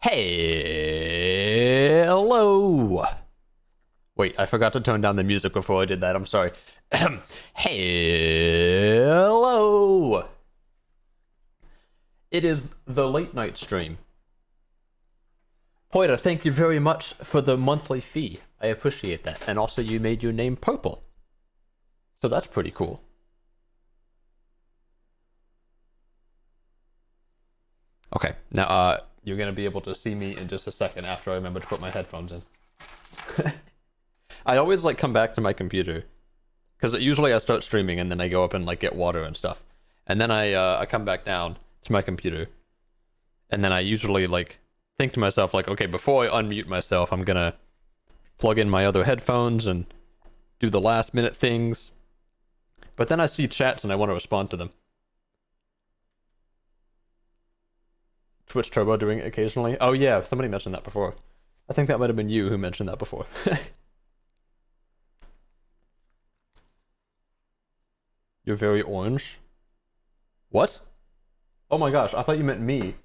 Hello. Wait, I forgot to tone down the music before I did that. I'm sorry. Hello. It is the late night stream. Poita, thank you very much for the monthly fee. I appreciate that. And also you made your name purple. So that's pretty cool. Okay, now you're gonna be able to see me in just a second after I remember to put my headphones in. I always like come back to my computer because usually I start streaming and then I go up and like get water and stuff, and then I come back down to my computer, and then I usually like think to myself like, okay, before I unmute myself, I'm gonna plug in my other headphones and do the last minute things, but then I see chats and I want to respond to them. Twitch Turbo doing it occasionally. Oh yeah, somebody mentioned that before. I think that might have been you who mentioned that before. You're very orange. What? Oh my gosh, I thought you meant me.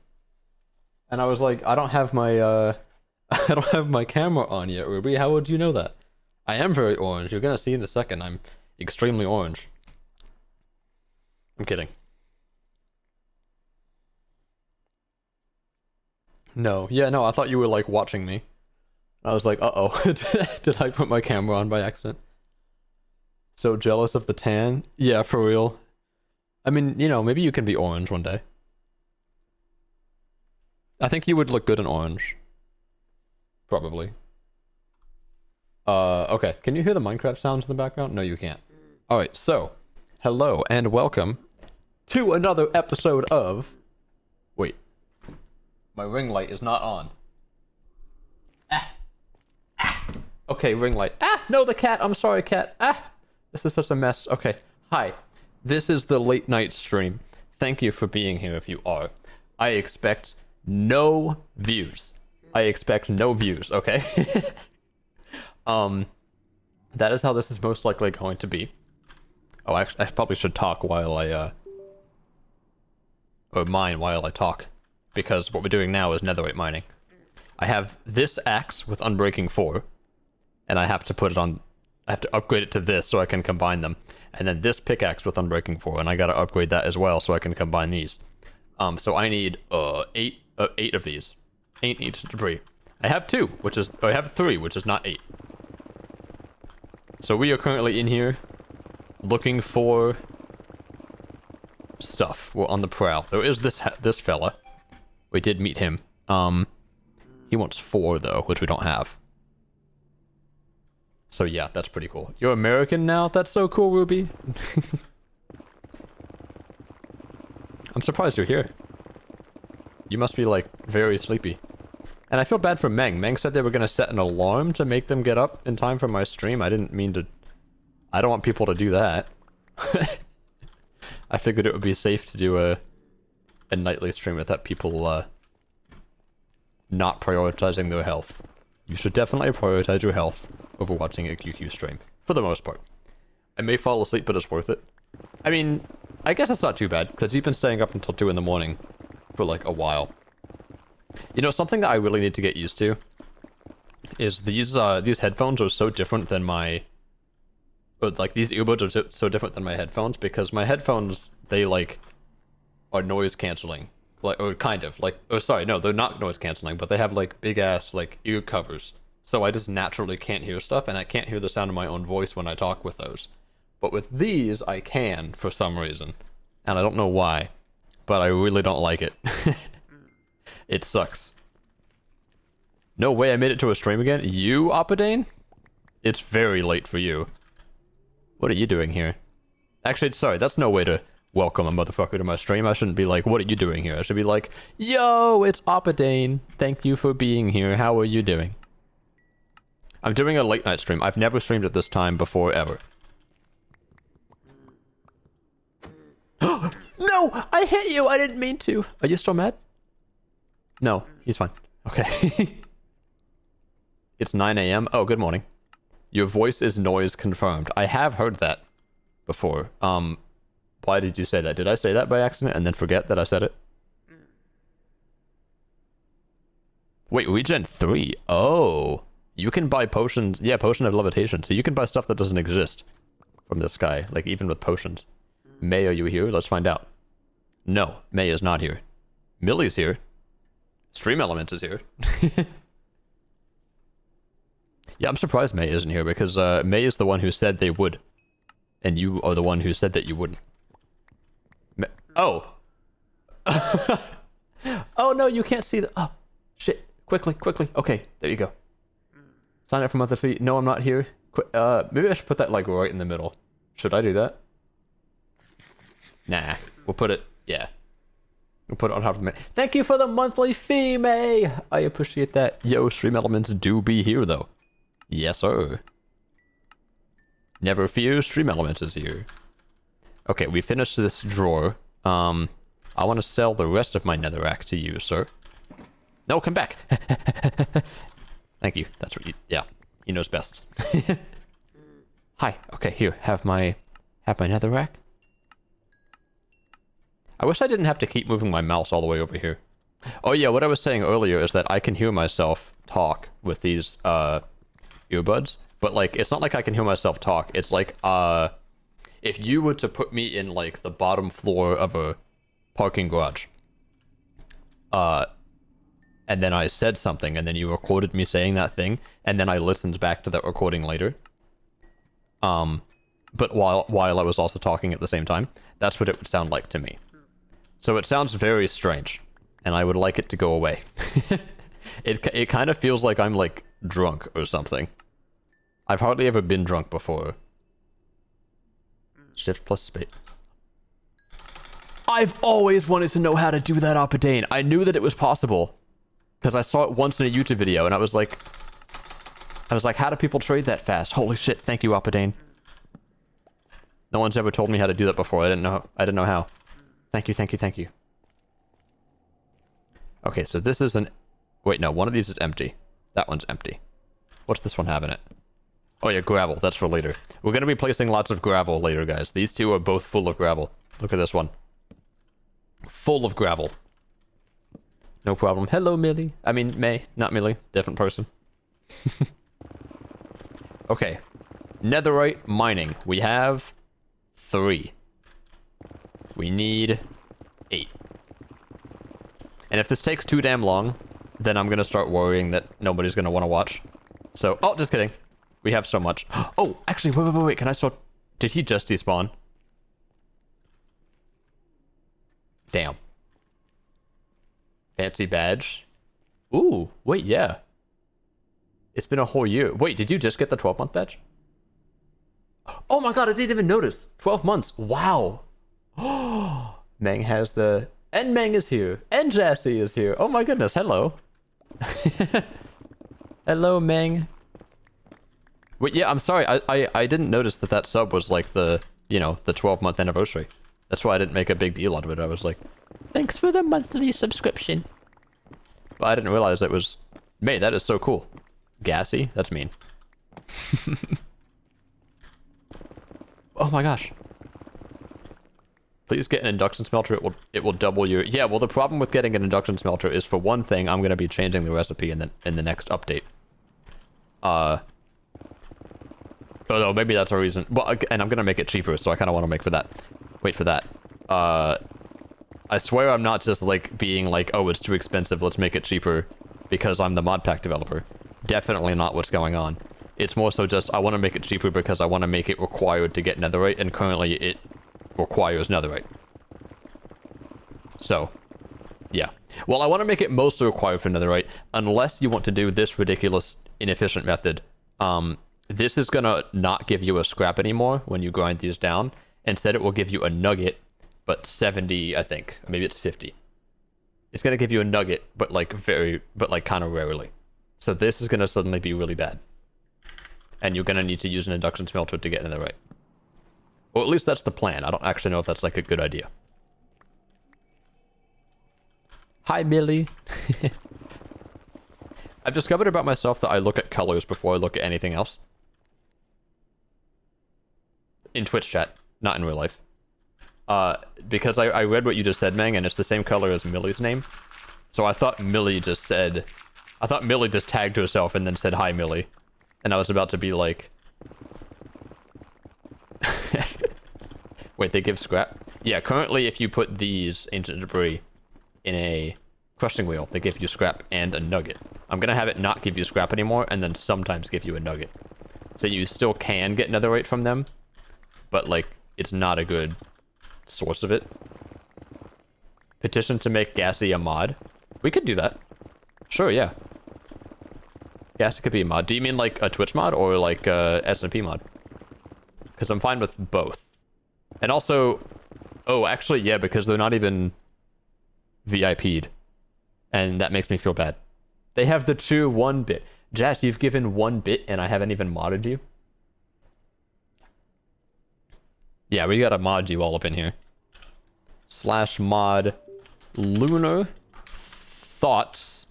And I was like, I don't have my I don't have my camera on yet, Ruby. How would you know that? I am very orange. You're gonna see in a second. I'm extremely orange. I'm kidding. No, yeah, no, I thought you were like watching me. I was like, uh-oh, did I put my camera on by accident? So jealous of the tan? Yeah, for real. I mean, you know, maybe you can be orange one day. I think you would look good in orange. Probably. Okay, can you hear the Minecraft sounds in the background? No, you can't. Alright, so, hello and welcome to another episode of... Wait. My ring light is not on. Ah. Ah. Okay, ring light. Ah, no, the cat. I'm sorry, cat. Ah. This is such a mess. Okay. Hi. This is the late night stream. Thank you for being here if you are. I expect no views. I expect no views, okay? That is how this is most likely going to be. Oh, actually, I probably should talk while I, or mine while I talk. Because what we're doing now is netherite mining. I have this axe with Unbreaking 4, and I have to put it on... I have to upgrade it to this so I can combine them. And then this pickaxe with Unbreaking 4, and I gotta upgrade that as well so I can combine these. So I need 8 of these. 8 each debris. I have 2, which is... I have 3, which is not 8. So we are currently in here looking for stuff. We're on the prowl. There is this fella. We did meet him. He wants 4 though, which we don't have. So yeah, that's pretty cool. You're American now? That's so cool, Ruby. I'm surprised you're here. You must be like very sleepy. And I feel bad for Meng. Meng said they were gonna set an alarm to make them get up in time for my stream. I didn't mean to... I don't want people to do that. I figured it would be safe to do a nightly stream without people not prioritizing their health. You should definitely prioritize your health over watching a QQ stream, for the most part. I may fall asleep, but it's worth it. I mean, I guess it's not too bad, because you've been staying up until 2 in the morning for like a while. You know, something that I really need to get used to is these headphones are so different than my... Or, like, these earbuds are so different than my headphones, because my headphones, they, like, are noise canceling. Like, or kind of, like, oh, sorry, no, they're not noise canceling, but they have, like, big-ass, like, ear covers. So I just naturally can't hear stuff, and I can't hear the sound of my own voice when I talk with those. But with these, I can, for some reason. And I don't know why, but I really don't like it. It sucks. No way I made it to a stream again? You, Oppadane? It's very late for you. What are you doing here? Actually, sorry, that's no way to welcome a motherfucker to my stream. I shouldn't be like, what are you doing here? I should be like, yo, it's Oppadane. Thank you for being here. How are you doing? I'm doing a late night stream. I've never streamed at this time before, ever. No! I hit you! I didn't mean to. Are you still mad? No, he's fine. Okay. It's 9 a.m. Oh, good morning. Your voice is noise confirmed. I have heard that before. Why did you say that? Did I say that by accident and then forget that I said it? Wait, regen 3. Oh. You can buy potions. Yeah, potion of levitation. So you can buy stuff that doesn't exist from this guy. Like, even with potions. May, are you here? Let's find out. No, May is not here. Millie's here. Stream Elements is here. Yeah, I'm surprised May isn't here because May is the one who said they would. And you are the one who said that you wouldn't. Oh. Oh no, you can't see the... Oh, shit. Quickly, quickly. Okay, there you go. Sign up for monthly fee. No, I'm not here. Maybe I should put that like right in the middle. Should I do that? Nah, we'll put it... Yeah. We'll put it on top of May. Thank you for the monthly fee, May! I appreciate that. Yo, Stream Elements do be here, though. Yes, sir. Never fear, Stream Elements is here. Okay, we finished this drawer. I want to sell the rest of my netherrack to you, sir. No, come back! Thank you. That's what you... Yeah, he knows best. Hi. Okay, here. Have my netherrack. I wish I didn't have to keep moving my mouse all the way over here. Oh yeah, what I was saying earlier is that I can hear myself talk with these earbuds, but like it's not like I can hear myself talk. It's like if you were to put me in like the bottom floor of a parking garage, and then I said something, and then you recorded me saying that thing, and then I listened back to that recording later. But while I was also talking at the same time, that's what it would sound like to me. So it sounds very strange, and I would like it to go away. It kind of feels like I'm like drunk or something. I've hardly ever been drunk before. Shift plus space. I've always wanted to know how to do that, Oppadane. I knew that it was possible because I saw it once in a YouTube video, and I was like, how do people trade that fast? Holy shit! Thank you, Oppadane. No one's ever told me how to do that before. I didn't know how. Thank you, thank you, thank you. Okay, so this is an... Wait, no, one of these is empty. That one's empty. What's this one have in it? Oh yeah, gravel. That's for later. We're going to be placing lots of gravel later, guys. These two are both full of gravel. Look at this one. Full of gravel. No problem. Hello, Millie. I mean, May. Not Millie. Different person. Okay. Netherite mining. We have 3. We need 8. And if this takes too damn long, then I'm going to start worrying that nobody's going to want to watch. So, oh, just kidding. We have so much. Oh, actually, wait. Can I start... Did he just despawn? Damn. Fancy badge. Ooh, wait, yeah. It's been a whole year. Wait, did you just get the 12-month badge? Oh my god, I didn't even notice. 12 months. Wow. Oh, Meng has the... And Meng is here. And Jassy is here. Oh my goodness, hello. Hello, Meng. Wait, yeah, I'm sorry. I didn't notice that sub was like the, you know, the 12-month anniversary. That's why I didn't make a big deal out of it. I was like, thanks for the monthly subscription. But I didn't realize it was... May, that is so cool. Gassy? That's mean. Oh my gosh. Please get an induction smelter. It will double your... Yeah, well, the problem with getting an induction smelter is, for one thing, I'm going to be changing the recipe in the next update. Oh, no, maybe that's a reason. Well, and I'm going to make it cheaper, so I kind of want to wait for that. I swear I'm not just, like, being like, oh, it's too expensive, let's make it cheaper, because I'm the mod pack developer. Definitely not what's going on. It's more so just, I want to make it cheaper because I want to make it required to get netherite, and currently it requires netherite. So, yeah. Well, I want to make it mostly required for netherite, unless you want to do this ridiculous, inefficient method. This is gonna not give you a scrap anymore when you grind these down. Instead, it will give you a nugget, but 70, I think. Maybe it's 50. It's gonna give you a nugget, but like kind of rarely. So this is gonna suddenly be really bad. And you're gonna need to use an induction smelter to get netherite. Or at least that's the plan. I don't actually know if that's like a good idea. Hi, Millie. I've discovered about myself that I look at colors before I look at anything else. In Twitch chat, not in real life. Because I read what you just said, Meng, and it's the same color as Millie's name. So I thought Millie just said I thought Millie just tagged herself and then said, hi, Millie. And I was about to be like... Wait, they give scrap? Yeah, currently if you put these ancient debris in a crushing wheel, they give you scrap and a nugget. I'm gonna have it not give you scrap anymore, and then sometimes give you a nugget. So you still can get netherite from them, but, like, it's not a good source of it. Petition to make Gassy a mod. We could do that. Sure, yeah. Gassy could be a mod. Do you mean, like, a Twitch mod or, like, a SMP mod? Because I'm fine with both. And also... Oh, actually, yeah, because they're not even VIP'd. And that makes me feel bad. They have the true 1-bit. Jazz, you've given 1 bit and I haven't even modded you? Yeah, we gotta mod you all up in here. / mod lunar thoughts.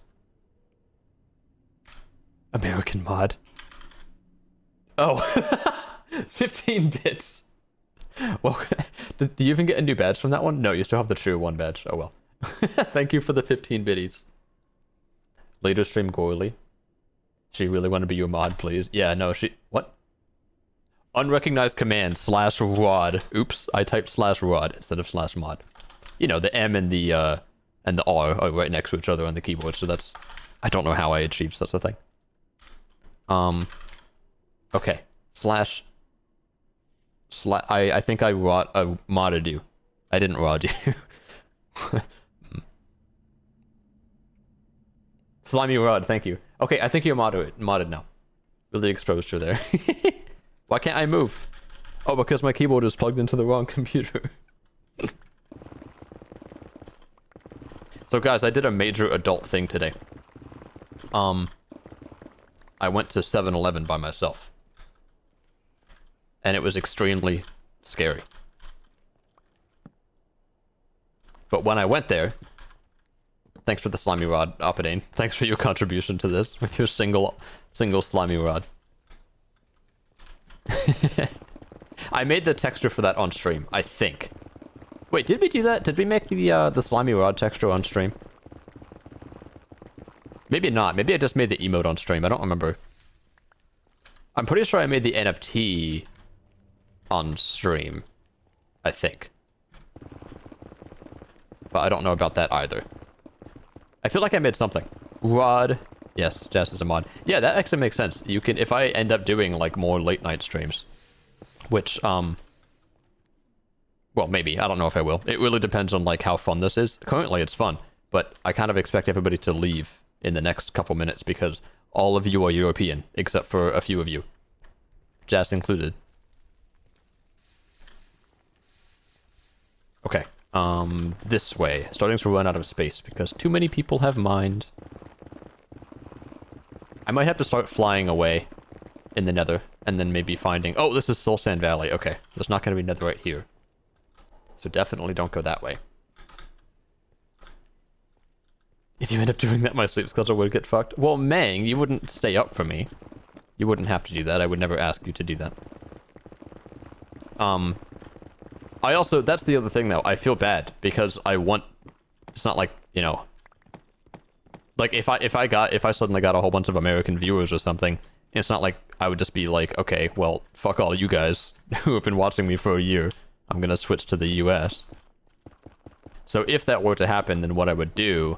American mod. Oh. 15 bits. Well, do you even get a new badge from that one? No, you still have the true 1 badge. Oh well. Thank you for the 15 biddies. Later stream Gorley. She really want to be your mod, please. Yeah, no, she... What? Unrecognized command / rod. Oops, I typed / rod instead of / mod. You know, the M and the R are right next to each other on the keyboard, so that's... I don't know how I achieved such a thing. Okay. I think I modded you. I didn't rod you. Slimy rod, thank you. Okay, I think you're modded now. Really exposed you there. Why can't I move? Oh, because my keyboard is plugged into the wrong computer. So guys, I did a major adult thing today. I went to 7-Eleven by myself. And it was extremely scary. But when I went there... Thanks for the slimy rod, Opidane. Thanks for your contribution to this with your single slimy rod. I made the texture for that on stream, I think. Wait, did we do that? Did we make the slimy rod texture on stream? Maybe not. Maybe I just made the emote on stream. I don't remember. I'm pretty sure I made the NFT on stream. I think. But I don't know about that either. I feel like I made something. Rod. Yes, Jazz is a mod. Yeah, that actually makes sense. You can, if I end up doing like more late night streams, which, well, maybe. I don't know if I will. It really depends on like how fun this is. Currently it's fun, but I kind of expect everybody to leave in the next couple minutes because all of you are European, except for a few of you. Jazz included. Okay. This way. Starting to run out of space because too many people have mined. I might have to start flying away in the nether and then maybe finding... Oh, this is Soul Sand Valley. Okay. There's not going to be nether right here. So definitely don't go that way. If you end up doing that, my sleep schedule would get fucked. Well, Mang, you wouldn't stay up for me. You wouldn't have to do that. I would never ask you to do that. I also, that's the other thing though, I feel bad because I want, it's not like, you know, like if I suddenly got a whole bunch of American viewers or something, it's not like I would just be like, okay, well, fuck all you guys who have been watching me for a year. I'm gonna switch to the US. So if that were to happen, then what I would do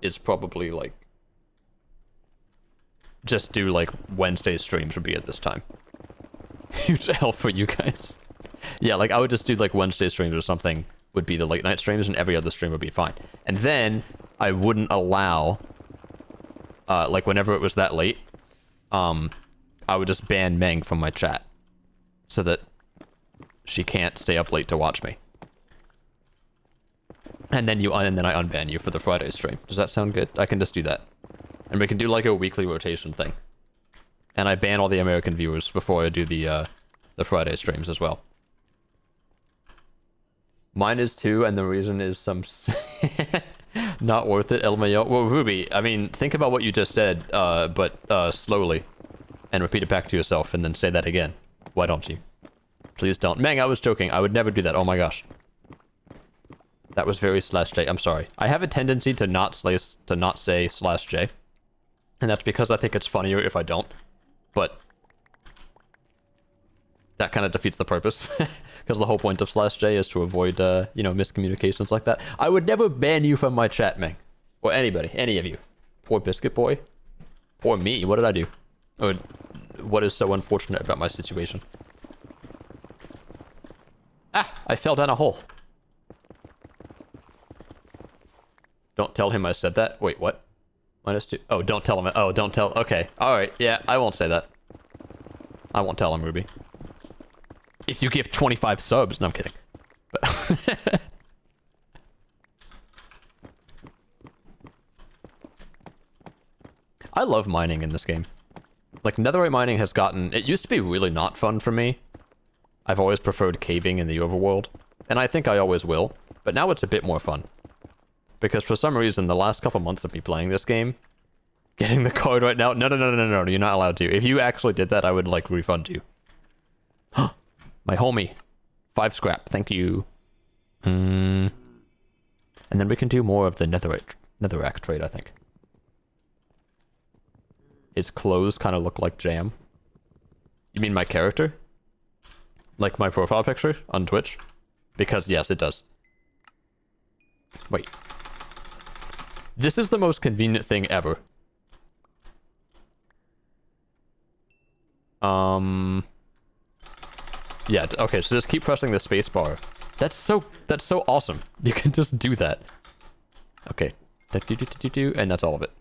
is probably like, just do like Wednesday streams would be at this time. Huge help for you guys. Yeah, like I would just do like Wednesday streams or something would be the late night streams and every other stream would be fine. And then I wouldn't allow, like whenever it was that late, I would just ban Meng from my chat so that she can't stay up late to watch me. And then I unban you for the Friday stream. Does that sound good? I can just do that. And we can do like a weekly rotation thing. And I ban all the American viewers before I do the Friday streams as well. Mine is too, and the reason is some... not worth it, LMAO. Well, Ruby, I mean, think about what you just said, but slowly. And repeat it back to yourself, and then say that again. Why don't you? Please don't. Mang, I was joking. I would never do that. Oh my gosh. That was very /J. I'm sorry. I have a tendency to not say /J. And that's because I think it's funnier if I don't. But that kind of defeats the purpose. Because the whole point of /J is to avoid, you know, miscommunications like that. I would never ban you from my chat, man. Or anybody, any of you. Poor Biscuit Boy. Poor me, what did I do? Or what is so unfortunate about my situation? Ah, I fell down a hole. Don't tell him I said that. Wait, what? -2. Oh, don't tell him. Oh, don't tell. Okay. Alright, yeah, I won't say that. I won't tell him, Ruby. If you give 25 subs. No, I'm kidding. But I love mining in this game. Like, netherite mining has gotten... It used to be really not fun for me. I've always preferred caving in the overworld. And I think I always will. But now it's a bit more fun. Because for some reason, the last couple months of me playing this game... Getting the card right now... No, you're not allowed to. If you actually did that, I would, like, refund you. My homie. 5 scrap, thank you. And then we can do more of the netherrack trade, I think. His clothes kind of look like jam. You mean my character? Like my profile picture on Twitch? Because yes, it does. Wait. This is the most convenient thing ever. Yeah, okay, so just keep pressing the space bar. That's so awesome. You can just do that. Okay. And that's all of it.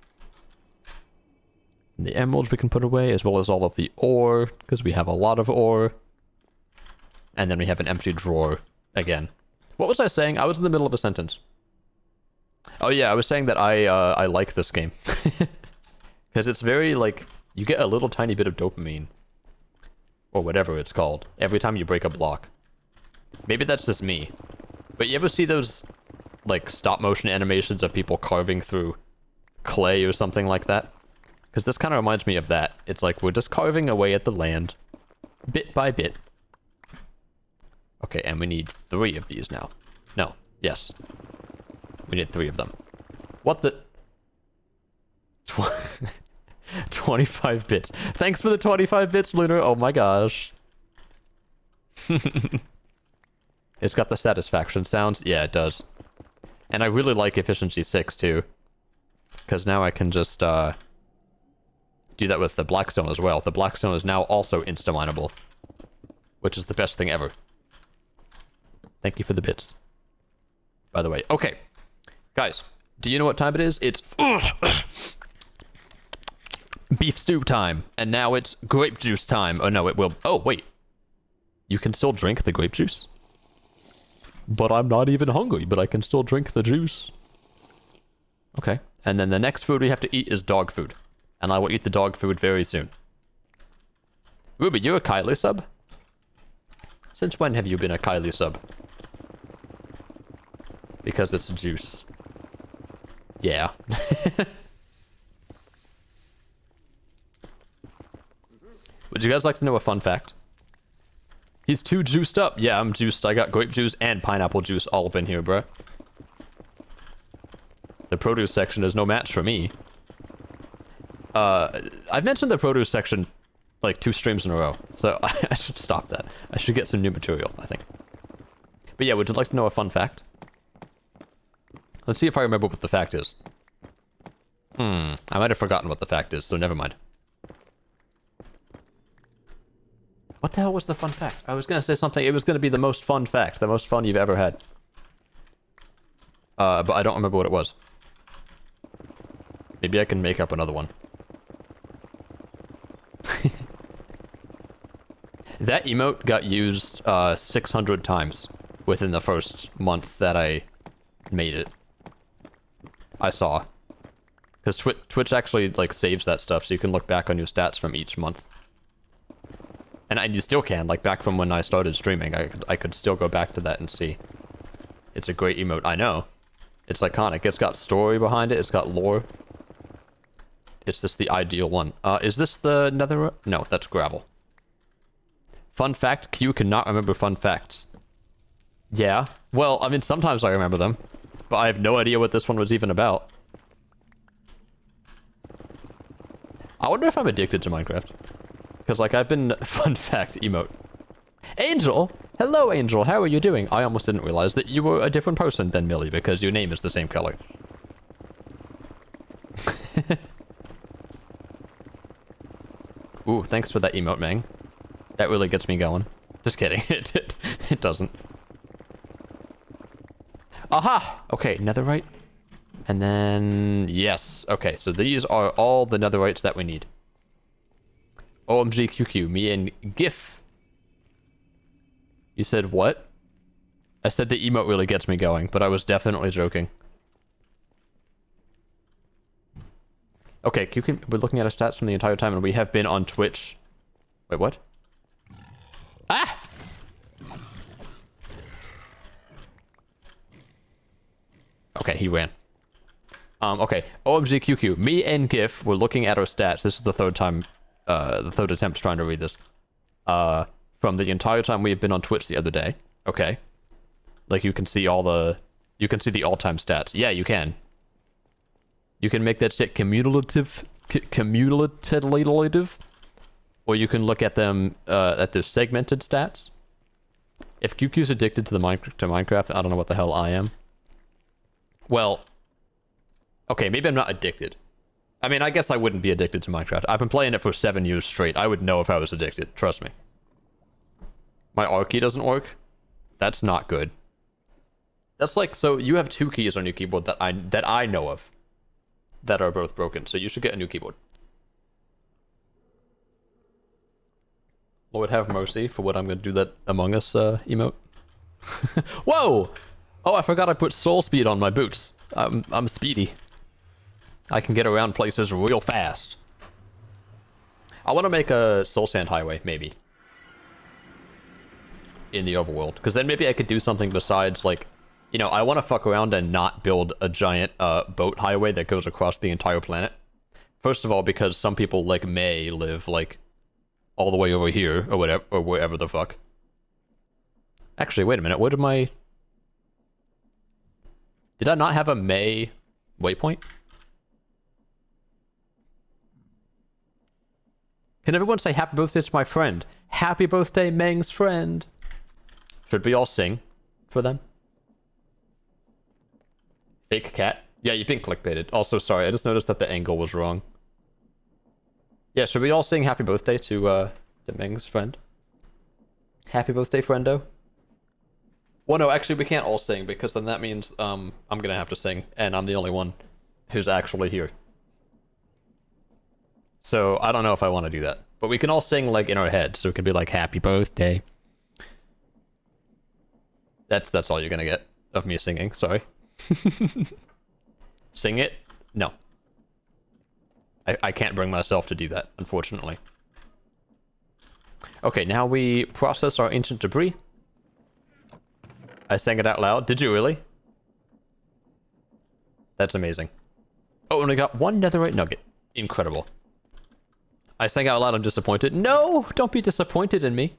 And the emeralds we can put away, as well as all of the ore, because we have a lot of ore. And then we have an empty drawer again. What was I saying? I was in the middle of a sentence. Oh yeah, I was saying that I like this game. Because it's very, like, you get a little tiny bit of dopamine. Or whatever it's called, every time you break a block. Maybe that's just me. But you ever see those, like, stop-motion animations of people carving through clay or something like that? Because this kind of reminds me of that. It's like, we're just carving away at the land, bit by bit. Okay, and we need 3 of these now. No, yes. We need 3 of them. What the... 25 bits. Thanks for the 25 bits, Lunar. Oh my gosh. It's got the satisfaction sounds. Yeah, it does. And I really like efficiency 6 too. Because now I can just do that with the blackstone as well. The blackstone is now also insta-mineable. Which is the best thing ever. Thank you for the bits. By the way. Okay. Guys, do you know what time it is? It's... beef stew time, and now it's grape juice time. Oh no, it will... Oh, wait. You can still drink the grape juice? But I'm not even hungry, but I can still drink the juice. Okay. And then the next food we have to eat is dog food. And I will eat the dog food very soon. Ruby, you're a Kylie sub? Since when have you been a Kylie sub? Because it's juice. Yeah. Would you guys like to know a fun fact? He's too juiced up. Yeah, I'm juiced. I got grape juice and pineapple juice all up in here, bruh. The produce section is no match for me. I've mentioned the produce section like 2 streams in a row, so I should stop that. I should get some new material, I think. But yeah, would you like to know a fun fact? Let's see if I remember what the fact is. I might have forgotten what the fact is, so never mind. What the hell was the fun fact? I was going to say something. It was going to be the most fun fact. The most fun you've ever had. But I don't remember what it was. Maybe I can make up another one. That emote got used 600 times within the first month that I made it. I saw. Because Twitch actually like saves that stuff, so you can look back on your stats from each month. And you still can, like back from when I started streaming, I could still go back to that and see. It's a great emote, I know. It's iconic, it's got story behind it, it's got lore. It's just the ideal one. Is this the nether? No, that's gravel. Fun fact, Q cannot remember fun facts. Yeah, well, I mean, sometimes I remember them. But I have no idea what this one was even about. I wonder if I'm addicted to Minecraft. Because, like, I've been... Fun fact, emote. Angel! Hello, Angel. How are you doing? I almost didn't realize that you were a different person than Millie because your name is the same color. Ooh, thanks for that emote, Mang. That really gets me going. Just kidding. It doesn't. Aha! Okay, netherite. And then... Yes. Okay, so these are all the netherites that we need. OMG QQ, me and GIF. You said what? I said the emote really gets me going, but I was definitely joking. Okay, QQ, we're looking at our stats from the entire time, and we have been on Twitch. Wait, what? Ah! Okay, he ran. Okay, OMG QQ, me and GIF were looking at our stats. This is the third time, the third attempt trying to read this. From the entire time we have been on Twitch the other day. Okay. Like, you can see all the... You can see the all-time stats. Yeah, you can. You can make that shit cumulative. Cumulative. Or you can look at them, at the segmented stats. If QQ's addicted to Minecraft, I don't know what the hell I am. Well... Okay, maybe I'm not addicted. I mean, I guess I wouldn't be addicted to Minecraft. I've been playing it for 7 years straight. I would know if I was addicted. Trust me. My R key doesn't work? That's not good. That's like, so you have 2 keys on your keyboard that I know of that are both broken, so you should get a new keyboard. Lord have mercy for what I'm going to do that Among Us emote. Whoa! Oh, I forgot I put soul speed on my boots. I'm speedy. I can get around places real fast. I want to make a soul sand highway, maybe. In the overworld, because then maybe I could do something besides, like, you know, I want to fuck around and not build a giant boat highway that goes across the entire planet. First of all, because some people like may live like all the way over here or whatever, or wherever the fuck. Actually, wait a minute. What did my... Did I not have a May waypoint? Can everyone say happy birthday to my friend? Happy birthday, Meng's friend. Should we all sing for them? Fake cat. Yeah, you've been clickbaited. Also, sorry, I just noticed that the angle was wrong. Yeah, should we all sing happy birthday to Meng's friend? Happy birthday, friendo. Well, no, actually, we can't all sing, because then that means I'm gonna have to sing, and I'm the only one who's actually here. So, I don't know if I want to do that. But we can all sing, like, in our head, so it could be like, happy birthday. That's all you're gonna get of me singing, sorry. Sing it? No. I can't bring myself to do that, unfortunately. Okay, now we process our ancient debris. I sang it out loud. Did you really? That's amazing. Oh, and we got 1 netherite nugget. Incredible. I sang out loud, I'm disappointed. No! Don't be disappointed in me.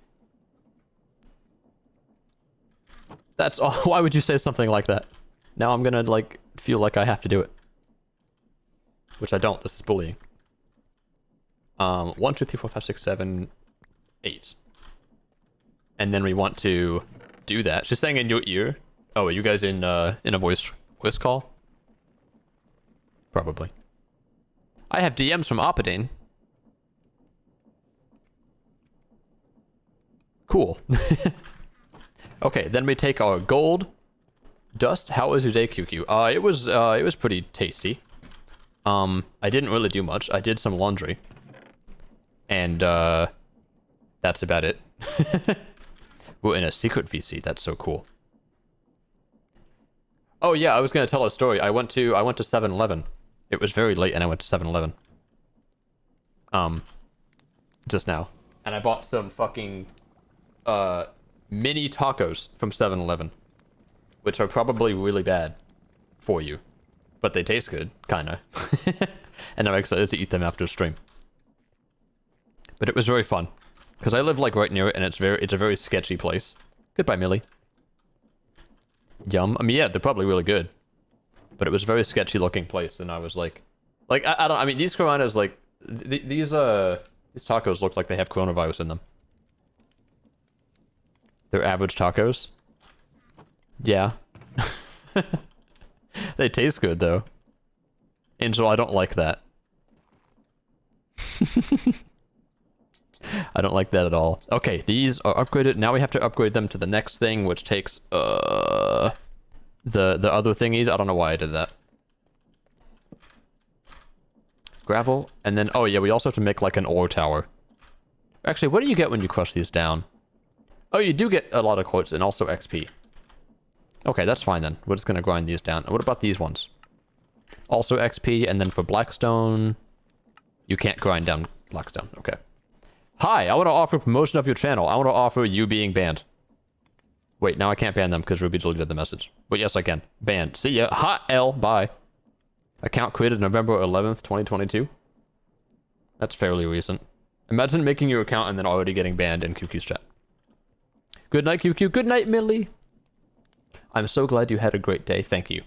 That's all. Why would you say something like that? Now I'm gonna, like, feel like I have to do it. Which I don't. This is bullying. 1, 2, 3, 4, 5, 6, 7, 8. And then we want to do that. She's saying in your ear. Oh, are you guys in a voice call? Probably. I have DMs from Opidane. Cool. Okay, then we take our gold dust. How was your day, QQ? It was pretty tasty. I didn't really do much. I did some laundry. And that's about it. We're in a secret VC. That's so cool. Oh yeah, I was gonna tell a story. I went to 7-Eleven. It was very late, and I went to 7-Eleven. Just now, and I bought some fucking mini tacos from 7-Eleven, which are probably really bad for you, but they taste good, kinda. And I'm excited to eat them after stream. But it was very fun, because I live like right near it, and it's a very sketchy place. Goodbye, Millie. Yum. I mean, yeah, they're probably really good, but it was a very sketchy looking place, and I was like I mean, these Coronas, like, These tacos look like they have coronavirus in them. They're average tacos. Yeah. They taste good though. Angel, I don't like that. I don't like that at all. Okay, these are upgraded. Now we have to upgrade them to the next thing, which takes the other thingies. I don't know why I did that. Gravel, and then oh yeah, we also have to make like an ore tower. Actually, what do you get when you crush these down? Oh, you do get a lot of quartz and also XP. Okay, that's fine then. We're just gonna grind these down. And what about these ones? Also XP, and then for Blackstone, you can't grind down Blackstone. Okay. Hi, I want to offer promotion of your channel. I want to offer you being banned. Wait, now I can't ban them because Ruby deleted the message. But yes, I can. Banned. See ya. Hot L. Bye. Account created November 11th, 2022. That's fairly recent. Imagine making your account and then already getting banned in QQ's chat. Good night, QQ. Good night, Millie. I'm so glad you had a great day. Thank you.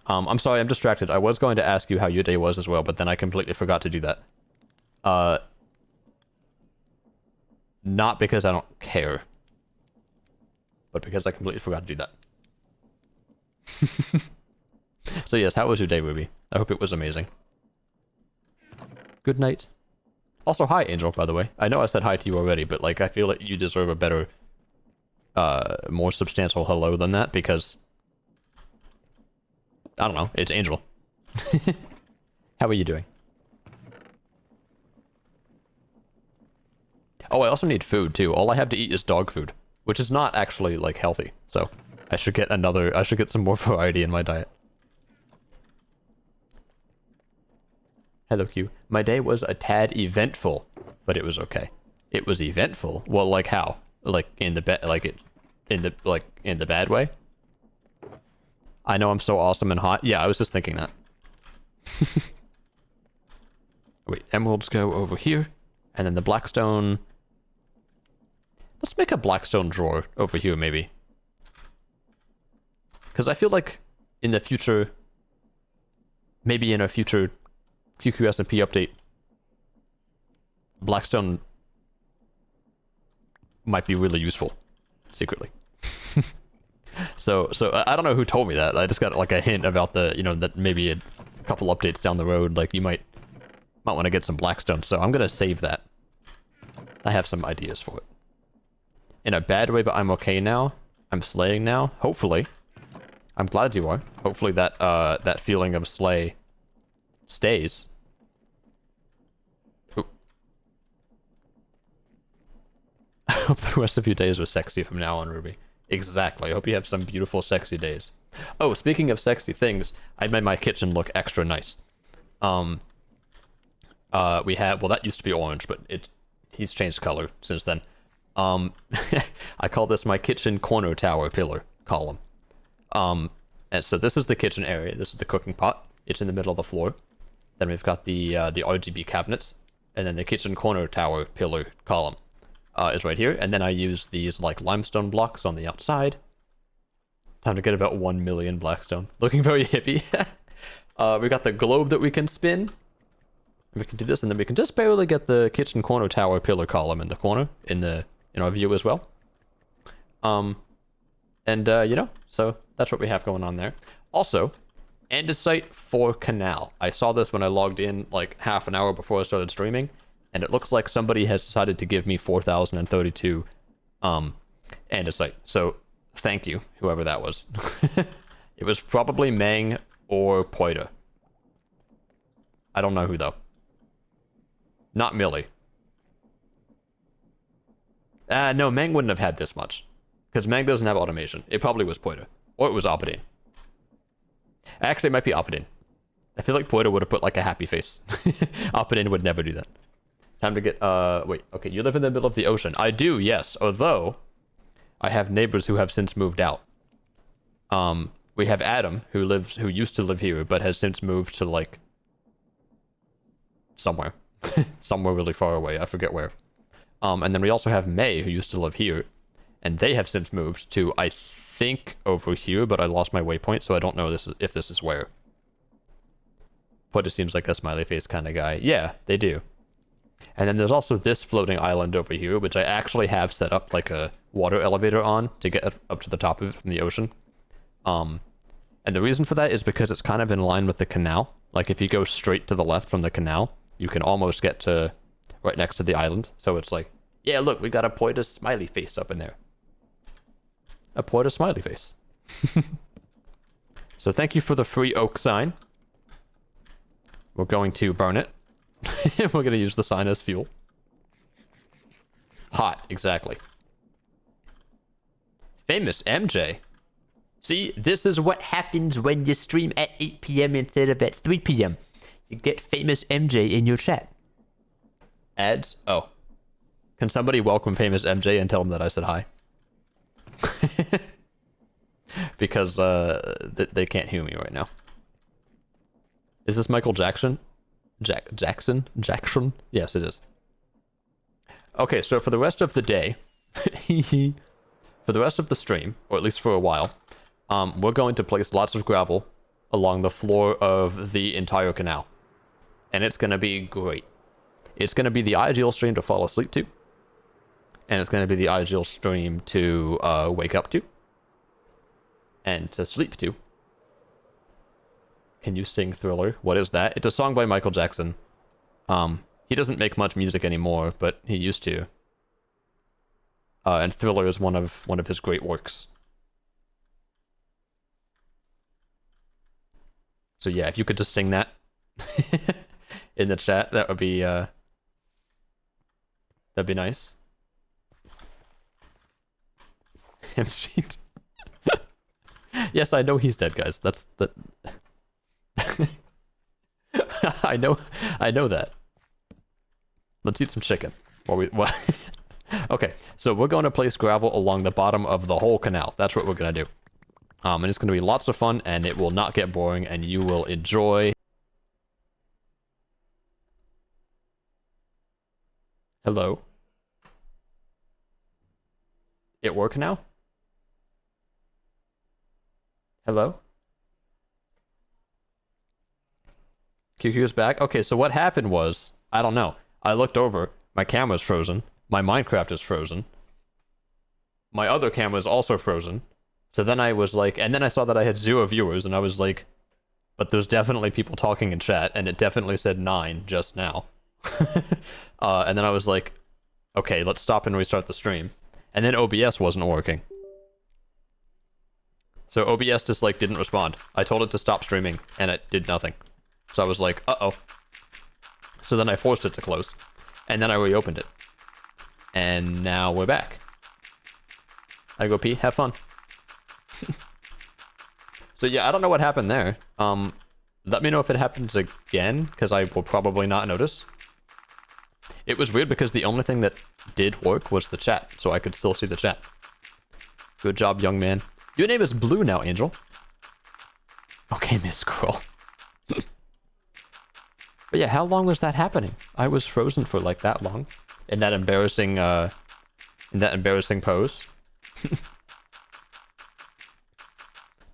I'm sorry, I'm distracted. I was going to ask you how your day was as well, but then I completely forgot to do that. Not because I don't care, but because I completely forgot to do that. So yes, how was your day, Ruby? I hope it was amazing. Good night. Also, hi, Angel, by the way. I know I said hi to you already, but like I feel like you deserve a better, more substantial hello than that because I don't know, it's Angel. How are you doing? Oh, I also need food too. All I have to eat is dog food, which is not actually like healthy. So I should get some more variety in my diet. Hello, Q. My day was a tad eventful, but it was okay. It was eventful. Well, like how? Like in the in the bad way? I know I'm so awesome and hot. Yeah, I was just thinking that. Wait, emeralds go over here, and then the blackstone. Let's make a blackstone drawer over here, maybe. Because I feel like in the future, maybe in a future QSMP update, blackstone might be really useful, secretly. So I don't know who told me that. I just got like a hint about the, you know, that maybe a couple updates down the road, like you might want to get some blackstone. So I'm gonna save that. I have some ideas for it. In a bad way, but I'm okay now. I'm slaying now. Hopefully. I'm glad you are. Hopefully that that feeling of slay stays. Ooh. I hope the rest of your days were sexy from now on, Ruby. Exactly. I hope you have some beautiful, sexy days. Oh, speaking of sexy things, I made my kitchen look extra nice. We had, well, that used to be orange, but he's changed color since then. I call this my kitchen corner tower pillar column. And so this is the kitchen area. This is the cooking pot. It's in the middle of the floor. Then we've got the RGB cabinets, and then the kitchen corner tower pillar column is right here. And then I use these like limestone blocks on the outside. Time to get about 1 million blackstone. Looking very hippie. We got the globe that we can spin. We can do this, and then we can just barely get the kitchen corner tower pillar column in the corner in our view as well. You know, so that's what we have going on there. Also, andesite for canal. I saw this when I logged in like half an hour before I started streaming, and it looks like somebody has decided to give me 4,032 andesite. So thank you, whoever that was. It was probably Mang or Poita. I don't know who though. Not Millie. No, Mang wouldn't have had this much. Because Mang doesn't have automation. It probably was Poita. Or it was Opidine. Actually, it might be Opidine. I feel like Poita would have put like a happy face. Opidine would never do that. Time to get, wait, okay, you live in the middle of the ocean. I do, yes. Although, I have neighbors who have since moved out. We have Adam, who used to live here, but has since moved to like, somewhere. Somewhere really far away, I forget where. And then we also have May, who used to live here, and they have since moved to, I think, over here, but I lost my waypoint, so I don't know if this is where. But it seems like a smiley face kind of guy. Yeah, they do. And then there's also this floating island over here, which I actually have set up like a water elevator on to get up to the top of it from the ocean. And the reason for that is because it's kind of in line with the canal. Like if you go straight to the left from the canal, you can almost get to right next to the island. So it's like, yeah, look, we got a Porta smiley face up in there. A Porta smiley face. So thank you for the free oak sign. We're going to burn it. We're going to use the sign as fuel. Hot, exactly. Famous MJ. See, this is what happens when you stream at 8 p.m. instead of at 3 p.m. You get famous MJ in your chat. Ads? Oh. Can somebody welcome famous MJ and tell him that I said hi? Because they can't hear me right now. Is this Michael Jackson? Jackson? Yes, it is. Okay, so for the rest of the day, for the rest of the stream, or at least for a while, we're going to place lots of gravel along the floor of the entire canal. And it's going to be great. It's going to be the ideal stream to fall asleep to. And it's going to be the ideal stream to wake up to. And to sleep to. Can you sing Thriller? What is that? It's a song by Michael Jackson. He doesn't make much music anymore, but he used to. And Thriller is one of his great works. So yeah, if you could just sing that in the chat, that would be that'd be nice. Yes, I know he's dead, guys. That's the I know that. Let's eat some chicken. Okay, so we're going to place gravel along the bottom of the whole canal. That's what we're going to do. And it's going to be lots of fun, and it will not get boring, and you will enjoy. Hello? It work now? Hello? QQ's back? Okay, so what happened was, I don't know. I looked over, my camera's frozen, my Minecraft is frozen, my other camera is also frozen, so then I was like, and then I saw that I had 0 viewers, and I was like, but there's definitely people talking in chat, and it definitely said 9 just now. And then I was like, okay, let's stop and restart the stream. And then OBS wasn't working. So OBS just like didn't respond. I told it to stop streaming, and it did nothing. So I was like, uh-oh. So then I forced it to close. And then I reopened it. And now we're back. I go pee, have fun. So yeah, I don't know what happened there. Let me know if it happens again, because I will probably not notice. It was weird because the only thing that did work was the chat, so I could still see the chat. Good job, young man. Your name is Blue now, Angel. Okay, Miss Scroll. But yeah, how long was that happening? I was frozen for like that long. In that embarrassing pose.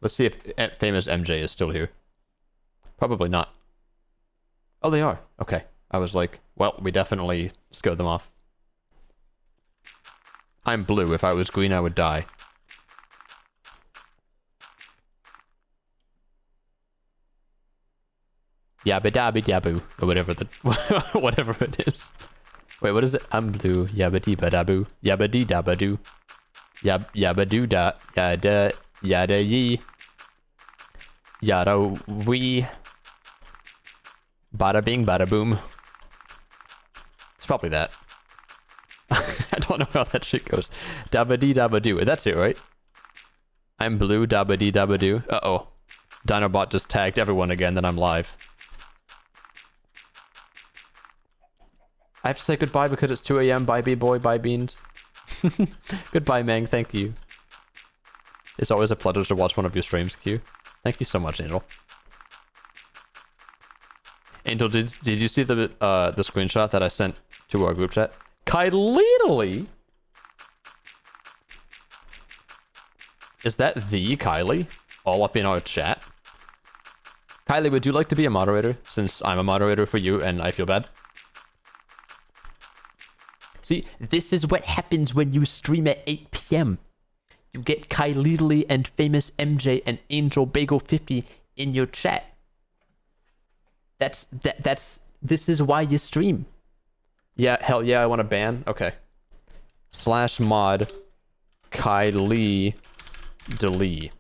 Let's see if famous MJ is still here. Probably not. Oh, they are. Okay. I was like, well, we definitely scared them off. I'm blue. If I was green, I would die. Yabba dabba daboo, or whatever whatever it is. Wait, what is it? I'm blue. Yabba dee ba daboo. Yabba dee dabba doo. Yabba doo da. Yada yada yee. Yada wee. Bada bing bada boom. It's probably that. I don't know how that shit goes. Dabba dee dabba doo. That's it, right? I'm blue. Dabba dee dabba doo. Uh-oh. Dinobot just tagged everyone again, then I'm live. I have to say goodbye because it's 2 a.m. Bye, B-boy. Bye, Beans. Goodbye, Mang. Thank you. It's always a pleasure to watch one of your streams, Q. Thank you so much, Angel. Angel, did you see the screenshot that I sent to our group chat? Kylie? Is that the Kylie? All up in our chat? Kylie, would you like to be a moderator, since I'm a moderator for you and I feel bad? See, this is what happens when you stream at 8 p.m. You get Kylie and Famous MJ and Angel Bagel 50 in your chat. This is why you stream. Yeah, hell yeah, I want to ban. Okay. /mod Kylie Delee.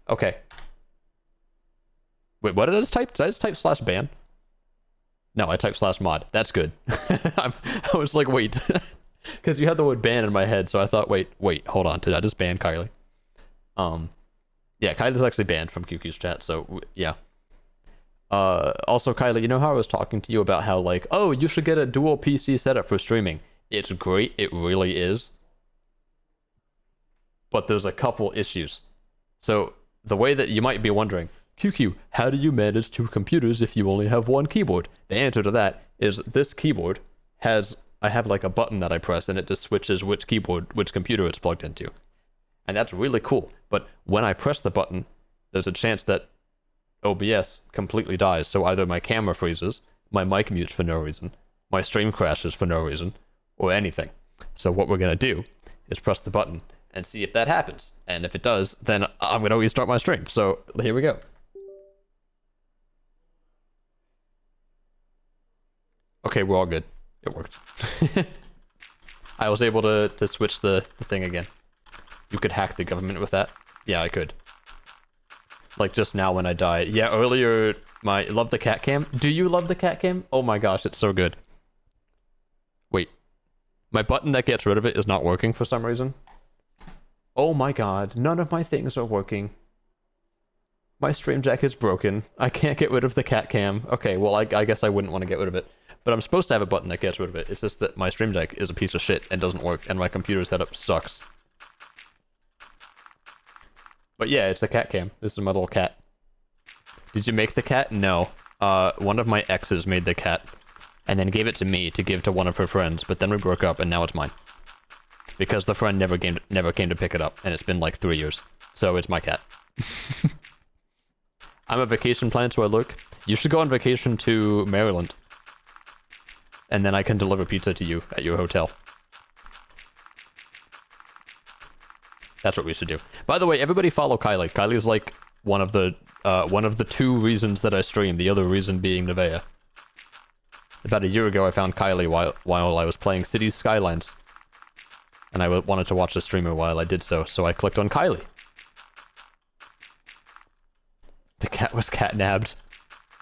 Okay. Wait, what did I just type? Did I just type /ban? No, I typed /mod. That's good. I was like, wait. Because you had the word ban in my head, so I thought, wait, hold on. Did I just ban Kylie? Yeah, Kylie's actually banned from QQ's chat, so yeah. Also, Kylie, you know how I was talking to you about how, like, oh, you should get a dual PC setup for streaming. It's great, it really is. But there's a couple issues. So, the way that you might be wondering, QQ, how do you manage 2 computers if you only have 1 keyboard? The answer to that is this keyboard has, I have like a button that I press and it just switches which computer it's plugged into. And that's really cool. But when I press the button, there's a chance that OBS completely dies. So either my camera freezes, my mic mutes for no reason, my stream crashes for no reason, or anything. So what we're going to do is press the button and see if that happens. And if it does, then I'm going to restart my stream. So here we go. Okay, we're all good. It worked. I was able to switch the thing again. You could hack the government with that. Yeah, I could. Like just now when I died. Yeah, earlier, love the cat cam. Do you love the cat cam? Oh my gosh, it's so good. Wait. My button that gets rid of it is not working for some reason. Oh my god, none of my things are working. My stream deck is broken. I can't get rid of the cat cam. Okay, well, I guess I wouldn't want to get rid of it. But I'm supposed to have a button that gets rid of it. It's just that my stream deck is a piece of shit and doesn't work, and my computer setup sucks. But yeah, it's the cat cam. This is my little cat. Did you make the cat? No. One of my exes made the cat, and then gave it to me to give to one of her friends, but then we broke up, and now it's mine. Because the friend never came to pick it up, and it's been like 3 years. So it's my cat. I'm a vacation plan, so I look. You should go on vacation to Maryland. And then I can deliver pizza to you at your hotel. That's what we should do. By the way, everybody follow Kylie. Kylie's like one of the 2 reasons that I stream. The other reason being Nevaeh. About a year ago, I found Kylie while I was playing Cities Skylines, and I wanted to watch the streamer while I did so. So I clicked on Kylie. The cat was catnabbed.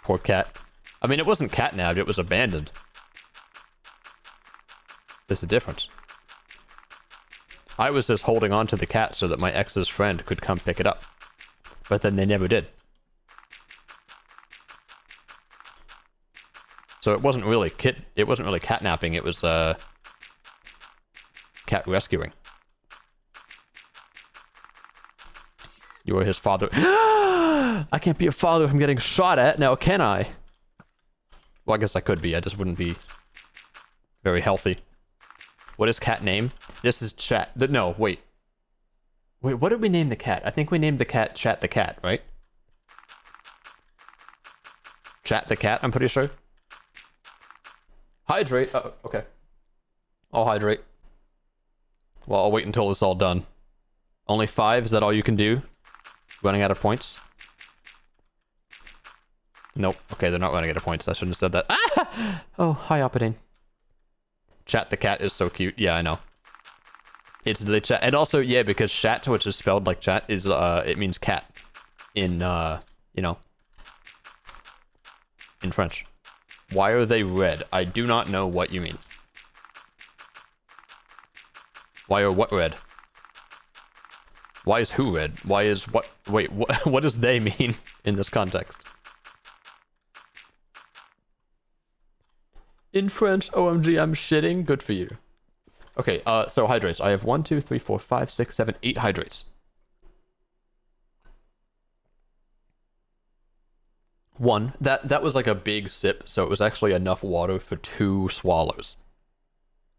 Poor cat. I mean, it wasn't catnabbed. It was abandoned. There's a difference. I was just holding on to the cat so that my ex's friend could come pick it up. But then they never did. So it wasn't really catnapping, it was cat rescuing. You were his father. I can't be a father if I'm getting shot at, now can I? Well, I guess I could be, I just wouldn't be very healthy. What is cat name? This is Chat. No, wait. Wait, what did we name the cat? I think we named the cat Chat the Cat, right? Chat the Cat, I'm pretty sure. Hydrate. Oh, okay. I'll hydrate. Well, I'll wait until it's all done. Only 5? Is that all you can do? Running out of points? Nope. Okay, they're not running out of points. I shouldn't have said that. Ah! Oh, hi, Opidine. Chat the Cat is so cute. Yeah, I know. It's the chat. And also, yeah, because chat, which is spelled like chat, is, it means cat. In, you know. In French. Why are they red? I do not know what you mean. Why are what red? Why is who red? Why is what? Wait, what does they mean in this context? In French, OMG, I'm shitting. Good for you. Okay, so hydrates. I have 1, 2, 3, 4, 5, 6, 7, 8 hydrates. 1. That was like a big sip, so it was actually enough water for 2 swallows.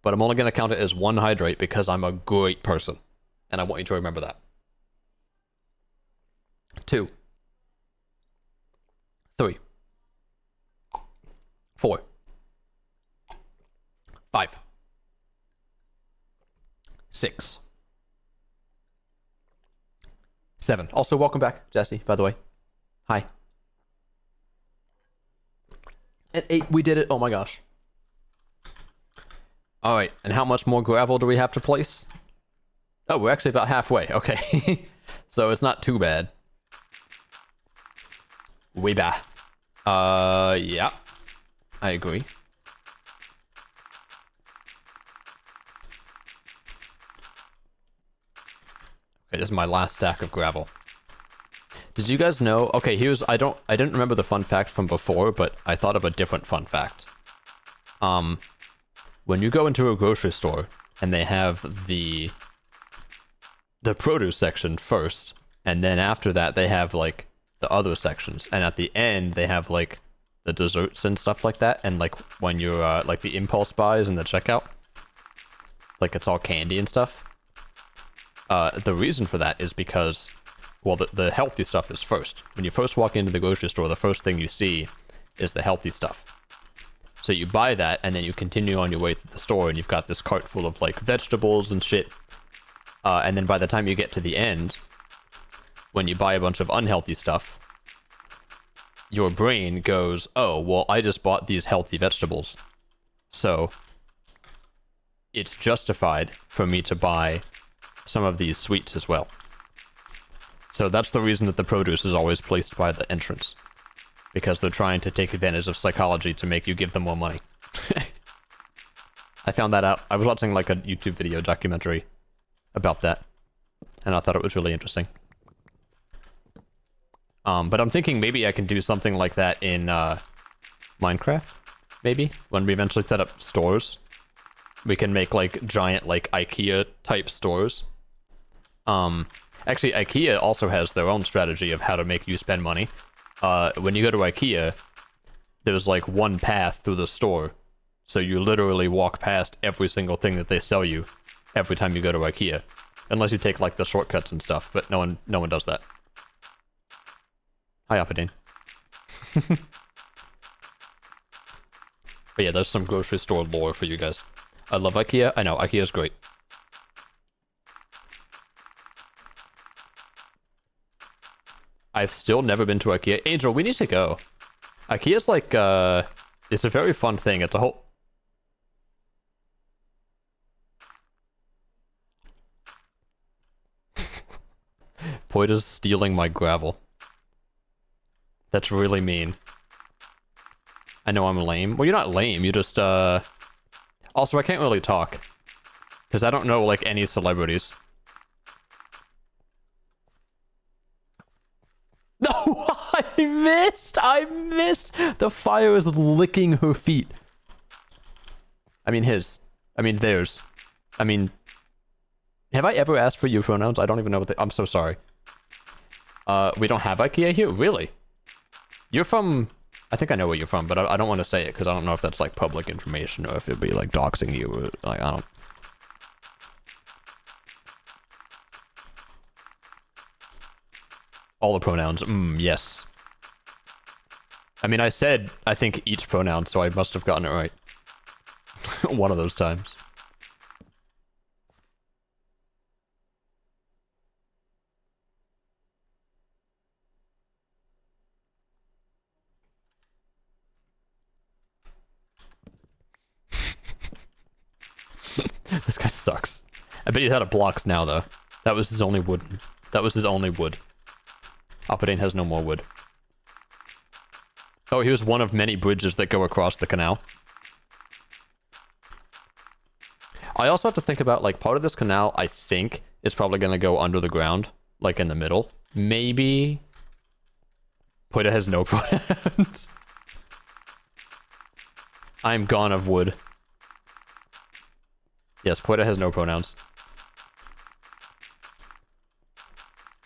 But I'm only going to count it as 1 hydrate because I'm a great person. And I want you to remember that. 2. 3. 4, 5, 6, 7. Also, welcome back, Jesse, by the way. Hi. At 8, we did it. Oh my gosh. Alright, and how much more gravel do we have to place? Oh, we're actually about halfway. Okay. So it's not too bad. We back. Yeah. I agree. Okay, this is my last stack of gravel. Did you guys know? Okay, here's I didn't remember the fun fact from before, but I thought of a different fun fact. When you go into a grocery store and they have the produce section first, and then after that they have like the other sections, and at the end they have like the desserts and stuff like that, and like when you're like the impulse buys in the checkout, like it's all candy and stuff. The reason for that is because, well, the healthy stuff is first. When you first walk into the grocery store, the first thing you see is the healthy stuff. So you buy that, and then you continue on your way through the store, and you've got this cart full of like vegetables and shit. And then by the time you get to the end, when you buy a bunch of unhealthy stuff, your brain goes, oh, well, I just bought these healthy vegetables, so it's justified for me to buy some of these sweets as well. So that's the reason that the produce is always placed by the entrance, because they're trying to take advantage of psychology to make you give them more money. I found that out. I was watching like a YouTube video documentary about that, and I thought it was really interesting. But I'm thinking maybe I can do something like that in Minecraft, maybe, when we eventually set up stores. We can make like giant like IKEA type stores. Actually, IKEA also has their own strategy of how to make you spend money. When you go to IKEA, there's like one path through the store, so you literally walk past every single thing that they sell you every time you go to IKEA, unless you take like the shortcuts and stuff. But no one does that. Hi, Appadine. But yeah, there's some grocery store lore for you guys. I love IKEA. I know, IKEA's great. I've still never been to IKEA. Angel, we need to go. IKEA's like, it's a very fun thing. It's a whole... Poita's stealing my gravel. That's really mean. I know I'm lame. Well, you're not lame. You just, Also, I can't really talk, because I don't know, like, any celebrities. No! I missed! The fire is licking her feet. I mean his. I mean theirs. I mean... Have I ever asked for your pronouns? I don't even know what they... I'm so sorry. We don't have IKEA here? Really? You're from... I think I know where you're from, but I don't want to say it, because I don't know if that's, like, public information, or if it'd be, like, doxing you, or, like, I don't... All the pronouns. Yes. I mean, I said, I think, each pronoun, so I must have gotten it right. One of those times. This guy sucks. I bet he's out of blocks now, though. That was his only wood. That was his only wood. Alpadane has no more wood. Oh, he was one of many bridges that go across the canal. I also have to think about, like, part of this canal, I think, is probably going to go under the ground. Like, in the middle. Maybe... Poita has no pronouns. I'm gone of wood. Yes, Poita has no pronouns.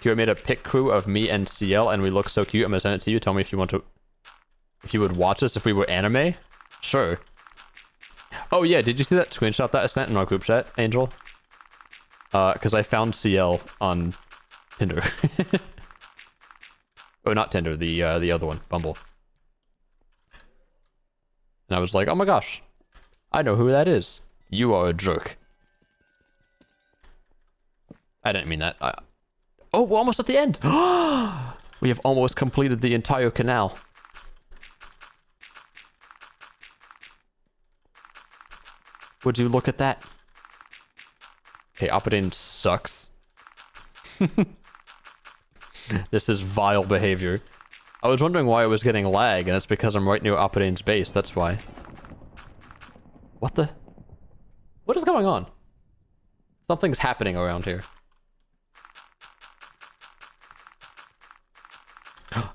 Kira made a pic crew of me and CL, and we look so cute. I'm gonna send it to you. Tell me if you want to... If you would watch us if we were anime? Sure. Oh yeah, did you see that screenshot that I sent in our group chat, Angel? Because I found CL on Tinder. Oh, not Tinder, the other one, Bumble. And I was like, oh my gosh, I know who that is. You are a jerk. I didn't mean that. Oh, we're almost at the end. We have almost completed the entire canal. Would you look at that? Okay, Opidane sucks. This is vile behavior. I was wondering why I was getting lag, and it's because I'm right near Opidane's base, that's why. What the? What is going on? Something's happening around here.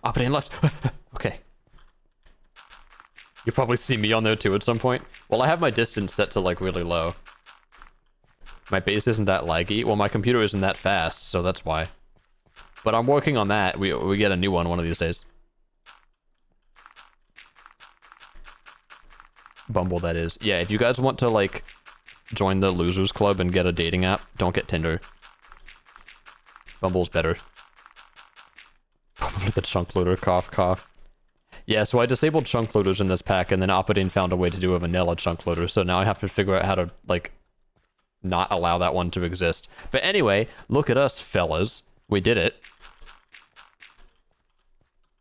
Opidane left. Okay. You'll probably see me on there too at some point. Well, I have my distance set to like really low. My base isn't that laggy. Well, my computer isn't that fast, so that's why. But I'm working on that. We get a new one of these days. Bumble, that is. Yeah, if you guys want to like join the losers club and get a dating app, don't get Tinder. Bumble's better. Probably the chunk loader, cough cough. Yeah, so I disabled chunk loaders in this pack, and then Opidane found a way to do a vanilla chunk loader, so now I have to figure out how to, like, not allow that one to exist. But anyway, look at us, fellas. We did it.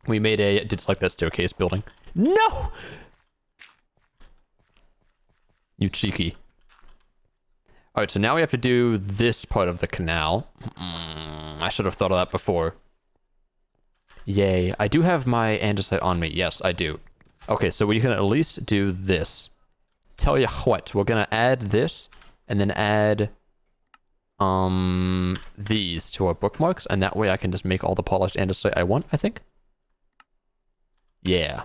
We made a... Did you like that staircase building? No! You cheeky. Alright, so now we have to do this part of the canal. I should have thought of that before. Yay. I do have my andesite on me. Yes, I do. Okay, so we can at least do this. Tell you what, we're gonna add this, and then add these to our bookmarks, and that way I can just make all the polished andesite I want, I think. Yeah.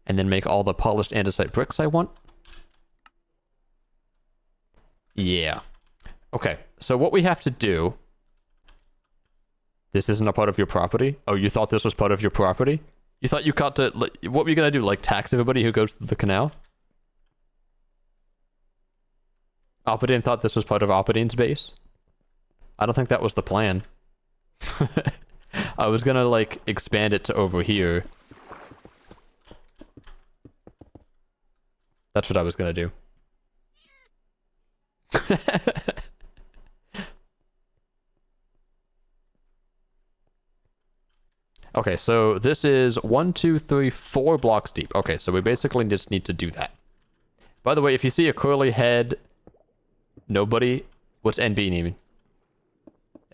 And then make all the polished andesite bricks I want. Yeah. Okay, so what we have to do... This isn't a part of your property? Oh, you thought this was part of your property? You thought you got to... What were you gonna do? Like, tax everybody who goes to the canal? Opidane thought this was part of Opidane's base? I don't think that was the plan. I was gonna, like, expand it to over here. That's what I was gonna do. Okay, so this is 1, 2, 3, 4 blocks deep. Okay, so we basically just need to do that. By the way, if you see a curly head, nobody, what's NB mean?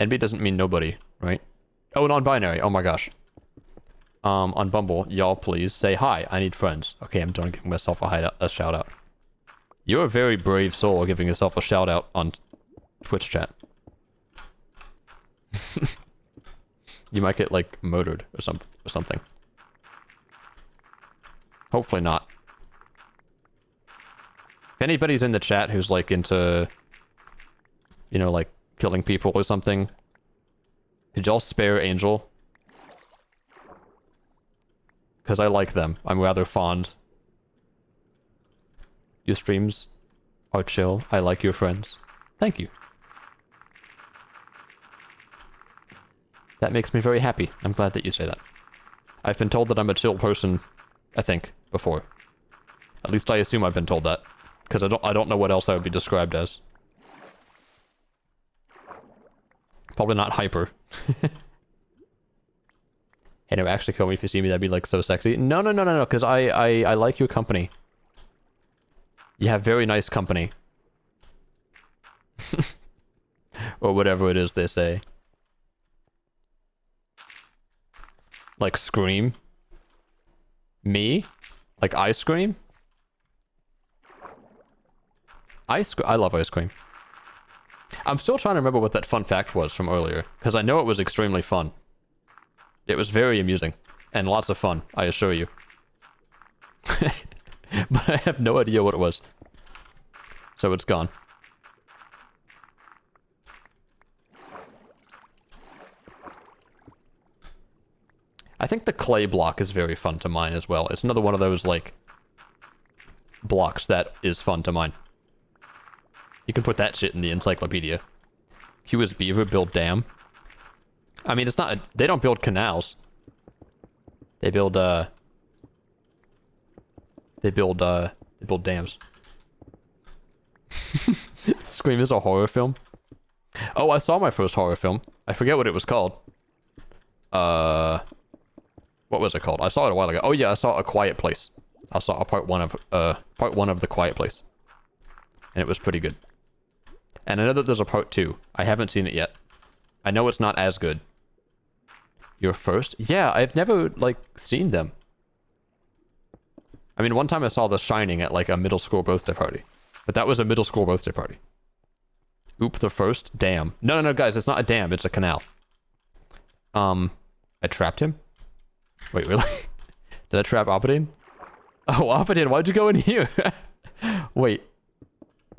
NB doesn't mean nobody, right? Oh, non-binary. Oh my gosh. On Bumble, y'all please say hi. I need friends. Okay, I'm done giving myself a shout out. You're a very brave soul giving yourself a shout out on Twitch chat. You might get, like, murdered or something. Hopefully not. If anybody's in the chat who's, like, into, you know, like, killing people or something, could y'all spare Angel? Because I like them. I'm rather fond. Your streams are chill. I like your friends. Thank you. That makes me very happy. I'm glad that you say that. I've been told that I'm a chill person, I think, before. At least I assume I've been told that. Because I don't know what else I would be described as. Probably not hyper. Hey, no, actually kill me if you see me, that'd be like so sexy. No, because I like your company. You have very nice company. Or whatever it is they say. Like scream? Me? Like ice cream? I love ice cream. I'm still trying to remember what that fun fact was from earlier, because I know it was extremely fun. It was very amusing, and lots of fun, I assure you. But I have no idea what it was. So it's gone. I think the clay block is very fun to mine as well. It's another one of those, like, blocks that is fun to mine. You can put that shit in the encyclopedia. QS Beaver build dam. I mean, it's not... They don't build canals. They build, They build dams. Scream is a horror film? Oh, I saw my first horror film. I forget what it was called. What was it called? I saw it a while ago. Oh yeah, I saw A Quiet Place. I saw part one of The Quiet Place. And it was pretty good. And I know that there's a part 2. I haven't seen it yet. I know it's not as good. Your first? Yeah, I've never, like, seen them. I mean, one time I saw The Shining at, like, a middle school birthday party. But that was a middle school birthday party. Oop, the first dam. No, guys, it's not a dam, it's a canal. I trapped him? Wait, really? Did I trap Oppadine? Oh, Oppadine, why'd you go in here? Wait.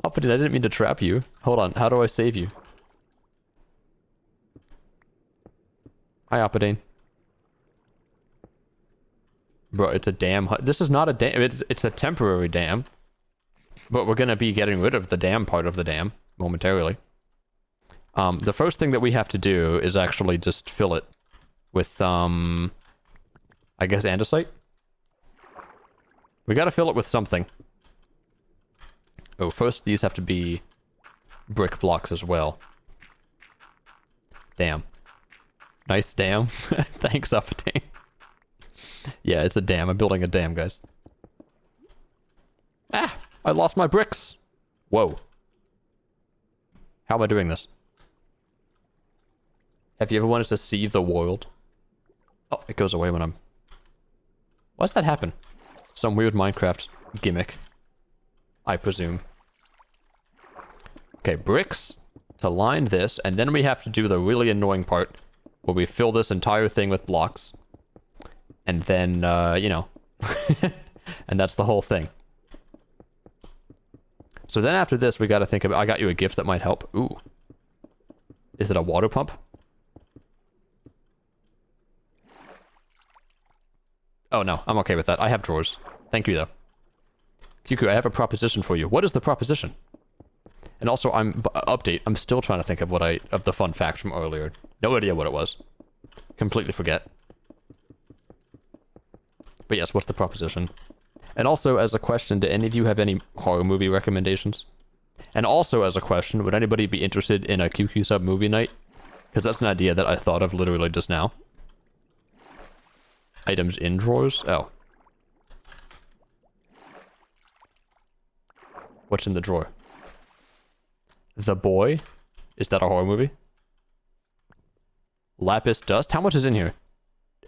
Oppadine, I didn't mean to trap you. Hold on, how do I save you? Hi, Oppadine. Bro, it's a dam. This is not a dam. It's a temporary dam. But we're gonna be getting rid of the dam part of the dam momentarily. The first thing that we have to do is actually just fill it with, I guess andesite? We gotta fill it with something. Oh, first these have to be brick blocks as well. Damn. Nice dam. Thanks, Uppity. Yeah, it's a dam. I'm building a dam, guys. Ah! I lost my bricks! Whoa. How am I doing this? Have you ever wanted to see the world? Oh, it goes away when I'm... Why does that happen? Some weird Minecraft gimmick. I presume. Okay, bricks to line this, and then we have to do the really annoying part where we fill this entire thing with blocks. And then, you know. And that's the whole thing. So then after this, we gotta think about... I got you a gift that might help. Ooh. Is it a water pump? Oh no, I'm okay with that. I have drawers. Thank you, though. QQ, I have a proposition for you. What is the proposition? And also, update. I'm still trying to think of the fun fact from earlier. No idea what it was. Completely forget. But yes, what's the proposition? And also, as a question, do any of you have any horror movie recommendations? And also, as a question, would anybody be interested in a QQ sub movie night? Because that's an idea that I thought of literally just now. Items in drawers? Oh. What's in the drawer? The Boy? Is that a horror movie? Lapis dust? How much is in here?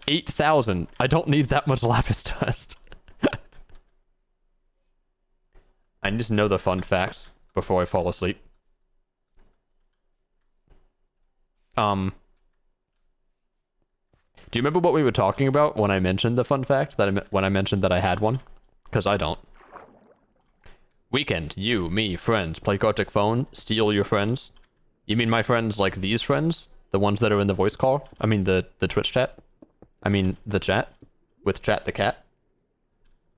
8,000. I don't need that much lapis dust. I need to know the fun facts before I fall asleep. Do you remember what we were talking about when I mentioned the fun fact? When I mentioned that I had one? Because I don't. Weekend, you, me, friends, play Gartic Phone, steal your friends. You mean my friends like these friends? The ones that are in the voice call? I mean the Twitch chat? I mean the chat? With Chat the Cat?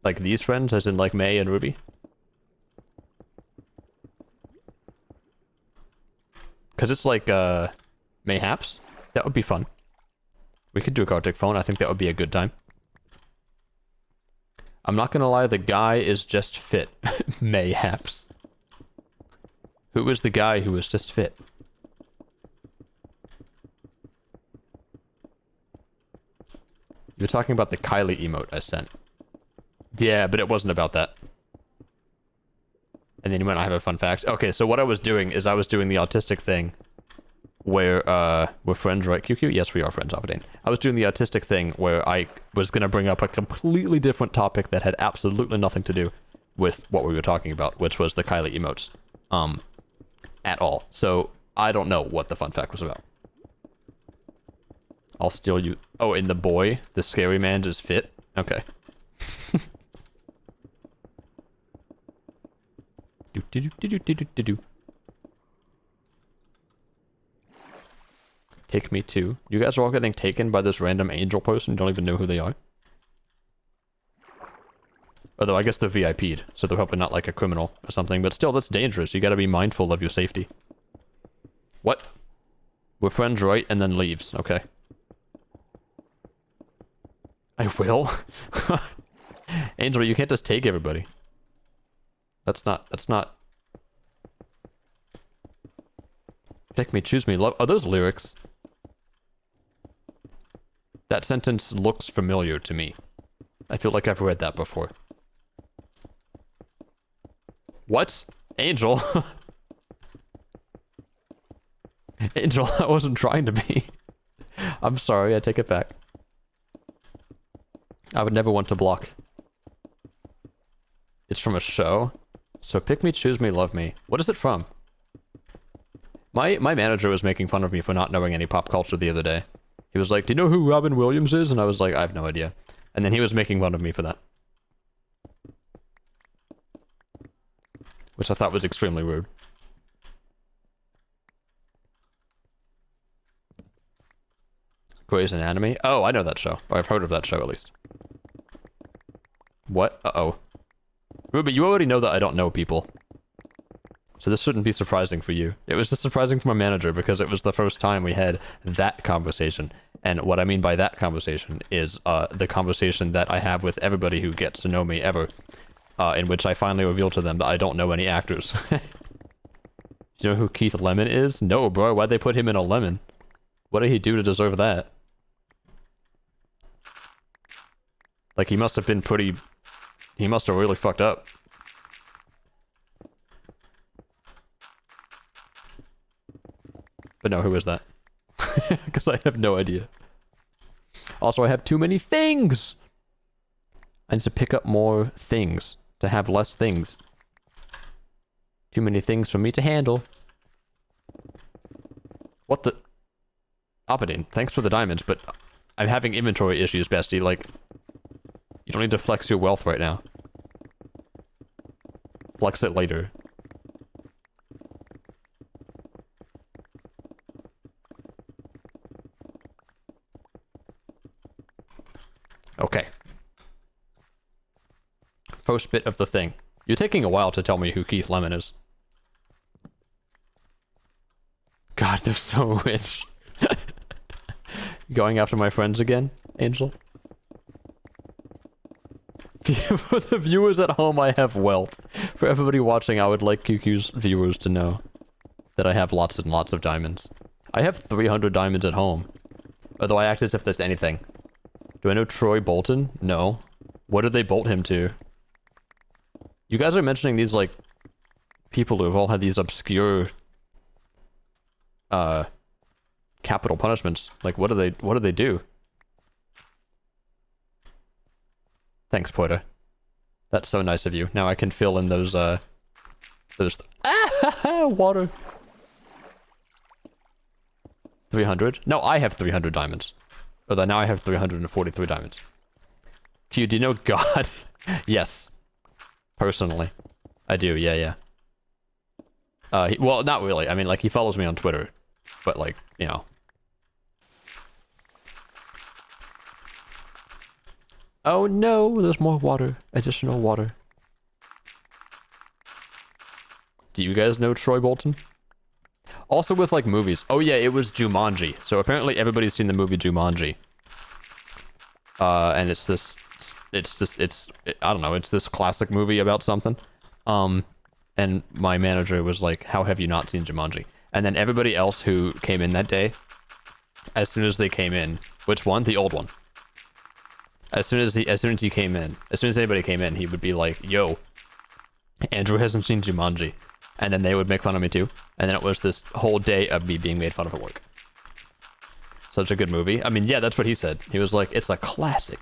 Like these friends, as in like May and Ruby? Because it's like, mayhaps? That would be fun. We could do a Gartic Phone. I think that would be a good time. I'm not gonna lie, the guy is just fit. Mayhaps. Who was the guy who was just fit? You're talking about the Kylie emote I sent. Yeah, but it wasn't about that. And then you might not have a fun fact. Okay, so what I was doing is I was doing the autistic thing where, we're friends, right, QQ? Yes, we are friends, Aberdeen. I was doing the autistic thing where I was going to bring up a completely different topic that had absolutely nothing to do with what we were talking about, which was the Kylie emotes. At all. So, I don't know what the fun fact was about. I'll steal you... Oh, in The Boy, the scary man is fit? Okay. Take me too. You guys are all getting taken by this random angel person. You don't even know who they are. Although I guess they're VIP'd, so they're probably not like a criminal or something. But still, that's dangerous. You gotta be mindful of your safety. What? We're friends, right? And then leaves. Okay. I will? Angel, you can't just take everybody. That's not... Pick me, choose me, love... Are those lyrics? That sentence looks familiar to me. I feel like I've read that before. What? Angel? Angel, I wasn't trying to be. I'm sorry, I take it back. I would never want to block. It's from a show? So pick me, choose me, love me. What is it from? My manager was making fun of me for not knowing any pop culture the other day. He was like, do you know who Robin Williams is? And I was like, I have no idea. And then he was making fun of me for that. Which I thought was extremely rude. Grey's Anatomy? Oh, I know that show. Or I've heard of that show, at least. What? Uh-oh. Ruby, you already know that I don't know people. So this shouldn't be surprising for you. It was just surprising for my manager because it was the first time we had that conversation. And what I mean by that conversation is the conversation that I have with everybody who gets to know me ever. In which I finally reveal to them that I don't know any actors. Do you know who Keith Lemon is? No, bro. Why'd they put him in a lemon? What did he do to deserve that? Like, he must have been pretty... He must have really fucked up. But no, who is that? Because I have no idea. Also, I have too many things! I need to pick up more things. To have less things. Too many things for me to handle. What the... Aberdeen, thanks for the diamonds, but I'm having inventory issues, bestie. Like, you don't need to flex your wealth right now. Flex it later. Okay. First bit of the thing. You're taking a while to tell me who Keith Lemon is. God, they're so rich. Going after my friends again, Angel? For the viewers at home, I have wealth. For everybody watching, I would like QQ's viewers to know that I have lots and lots of diamonds. I have 300 diamonds at home. Although I act as if there's anything. Do I know Troy Bolton? No. What did they bolt him to? You guys are mentioning these, like, people who have all had these obscure, capital punishments. Like, what do they do? Thanks, Porter. That's so nice of you. Now I can fill in those water. 300? No, I have 300 diamonds. Although now I have 343 diamonds. Q, do you know God? Yes. Personally. I do, yeah. Well, not really. I mean, like, he follows me on Twitter. But, like, you know. Oh no, there's more water. Additional water. Do you guys know Troy Bolton? Also with, like, movies. Oh yeah, it was Jumanji. So apparently everybody's seen the movie Jumanji. And it's I don't know, it's this classic movie about something. And my manager was like, how have you not seen Jumanji? And then everybody else who came in that day, as soon as they came in, which one? The old one. As soon as anybody came in, he would be like, yo, Andrew hasn't seen Jumanji. And then they would make fun of me too. And then it was this whole day of me being made fun of at work. Such a good movie. I mean, yeah, that's what he said. He was like, it's a classic.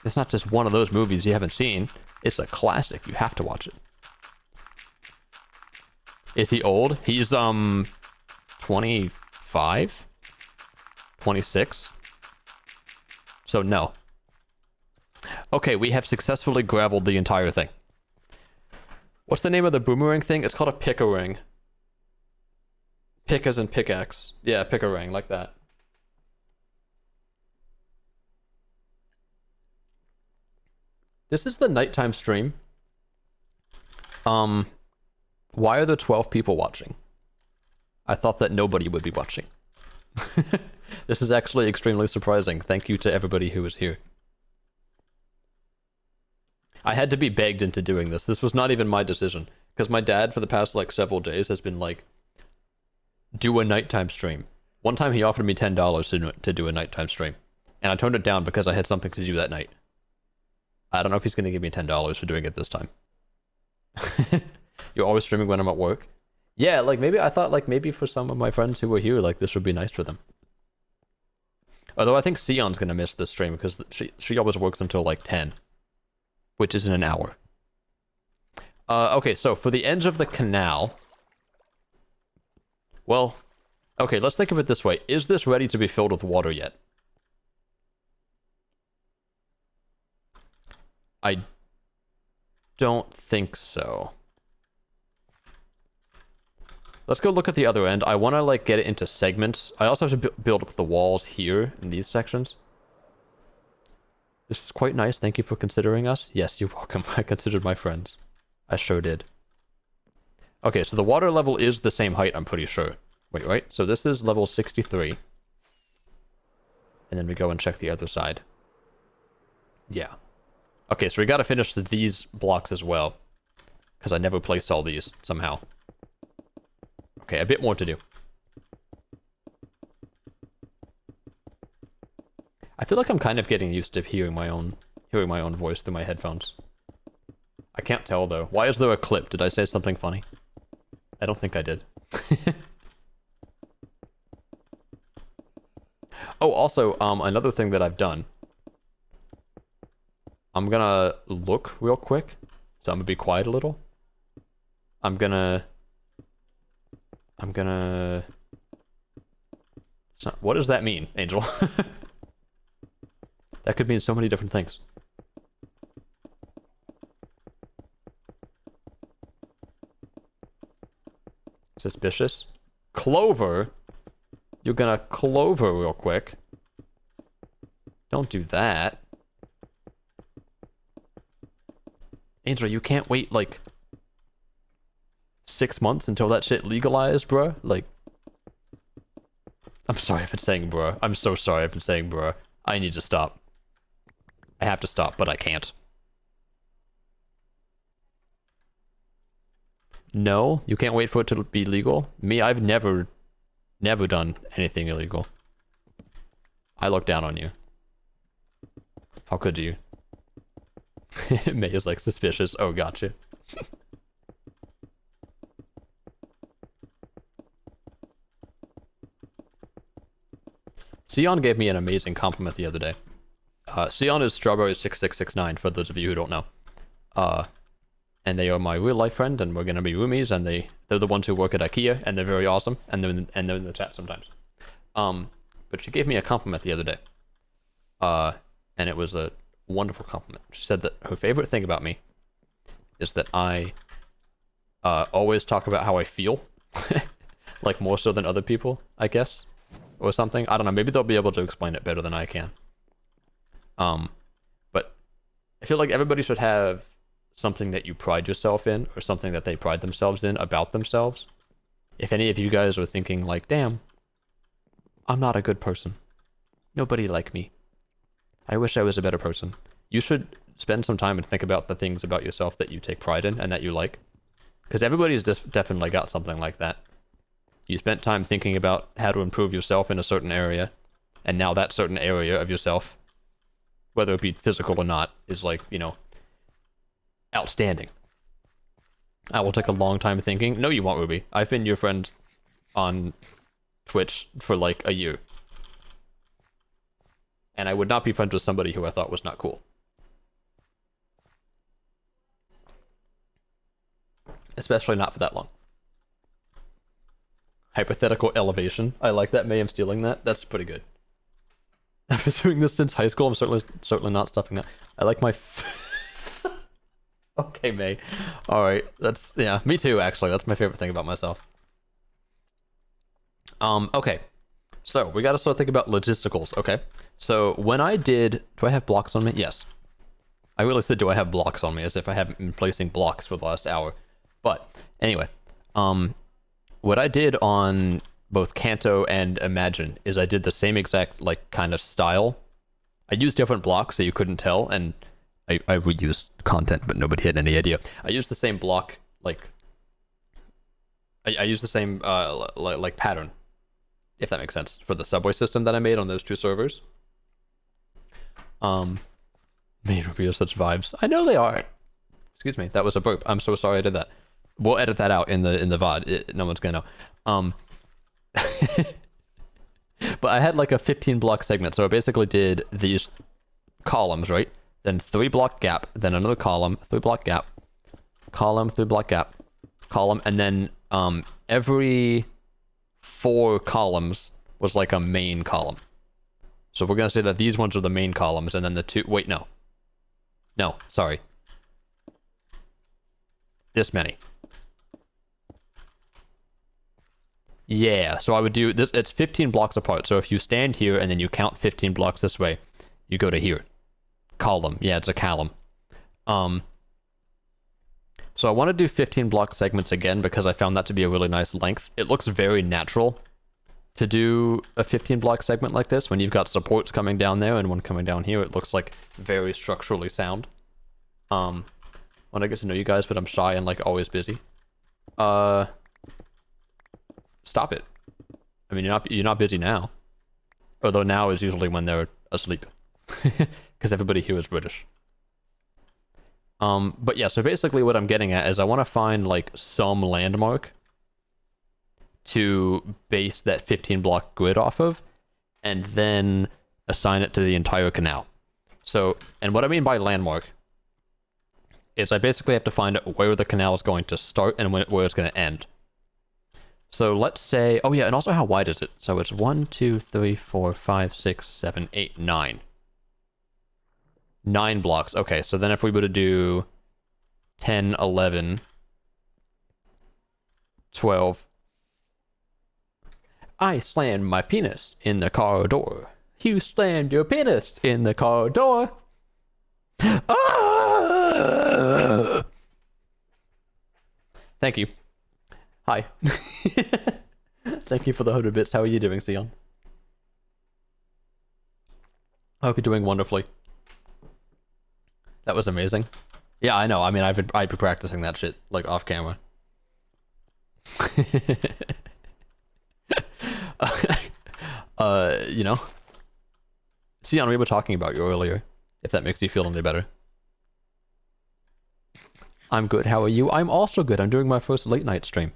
It's not just one of those movies you haven't seen. It's a classic. You have to watch it. Is he old? He's, 25? 26? So, no. Okay, we have successfully graveled the entire thing. What's the name of the boomerang thing? It's called a pick-a-ring. Pick as in pickaxe. Yeah, pick-a-ring, like that. This is the nighttime stream. Why are there 12 people watching? I thought that nobody would be watching. This is actually extremely surprising. Thank you to everybody who is here. I had to be begged into doing this. This was not even my decision. Because my dad, for the past, like, several days has been like, do a nighttime stream. One time he offered me $10 to do a nighttime stream. And I turned it down because I had something to do that night. I don't know if he's going to give me $10 for doing it this time. You're always streaming when I'm at work? Yeah, like, maybe I thought, like, maybe for some of my friends who were here, like, this would be nice for them. Although I think Sion's going to miss this stream because she always works until, like, 10. Which is in an hour. Okay, so for the ends of the canal... Well, okay, let's think of it this way. Is this ready to be filled with water yet? I don't think so. Let's go look at the other end. I want to, like, get it into segments. I also have to build up the walls here in these sections. This is quite nice. Thank you for considering us. Yes, you're welcome. I considered my friends. I sure did. Okay, so the water level is the same height, I'm pretty sure. Wait, right? So this is level 63. And then we go and check the other side. Yeah. Okay, so we gotta finish these blocks as well. Because I never placed all these, somehow. Okay, a bit more to do. I feel like I'm kind of getting used to hearing my own voice through my headphones. I can't tell though. Why is there a clip? Did I say something funny? I don't think I did. Oh, also, another thing that I've done. I'm gonna look real quick. So I'm gonna be quiet a little. What does that mean, Angel? That could mean so many different things. Suspicious. Clover? You're gonna clover real quick. Don't do that. Angel, you can't wait, like, 6 months until that shit legalized, bruh? Like... I'm sorry I've been saying bruh. I'm so sorry I've been saying bruh. I need to stop. I have to stop, but I can't. No, you can't wait for it to be legal? Me, I've never done anything illegal. I look down on you. How could you? May is like suspicious. Oh, gotcha. Sion gave me an amazing compliment the other day. Sion is Strawberry6669, for those of you who don't know. And they are my real life friend, and we're gonna be roomies, and they're the ones who work at IKEA, and they're very awesome, and they're in the chat sometimes. But she gave me a compliment the other day. And it was a wonderful compliment. She said that her favorite thing about me is that I always talk about how I feel. Like, more so than other people, I guess. Or something. I don't know, maybe they'll be able to explain it better than I can. But I feel like everybody should have something that you pride yourself in, or something that they pride themselves in about themselves. If any of you guys are thinking like, damn, I'm not a good person. Nobody like me. I wish I was a better person. You should spend some time and think about the things about yourself that you take pride in and that you like. Because everybody's definitely got something like that. You spent time thinking about how to improve yourself in a certain area, and now that certain area of yourself, whether it be physical or not, is like, you know, outstanding. I will take a long time thinking. No, you won't, Ruby. I've been your friend on Twitch for like a year. And I would not be friends with somebody who I thought was not cool. Especially not for that long. Hypothetical elevation. I like that. May I'm stealing that. That's pretty good. I've been doing this since high school. I'm certainly not stopping that. I like my... Okay, May. Alright, that's... Yeah, me too, actually. That's my favorite thing about myself. Okay. So, we gotta start thinking about logisticals, okay? So, when I did... Do I have blocks on me? Yes. I really said, do I have blocks on me, as if I haven't been placing blocks for the last hour. But, anyway. What I did on both Kanto and Imagine is I did the same exact, like, kind of style. I used different blocks so you couldn't tell, and I reused content, but nobody had any idea. I used the same block, like I used the same like pattern, if that makes sense, for the subway system that I made on those two servers. Made Rubio such vibes. I know they are. Excuse me, that was a burp. I'm so sorry I did that. We'll edit that out in the VOD. No one's gonna know. But I had like a 15 block segment, so I basically did these columns, right? Then 3 block gap, then another column, 3 block gap, column, 3 block gap, column, and then every 4 columns was like a main column. So we're gonna say that these ones are the main columns, and then the 2. Wait, no. No, sorry. This many. Yeah, so I would do this. It's 15 blocks apart. So if you stand here and then you count 15 blocks this way, you go to here. Column. Yeah, it's a column. So I want to do 15 block segments again because I found that to be a really nice length. It looks very natural to do a 15 block segment like this. When you've got supports coming down there and one coming down here, it looks like very structurally sound. When I get to know you guys, but I'm shy and like always busy. Stop it. I mean, you're not busy now. Although now is usually when they're asleep. Because everybody here is British. But yeah, so basically what I'm getting at is I want to find like some landmark to base that 15 block grid off of, and then assign it to the entire canal. So, and what I mean by landmark is I basically have to find where the canal is going to start and where it's going to end. So let's say, oh yeah, and also how wide is it? So it's 1, 2, 3, 4, 5, 6, 7, 8, 9. 9 blocks. Okay, so then if we were to do 10, 11, 12. I slammed my penis in the car door. You slammed your penis in the car door. Ah! Thank you. Hi. Thank you for the 100 bits. How are you doing, Sion? I hope you're doing wonderfully. That was amazing. Yeah, I know. I mean, I've been practicing that shit like off camera. You know. Sion, we were talking about you earlier. If that makes you feel any better. I'm good. How are you? I'm also good. I'm doing my first late night stream.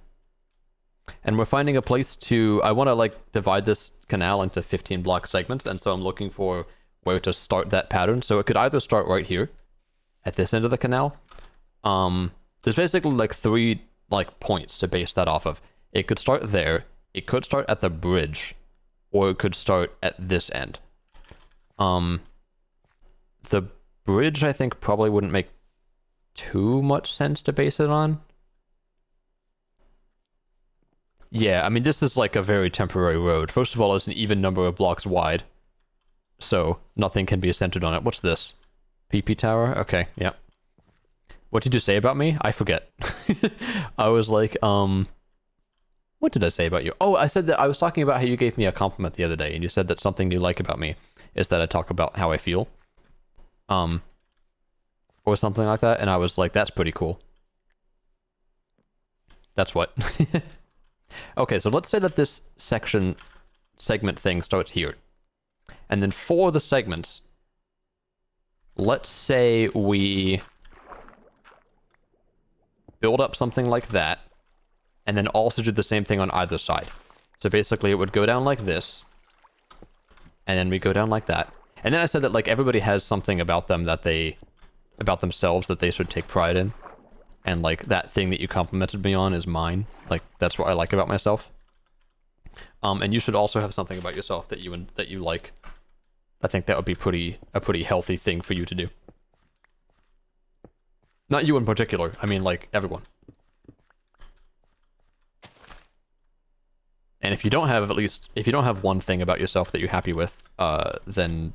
And we're finding a place to... I want to, like, divide this canal into 15 block segments, and so I'm looking for where to start that pattern. So it could either start right here, at this end of the canal. There's basically, like, 3, like, points to base that off of. It could start there, it could start at the bridge, or it could start at this end. The bridge, I think, probably wouldn't make too much sense to base it on. Yeah, I mean, this is like a very temporary road. First of all, it's an even number of blocks wide, so nothing can be centered on it. What's this? PP tower? Okay, yeah. What did you say about me? I forget. I was like, what did I say about you? Oh, I said that I was talking about how you gave me a compliment the other day, and you said that something you like about me is that I talk about how I feel. Or something like that, and I was like, that's pretty cool. That's what. Okay, so let's say that this segment thing starts here. And then for the segments, let's say we build up something like that, and then also do the same thing on either side. So basically it would go down like this, and then we go down like that. And then I said that like everybody has something about them that about themselves that they should take pride in. And like that thing that you complimented me on is mine. Like that's what I like about myself. And you should also have something about yourself that you like. I think that would be a pretty healthy thing for you to do. Not you in particular. I mean like everyone. And if you don't have one thing about yourself that you're happy with, then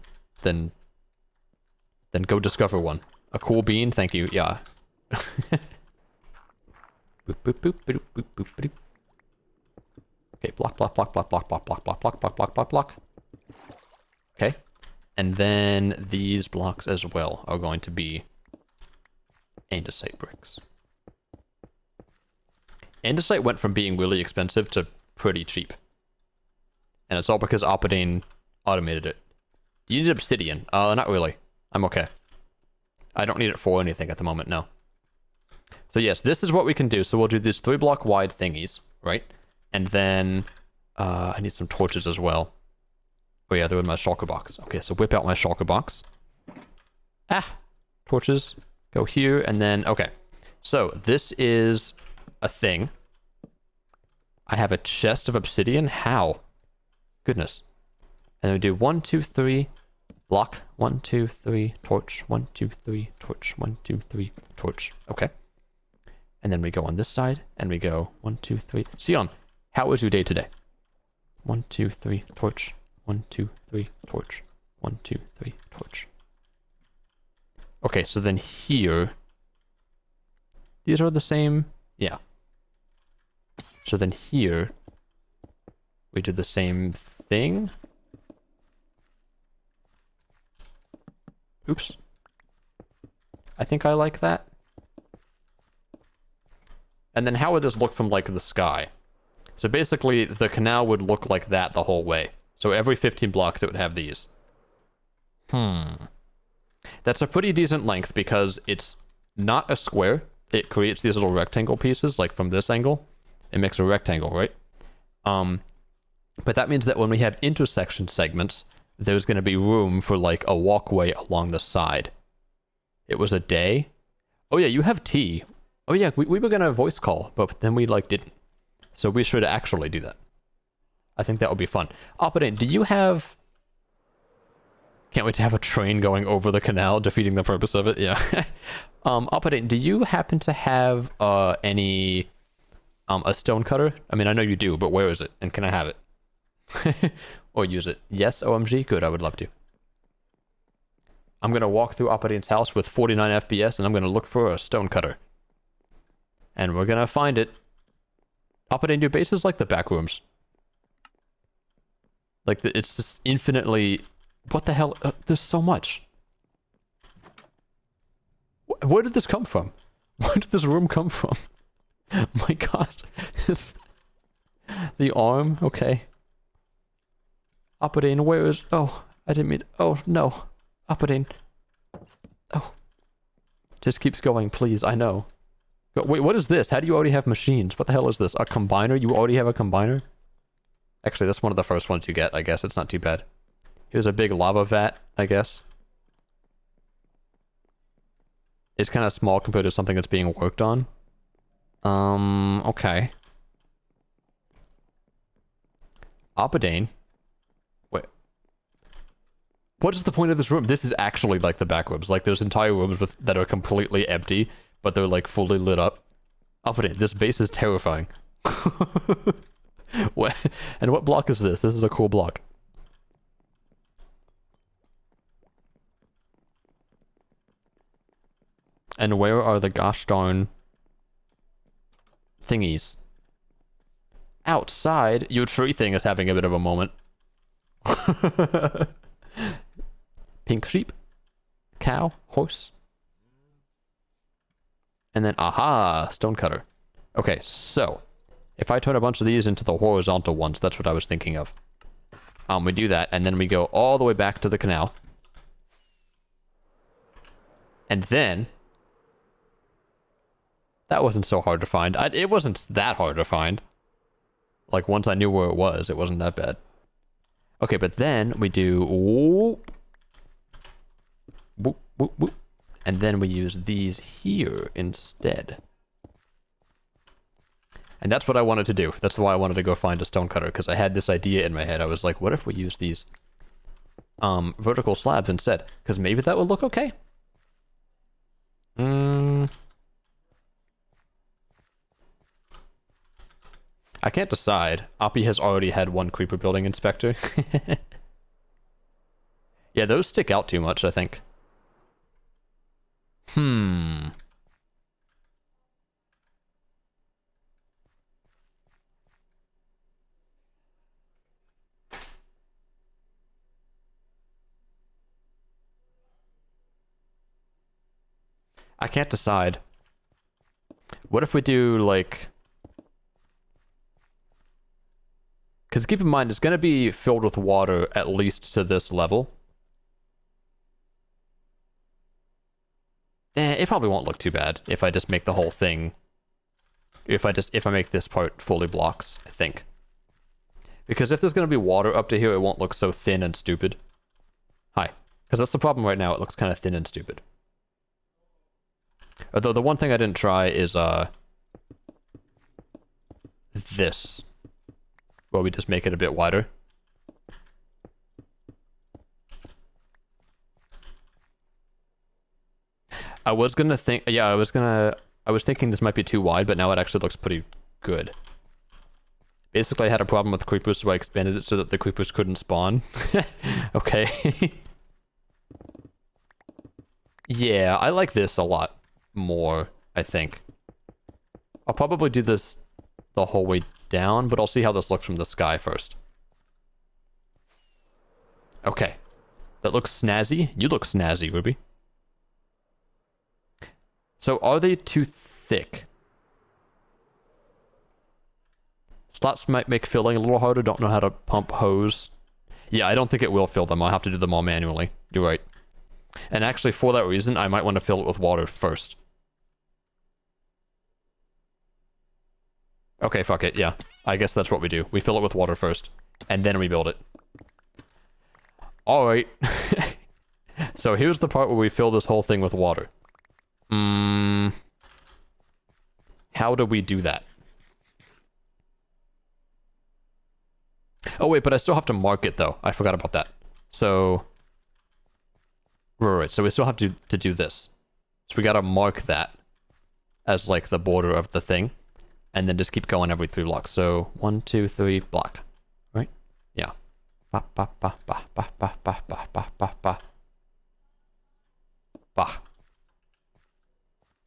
go discover one. A cool bean, thank you. Yeah. Boop, boop, boop, boop, boop, boop, boop. Okay, block, block, block, block, block, block, block, block, block, block, block, block, block. Okay. And then these blocks as well are going to be andesite bricks. Andesite went from being really expensive to pretty cheap. And it's all because Opidane automated it. Do you need obsidian? Not really. I'm okay. I don't need it for anything at the moment, no. So yes, this is what we can do. So we'll do these 3-block wide thingies, right? And then I need some torches as well. Oh yeah, they're in my shulker box. Okay, so whip out my shulker box. Torches. Go here, and then, okay. So this is a thing. I have a chest of obsidian. How? Goodness. And then we do 1, 2, 3, block. 1, 2, 3, torch. 1, 2, 3, torch. 1, 2, 3, torch. Okay. And then we go on this side, and we go 1, 2, 3. Sion, how was your day today? 1, 2, 3, torch. 1, 2, 3, torch. 1, 2, 3, torch. Okay, so then here, these are the same. Yeah. So then here, we do the same thing. Oops. I think I like that. And then how would this look from, like, the sky? So basically, the canal would look like that the whole way. So every 15 blocks, it would have these. That's a pretty decent length because it's not a square. It creates these little rectangle pieces, like from this angle. It makes a rectangle, right? But that means that when we have intersection segments, there's going to be room for, like, a walkway along the side. It was a day. Oh yeah, you have tea. Oh yeah, we were going to voice call, but then we, like, didn't. So we should actually do that. I think that would be fun. Opidane, do you have... Can't wait to have a train going over the canal, defeating the purpose of it. Yeah. Opidane, do you happen to have any... a stone cutter? I mean, I know you do, but where is it? And can I have it? Or use it? Yes, OMG? Good, I would love to. I'm going to walk through Opidane's house with 49 FPS, and I'm going to look for a stone cutter. And we're going to find it. Opidane, your base is like the back rooms. Like, it's just infinitely... What the hell? There's so much. Where did this come from? Where did this room come from? My god. The arm? Okay. Opidane, where is... Oh, I didn't mean... Oh, no. Opidane. Oh. Just keeps going, please. I know. Wait, what is this? How do you already have machines? What the hell is this? A combiner? You already have a combiner? Actually, that's one of the first ones you get, I guess. It's not too bad. Here's a big lava vat, I guess. It's kind of small compared to something that's being worked on. Okay. Opidane. Wait. What is the point of this room? This is actually like the back rooms. Like, there's entire rooms that are completely empty, but they're, like, fully lit up. Opidane, this base is terrifying. What? And what block is this? This is a cool block. And where are the gosh darn thingies? Outside, your tree thing is having a bit of a moment. Pink sheep, cow, horse. And then, aha, stonecutter. Okay, so, if I turn a bunch of these into the horizontal ones, that's what I was thinking of. We do that, and then we go all the way back to the canal. And then... That wasn't so hard to find. It wasn't that hard to find. Like, once I knew where it wasn't that bad. Okay, but then we do... Whoop, whoop, whoop, whoop. And then we use these here instead. And that's what I wanted to do. That's why I wanted to go find a stonecutter, because I had this idea in my head. I was like, what if we use these vertical slabs instead? Because maybe that would look okay. I can't decide. Oppie has already had one creeper building inspector. Yeah, those stick out too much, I think. I can't decide. What if we do, like... Because keep in mind, it's going to be filled with water at least to this level. It probably won't look too bad if I just make the whole thing... If I make this part fully blocks, I think. Because if there's going to be water up to here, it won't look so thin and stupid. Hi. Because that's the problem right now, it looks kind of thin and stupid. Although the one thing I didn't try is, this. Where we just make it a bit wider. I was gonna think, yeah, I was thinking this might be too wide, but now it actually looks pretty good. Basically, I had a problem with creepers, so I expanded it so that the creepers couldn't spawn. Okay. Yeah, I like this a lot more, I think. I'll probably do this the whole way down, but I'll see how this looks from the sky first. Okay. That looks snazzy. You look snazzy, Ruby. So, are they too thick? Slats might make filling a little harder. Don't know how to pump hose. Yeah, I don't think it will fill them. I'll have to do them all manually. You're right. And actually, for that reason, I might want to fill it with water first. Okay, fuck it, yeah. I guess that's what we do. We fill it with water first, and then we build it. Alright. So here's the part where we fill this whole thing with water. How do we do that? Oh wait, but I still have to mark it though. I forgot about that. So... Right, so we still have to do this. So we gotta mark that as like the border of the thing. And then just keep going every 3 blocks. So 1, 2, 3, block. Right? Yeah. Ba ba ba ba ba ba ba ba ba ba ba. Bah.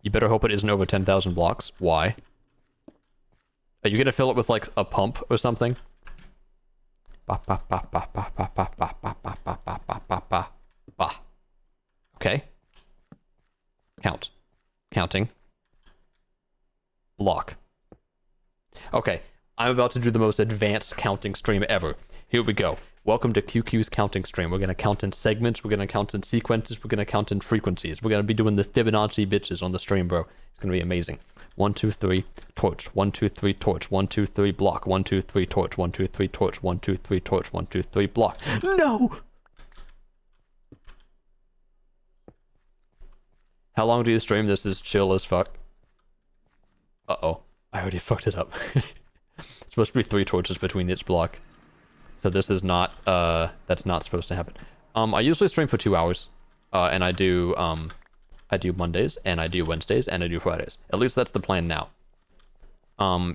You better hope it isn't over 10,000 blocks. Why? Are you gonna fill it with like a pump or something? Ba ba ba ba ba ba ba ba ba ba ba ba ba ba ba ba. Okay. Count. Counting. Block. Okay, I'm about to do the most advanced counting stream ever. Here we go. Welcome to QQ's counting stream. We're going to count in segments, we're going to count in sequences, we're going to count in frequencies. We're going to be doing the Fibonacci bitches on the stream, bro. It's going to be amazing. 1, 2, 3, torch. 1, 2, 3, torch. 1, 2, 3, block. 1, 2, 3, torch. 1, 2, 3, torch. 1, 2, 3, torch. 1, 2, 3, block. No! How long do you stream? This is chill as fuck. Uh-oh. I already fucked it up. It's supposed to be 3 torches between each block. So this is not, that's not supposed to happen. I usually stream for 2 hours. And I do Mondays, and I do Wednesdays, and I do Fridays. At least that's the plan now.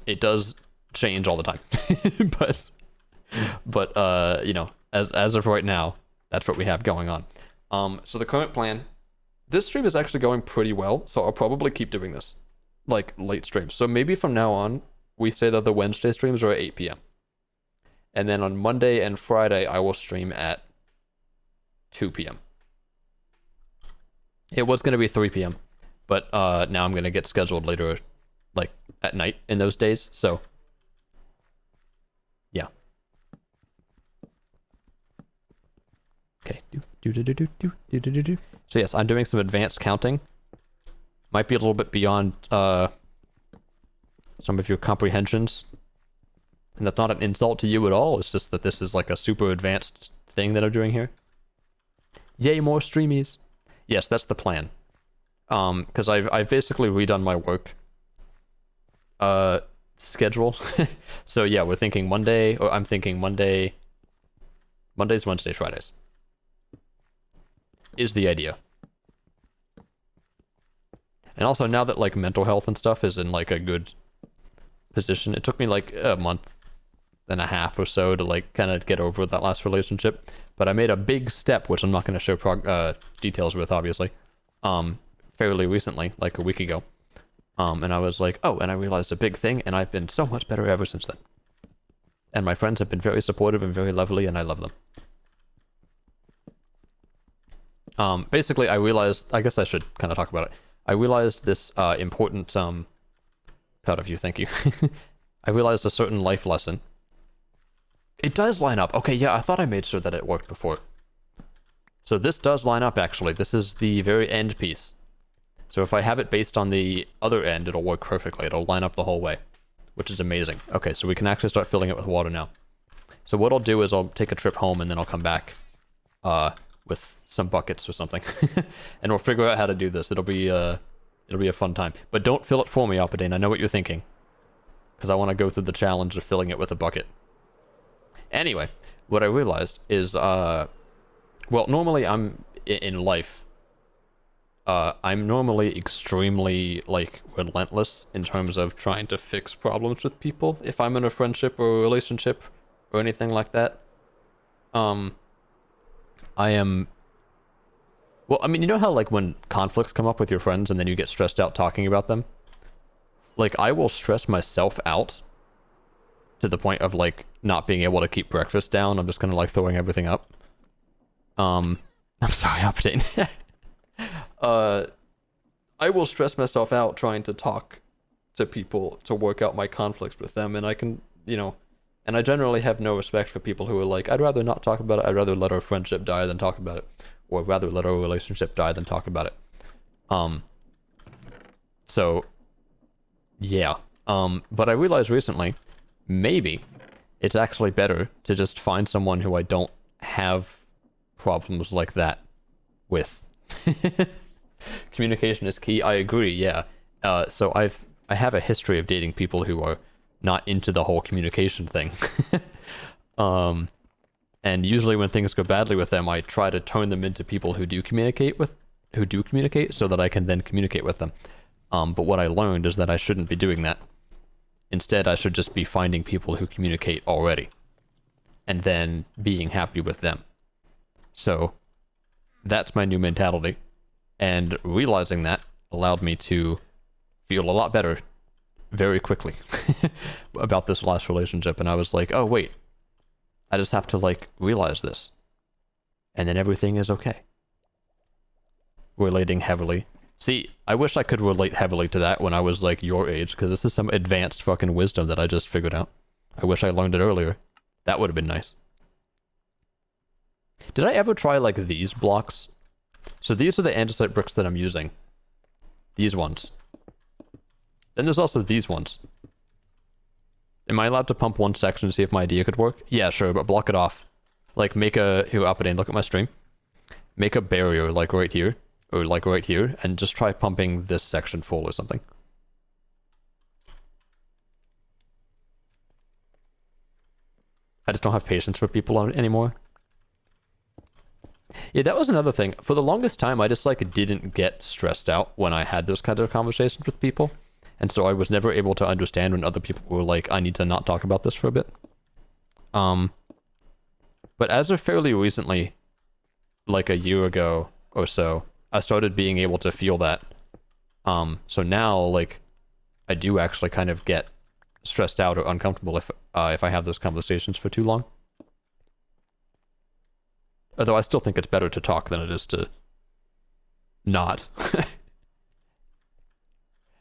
It does change all the time. but, you know, as of right now, that's what we have going on. So the current plan, this stream is actually going pretty well, so I'll probably keep doing this. Like late streams. So maybe from now on, we say that the Wednesday streams are at 8 p.m. And then on Monday and Friday, I will stream at 2 p.m. It was going to be 3 p.m. But now I'm going to get scheduled later, like at night in those days. So, yeah. Okay. So yes, I'm doing some advanced counting. Might be a little bit beyond some of your comprehensions. And that's not an insult to you at all. It's just that this is like a super advanced thing that I'm doing here. Yay, more streamies. Yes, that's the plan. Because I've basically redone my work schedule. So yeah, we're thinking Monday, or I'm thinking Mondays, Wednesdays, Fridays. Is the idea. And also now that like mental health and stuff is in like a good position, it took me like a month and a half or so to like kind of get over that last relationship. But I made a big step, which I'm not going to show details with, obviously, fairly recently, like a week ago. And I was like, oh, and I realized a big thing, and I've been so much better ever since then. And my friends have been very supportive and very lovely, and I love them. Basically, I realized, I guess I should kind of talk about it. I realized this important proud of you, thank you. I realized a certain life lesson. It does line up. Okay, yeah, I thought I made sure that it worked before. So this does line up, actually. This is the very end piece. So if I have it based on the other end, it'll work perfectly. It'll line up the whole way, which is amazing. Okay, so we can actually start filling it with water now. So what I'll do is I'll take a trip home and then I'll come back with some buckets or something. And we'll figure out how to do this. It'll be a fun time. But don't fill it for me, Alpadine. I know what you're thinking. Because I want to go through the challenge of filling it with a bucket. Anyway, what I realized is, well, normally I'm in life. I'm normally extremely, like, relentless in terms of trying to fix problems with people. If I'm in a friendship or a relationship or anything like that. I am... Well, I mean, you know how, like, when conflicts come up with your friends and then you get stressed out talking about them? Like, I will stress myself out to the point of, like, not being able to keep breakfast down. I'm just kind of, like, throwing everything up. I'm sorry, update. I will stress myself out trying to talk to people to work out my conflicts with them, and I can, you know, and I generally have no respect for people who are like, I'd rather not talk about it, I'd rather let our friendship die than talk about it, or rather let our relationship die than talk about it. So, yeah. But I realized recently, maybe it's actually better to just find someone who I don't have problems like that with. Communication is key. I agree. Yeah. So I have a history of dating people who are not into the whole communication thing. And usually when things go badly with them, I try to turn them into people who do communicate so that I can then communicate with them. But what I learned is that I shouldn't be doing that. Instead, I should just be finding people who communicate already and then being happy with them. So that's my new mentality. And realizing that allowed me to feel a lot better very quickly about this last relationship. And I was like, oh, wait, I just have to, like, realize this. And then everything is okay. Relating heavily. See, I wish I could relate heavily to that when I was, like, your age, because this is some advanced fucking wisdom that I just figured out. I wish I learned it earlier. That would have been nice. Did I ever try, like, these blocks? So these are the andesite bricks that I'm using. These ones. Then there's also these ones. Am I allowed to pump one section to see if my idea could work? Yeah, sure, but block it off. Like, make a... Here, up and in, look at my stream. Make a barrier, like, right here. Or, like, right here. And just try pumping this section full or something. I just don't have patience for people on it anymore. Yeah, that was another thing. For the longest time, I just, like, didn't get stressed out when I had those kinds of conversations with people. And so I was never able to understand when other people were like, I need to not talk about this for a bit. But as of fairly recently, like a year ago or so, I started being able to feel that. So now, like, I do actually kind of get stressed out or uncomfortable if I have those conversations for too long. Although I still think it's better to talk than it is to not.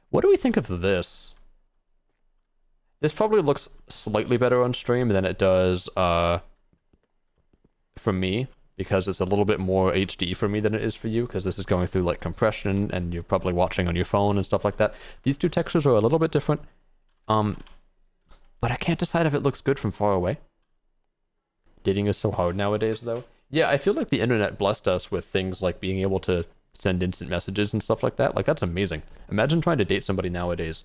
What do we think of this? This probably looks slightly better on stream than it does for me, because it's a little bit more HD for me than it is for you, because this is going through, like, compression, and you're probably watching on your phone and stuff like that. These two textures are a little bit different. But I can't decide if it looks good from far away. Dating is so hard nowadays, though. Yeah, I feel like the internet blessed us with things like being able to send instant messages and stuff like that. Like, that's amazing. Imagine trying to date somebody nowadays,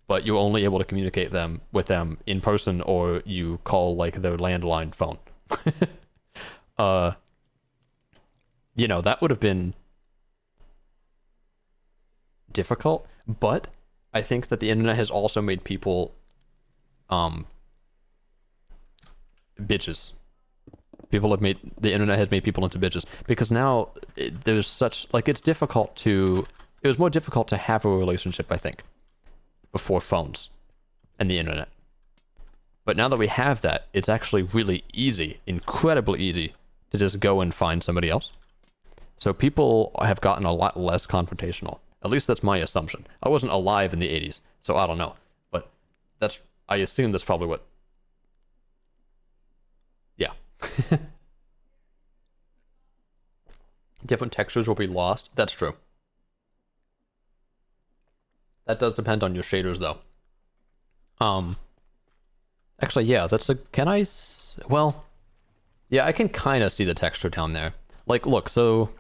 but you're only able to communicate with them in person, or you call, like, their landline phone. You know, that would have been difficult, but I think that the internet has also made people bitches. The internet has made people into bitches, because now there's such, like, it was more difficult to have a relationship, I think, before phones and the internet. But now that we have that, it's actually really easy, incredibly easy, to just go and find somebody else. So people have gotten a lot less confrontational. At least that's my assumption. I wasn't alive in the 80s, so I don't know. But I assume that's probably what... Yeah. Different textures will be lost. That's true. That does depend on your shaders, though. Actually, yeah, that's a... Can I... Well... Yeah, I can kind of see the texture down there. Like, look, so...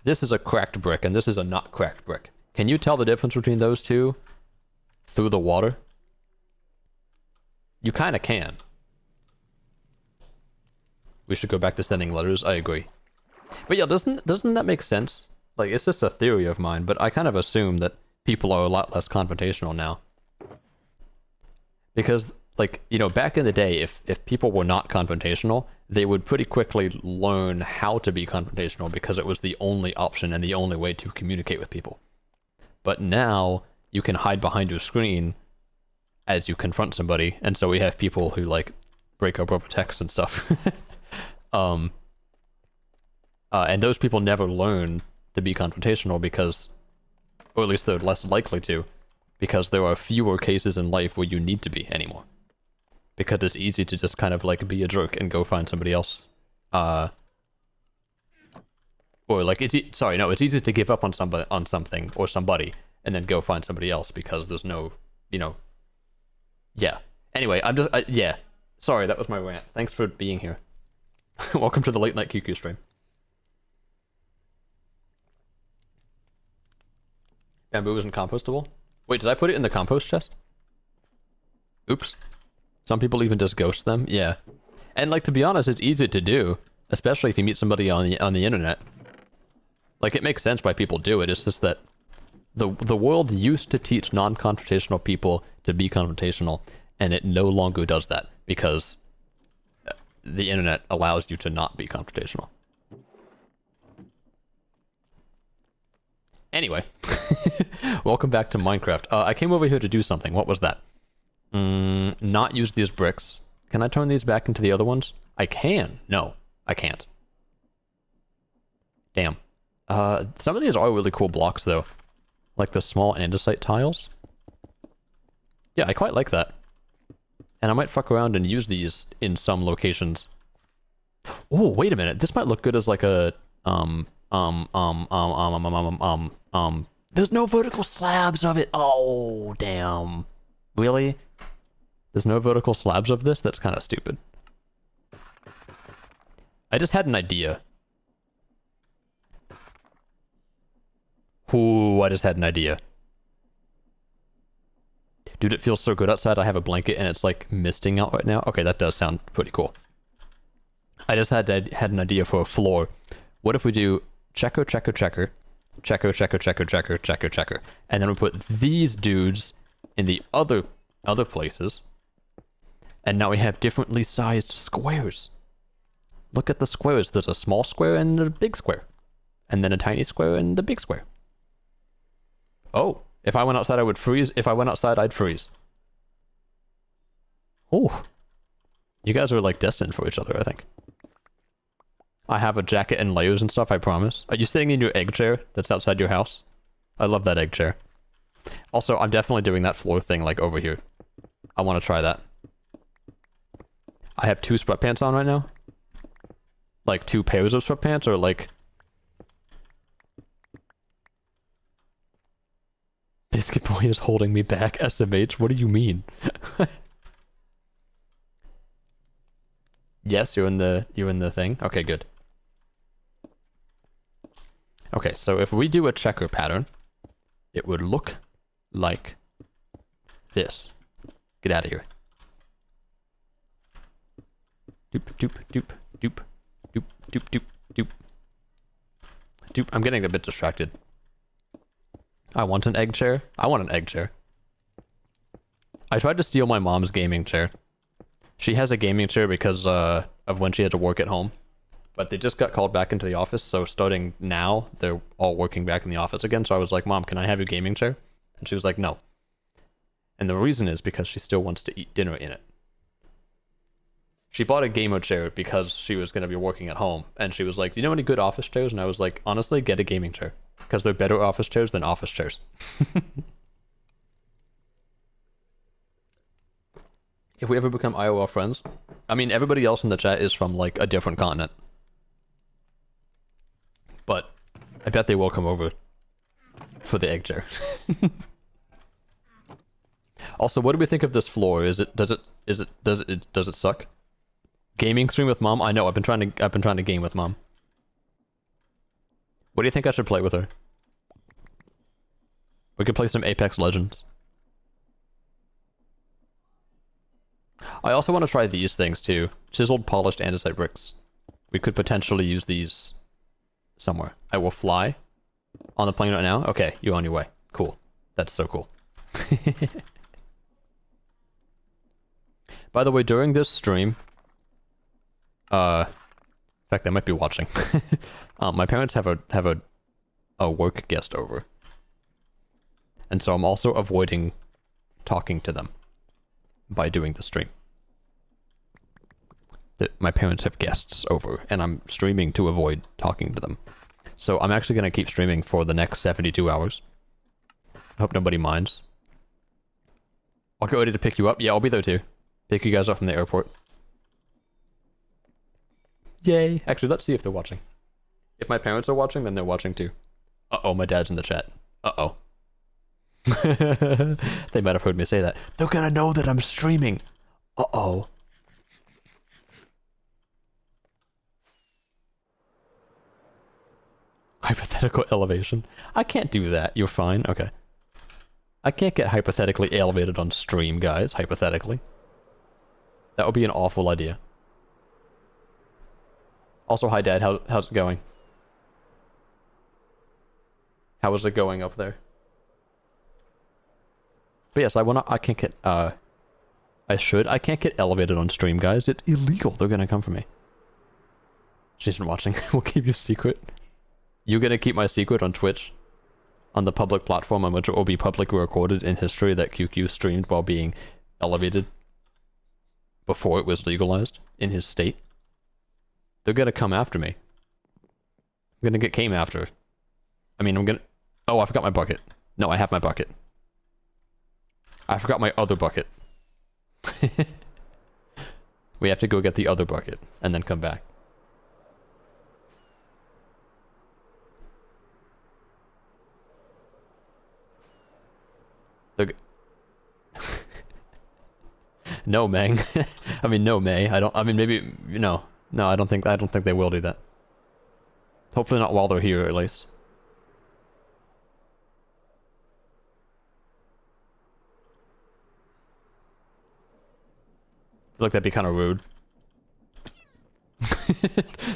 This is a cracked brick, and this is a not cracked brick. Can you tell the difference between those two through the water? You kind of can. We should go back to sending letters. I agree. But yeah, doesn't that make sense? Like, it's just a theory of mine, but I kind of assume that people are a lot less confrontational now. Because, like, you know, back in the day, if people were not confrontational, they would pretty quickly learn how to be confrontational because it was the only option and the only way to communicate with people. But now, you can hide behind your screen as you confront somebody, and so we have people who, like, break up over text and stuff. And those people never learn to be confrontational because, or at least they're less likely to, because there are fewer cases in life where you need to be anymore. Because it's easy to just kind of like be a jerk and go find somebody else. Or like it's easy to give up on something or somebody and then go find somebody else because there's no, you know. Yeah. Anyway, yeah. Sorry, that was my rant. Thanks for being here. Welcome to the late night QQ stream. Bamboo isn't compostable? Wait, did I put it in the compost chest? Oops. Some people even just ghost them. Yeah. And like, to be honest, it's easy to do, especially if you meet somebody on the internet. Like, it makes sense why people do it. It's just that the world used to teach non-confrontational people to be confrontational, and it no longer does that because the internet allows you to not be confrontational. Anyway, welcome back to Minecraft. I came over here to do something. What was that? Not use these bricks. Can I turn these back into the other ones? I can. No, I can't. Damn. Some of these are really cool blocks, though. Like the small andesite tiles. Yeah, I quite like that. And I might fuck around and use these in some locations. Oh, wait a minute. This might look good as like a, there's no vertical slabs of it. Oh, damn. Really? There's no vertical slabs of this? That's kind of stupid. I just had an idea. Ooh, I just had an idea. Dude, it feels so good outside. I have a blanket and it's like misting out right now. Okay, that does sound pretty cool. I just had an idea for a floor. What if we do checker, checker, checker, checker, checker, checker, checker, checker, checker, and then we put these dudes in the other places, and now we have differently sized squares. Look at the squares. There's a small square and a big square, and then a tiny square and a big square. Oh, if I went outside, I would freeze. If I went outside, I'd freeze. Oh, you guys are like destined for each other, I think. I have a jacket and layers and stuff, I promise. Are you sitting in your egg chair that's outside your house? I love that egg chair. Also, I'm definitely doing that floor thing, like, over here. I want to try that. I have 2 sweatpants on right now. Like, 2 pairs of sweatpants, or like... Biscuit Boy is holding me back, SMH? What do you mean? Yes, you're in the thing? Okay, good. Okay, so if we do a checker pattern, it would look like this. Get out of here. Doop, doop, doop, doop, doop, doop, doop, doop. Doop, I'm getting a bit distracted. I want an egg chair. I want an egg chair. I tried to steal my mom's gaming chair. She has a gaming chair because of when she had to work at home. But they just got called back into the office, so starting now, they're all working back in the office again. So I was like, Mom, can I have your gaming chair? And she was like, no. And the reason is because she still wants to eat dinner in it. She bought a gamer chair because she was going to be working at home. And she was like, do you know any good office chairs? And I was like, honestly, get a gaming chair. Because they're better office chairs than office chairs. If we ever become IOL friends, I mean, everybody else in the chat is from, like, a different continent. But I bet they will come over for the egg chair. Also, what do we think of this floor? Does it suck? Gaming stream with mom? I know, I've been trying to game with mom. What do you think I should play with her? We could play some Apex Legends. I also want to try these things too. Chiseled, polished andesite bricks. We could potentially use these somewhere. I will fly on the plane right now. Okay, you're on your way. Cool. That's so cool. By the way, during this stream, in fact, they might be watching. My parents have a work guest over, and so I'm also avoiding talking to them by doing the stream. My parents have guests over, and I'm streaming to avoid talking to them. So I'm actually gonna keep streaming for the next 72 hours. I hope nobody minds. I'll get ready to pick you up. Yeah, I'll be there too. Pick you guys up from the airport. Yay! Actually, let's see if they're watching. If my parents are watching, then they're watching too. Uh-oh, my dad's in the chat. Uh-oh. They might have heard me say that. They're gonna know that I'm streaming. Uh-oh. Hypothetical elevation. I can't do that. You're fine. Okay. I can't get hypothetically elevated on stream, guys. Hypothetically. That would be an awful idea. Also, hi Dad. How's it going? How is it going up there? But yes, I can't get, I can't get elevated on stream, guys. It's illegal. They're gonna come for me. She's isn't watching. We'll keep your secret. You're gonna keep my secret on Twitch? On the public platform on which it will be publicly recorded in history that QQ streamed while being elevated before it was legalized in his state? They're gonna come after me. I'm gonna get came after. I mean, I'm gonna... Oh, I forgot my bucket. No, I have my bucket. I forgot my other bucket. We have to go get the other bucket and then come back. No, Mang. I mean, no, May. I mean, maybe, you know. No, I don't think they will do that. Hopefully not while they're here, at least. I feel like that'd be kind of rude.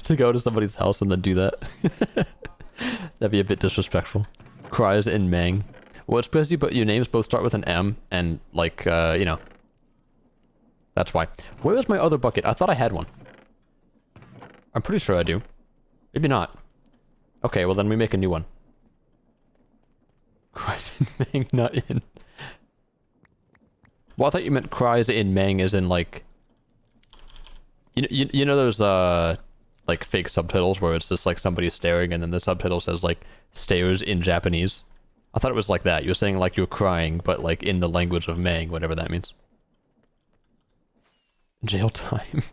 To go to somebody's house and then do that. That'd be a bit disrespectful. Cries in Mang. Well, it's busy, but your names both start with an M, and, like, you know. That's why. Where is my other bucket? I thought I had one. I'm pretty sure I do. Maybe not. Okay, well then we make a new one. Cries in Mang, not in. Well, I thought you meant cries in Mang as in, like... You know those, like, fake subtitles where it's just, like, somebody staring and then the subtitle says, like, stares in Japanese? I thought it was like that. You're saying, like, you're crying, but, like, in the language of Mang, whatever that means. Jail time.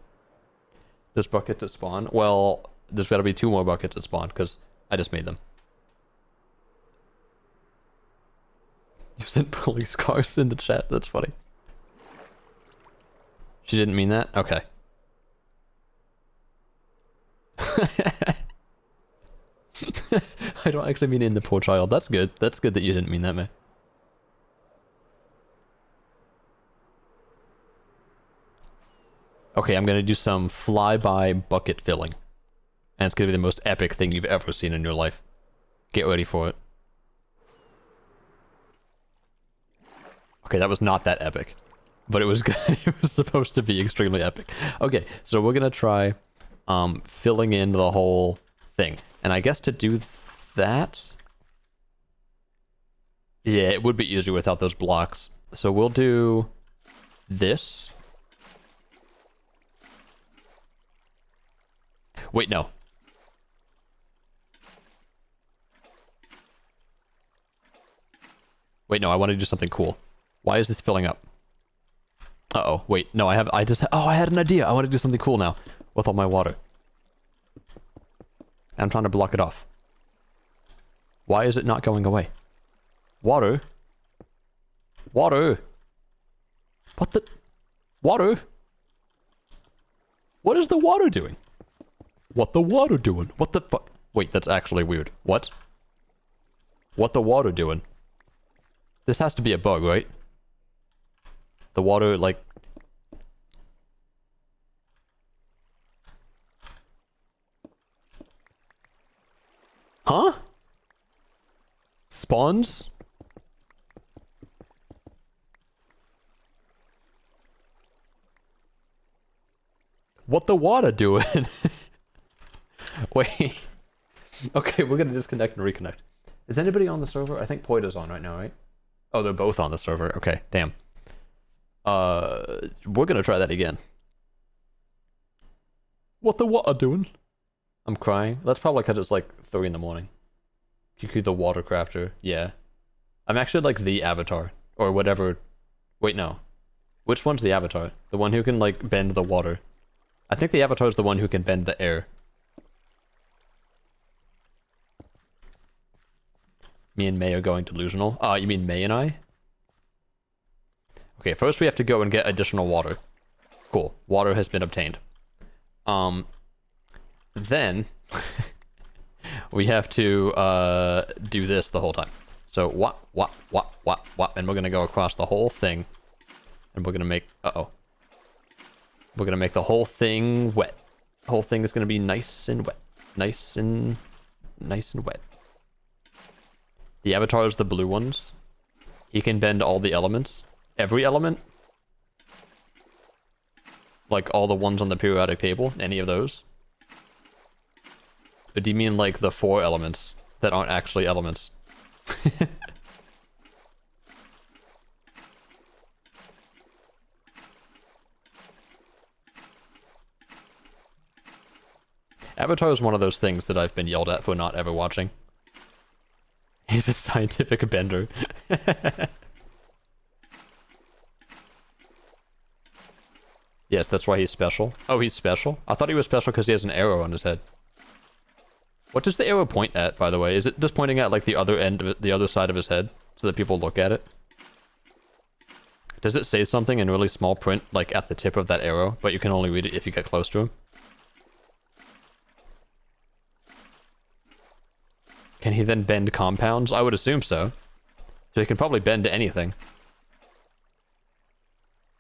There's buckets at spawn? Well, there's gotta be 2 more buckets at spawn, because I just made them. You sent police cars in the chat, that's funny. She didn't mean that? Okay. I don't actually mean in the poor child. That's good. That's good that you didn't mean that, man. Okay, I'm gonna do some flyby bucket filling. And it's gonna be the most epic thing you've ever seen in your life. Get ready for it. Okay, that was not that epic. But it was it was supposed to be extremely epic. Okay, so we're gonna try filling in the whole thing. And I guess to do that... Yeah, it would be easier without those blocks. So we'll do this. Wait, no. Wait, no, I want to do something cool. Why is this filling up? Uh-oh, wait, no, I had an idea. I want to do something cool now with all my water. I'm trying to block it off. Why is it not going away? Water? Water? What the? Water? What is the water doing? What the water doing? What the fuck? Wait, that's actually weird. What? What the water doing? This has to be a bug, right? The water, like... Huh? Spawns? What the water doing? Wait. Okay, we're gonna disconnect and reconnect. Is anybody on the server? I think Poita's on right now, right? Oh, they're both on the server. Okay, damn. We're gonna try that again. What the water doing? I'm crying. That's probably because it's like 3 in the morning. QQ the water crafter. Yeah. I'm actually like the avatar. Or whatever. Wait, no. Which one's the avatar? The one who can like bend the water. I think the avatar is the one who can bend the air. Me and May are going delusional. You mean May and I? Okay, first we have to go and get additional water. Cool. Water has been obtained. Then we have to do this the whole time. So what, and we're gonna go across the whole thing, and we're gonna make we're gonna make the whole thing wet. The whole thing is gonna be nice and wet, nice and wet. The avatar is the blue ones. He can bend all the elements, every element, like all the ones on the periodic table, any of those. But do you mean like the 4 elements that aren't actually elements? Avatar is one of those things that I've been yelled at for not ever watching. He's a scientific bender. Yes, that's why he's special. Oh, he's special? I thought he was special because he has an arrow on his head. What does the arrow point at, by the way? Is it just pointing at like the other end of it, the other side of his head, so that people look at it? Does it say something in really small print, like at the tip of that arrow, but you can only read it if you get close to him? Can he then bend compounds? I would assume so. So he can probably bend anything.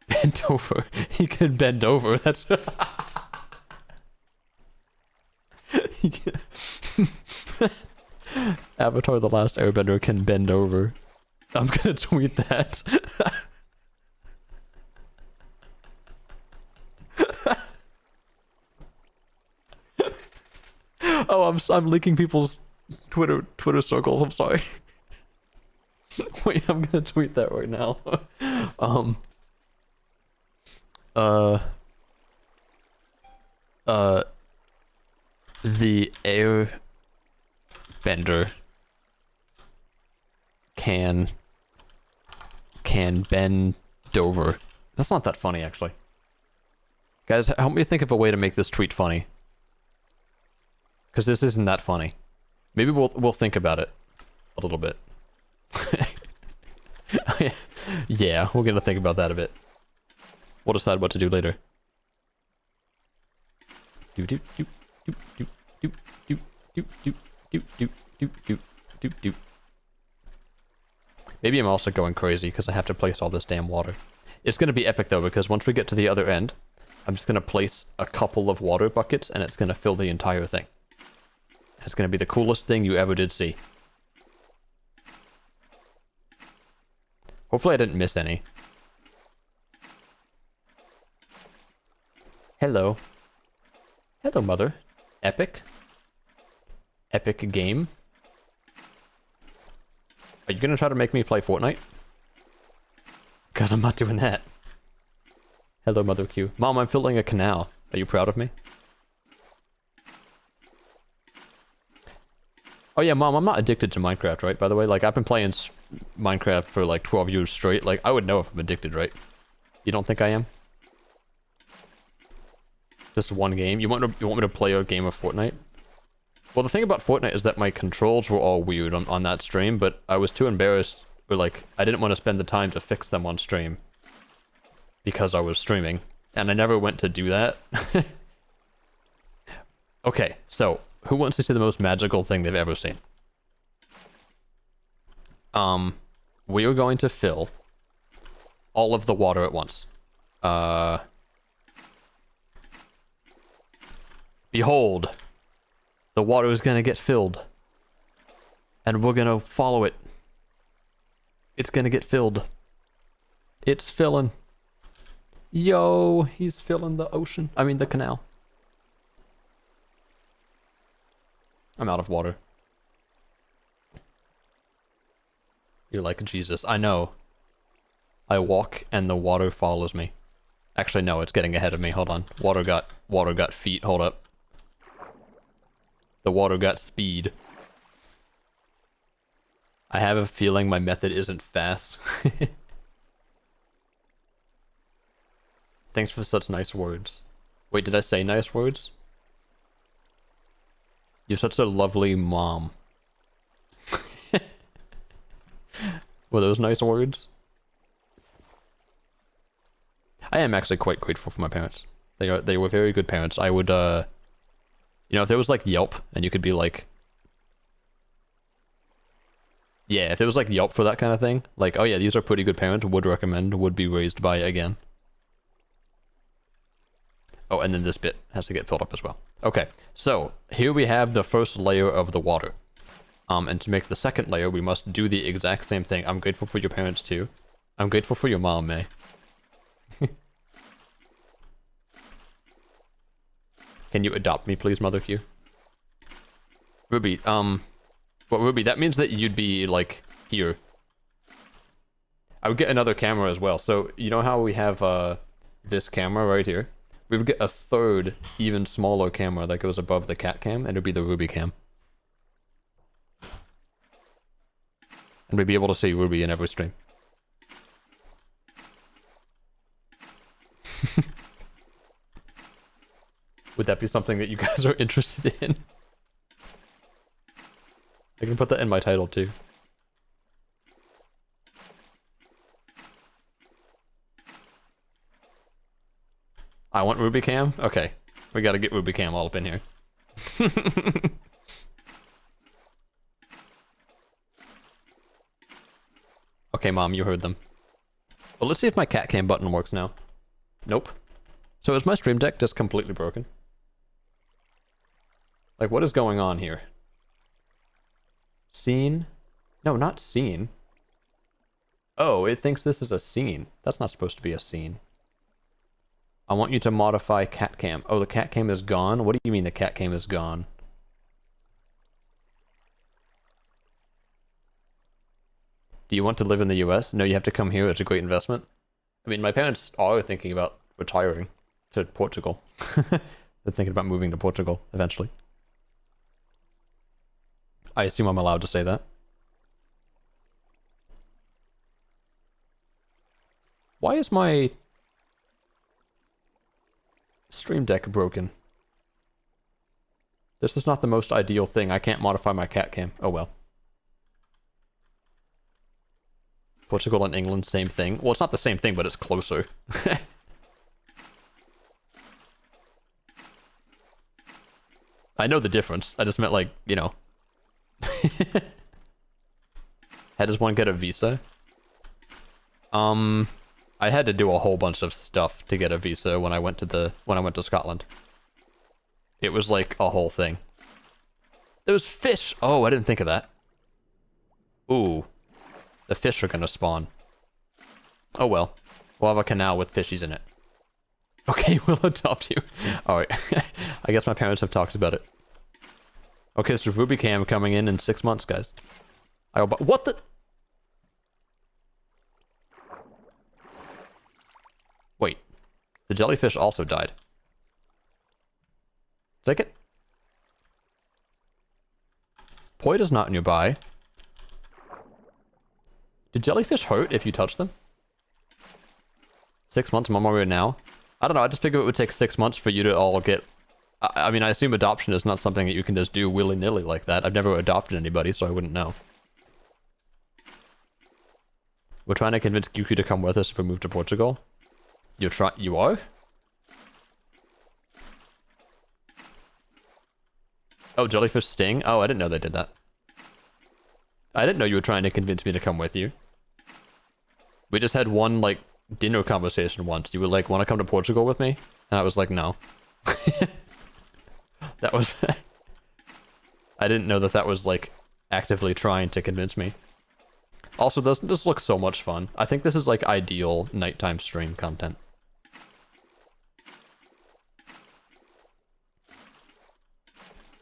Bend over. He can bend over. That's... Avatar the Last Airbender can bend over. I'm gonna tweet that. Oh, I'm linking people's Twitter circles. I'm sorry. Wait, I'm gonna tweet that right now. The air bender can bend over. That's not that funny, actually. Guys, help me think of a way to make this tweet funny. Because this isn't that funny. Maybe we'll think about it a little bit. Yeah, we're gonna think about that a bit. We'll decide what to do later. Maybe I'm also going crazy because I have to place all this damn water. It's gonna be epic though, because once we get to the other end, I'm just gonna place a couple of water buckets and it's gonna fill the entire thing. It's gonna be the coolest thing you ever did see. Hopefully I didn't miss any. Hello. Hello, mother. Epic. Epic game. Are you gonna try to make me play Fortnite? Because I'm not doing that. Hello, Mother Q. Mom, I'm filling a canal. Are you proud of me? Oh yeah, Mom, I'm not addicted to Minecraft, right? By the way, like, I've been playing Minecraft for like 12 years straight, like, I would know if I'm addicted, right? You don't think I am? Just one game? You want me to play a game of Fortnite? Well, the thing about Fortnite is that my controls were all weird on that stream, but I was too embarrassed, or like, I didn't want to spend the time to fix them on stream. Because I was streaming. And I never went to do that. Okay, so, who wants to see the most magical thing they've ever seen? We are going to fill all of the water at once. Behold, the water is gonna get filled. And we're gonna follow it. It's gonna get filled. It's filling. Yo, he's filling the ocean. I mean, the canal. I'm out of water. You're like Jesus. I know. I walk and the water follows me. Actually, no, it's getting ahead of me. Hold on. Water got feet. Hold up. The water got speed. I have a feeling my method isn't fast. Thanks for such nice words. Wait, did I say nice words? You're such a lovely mom. Were those nice words? I am actually quite grateful for my parents. They were very good parents. I would, you know, if there was like Yelp and you could be like, yeah, if there was like Yelp for that kind of thing, like, oh yeah, these are pretty good parents, would recommend, would be raised by again. Oh, and then this bit has to get filled up as well. Okay, so here we have the first layer of the water. And to make the second layer, we must do the exact same thing. I'm grateful for your parents too. I'm grateful for your mom, May. Can you adopt me, please, Mother Q? Ruby, well, Ruby, that means that you'd be, like, here. I would get another camera as well. So, you know how we have, this camera right here? We would get a third, even smaller camera that goes above the cat cam, and it would be the Ruby cam. And we'd be able to see Ruby in every stream. Would that be something that you guys are interested in? I can put that in my title too. I want Ruby cam? Okay. We gotta get Ruby cam all up in here. Okay, Mom, you heard them. Well, let's see if my cat cam button works now. Nope. So is my stream deck just completely broken? Like, what is going on here? Scene? No, not scene. Oh, it thinks this is a scene. That's not supposed to be a scene. I want you to modify cat cam. Oh, the cat cam is gone? What do you mean the cat cam is gone? Do you want to live in the US? No, you have to come here. It's a great investment. I mean, my parents are thinking about retiring to Portugal. They're thinking about moving to Portugal eventually. I assume I'm allowed to say that. Why is my stream deck broken? This is not the most ideal thing. I can't modify my cat cam. Oh well. Portugal and England, same thing. Well, it's not the same thing, but it's closer. I know the difference. I just meant, like, you know. How does one get a visa? I had to do a whole bunch of stuff to get a visa when I went to Scotland. It was like a whole thing. There was fish. Oh, I didn't think of that. Ooh. The fish are gonna spawn. Oh well. We'll have a canal with fishies in it. Okay, we'll adopt you. Alright. I guess my parents have talked about it. Okay, so Ruby Cam coming in 6 months, guys. What the? Wait. The jellyfish also died. Take it. Poit is not nearby. Do jellyfish hurt if you touch them? 6 months, I'm on my way now. I don't know, I just figured it would take 6 months for you to all get... I mean, I assume adoption is not something that you can just do willy-nilly like that. I've never adopted anybody, so I wouldn't know. We're trying to convince Kyuku to come with us if we move to Portugal. You are? Oh, jellyfish sting? Oh, I didn't know they did that. I didn't know you were trying to convince me to come with you. We just had one, like, dinner conversation once. You were like, want to come to Portugal with me? And I was like, no. That was... I didn't know that that was, like, actively trying to convince me. Also, doesn't this look so much fun? I think this is, like, ideal nighttime stream content.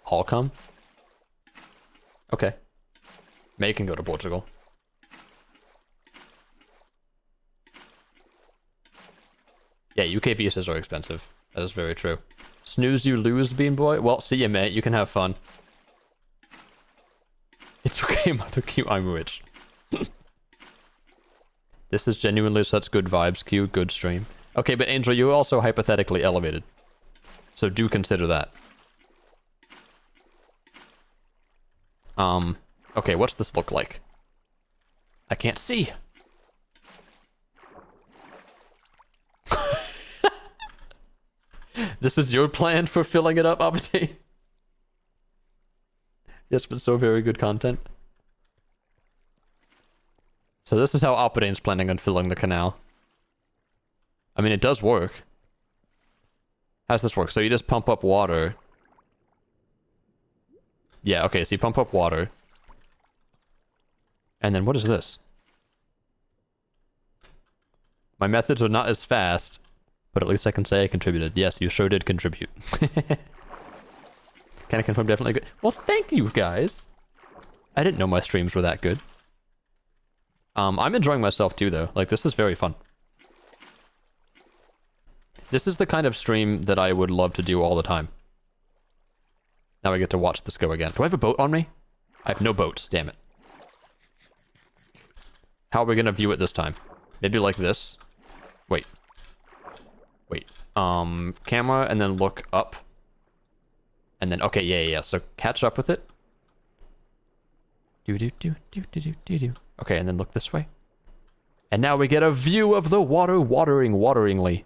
All come? Okay. May can go to Portugal. Yeah, UK visas are expensive. That is very true. Snooze you lose, Bean Boy? Well, see ya, mate. You can have fun. It's okay, Mother Q, I'm rich. This is genuinely such good vibes, Q. Good stream. Okay, but Angel, you're also hypothetically elevated. So do consider that. Okay, what's this look like? I can't see. This is your plan for filling it up, Abate? Yes, but so very good content. So this is how Alpadane's planning on filling the canal. I mean, it does work. How's this work? So you just pump up water. Yeah, okay, so you pump up water. And then what is this? My methods are not as fast, but at least I can say I contributed. Yes, you sure did contribute. Can I confirm definitely good? Well, thank you, guys. I didn't know my streams were that good. I'm enjoying myself too, though. Like, this is very fun. This is the kind of stream that I would love to do all the time. Now I get to watch this go again. Do I have a boat on me? I have no boats, damn it. How are we gonna view it this time? Maybe like this? Wait. Wait. Camera, and then look up. And then, okay, yeah. So catch up with it. Do. Okay, and then look this way. And now we get a view of the water wateringly.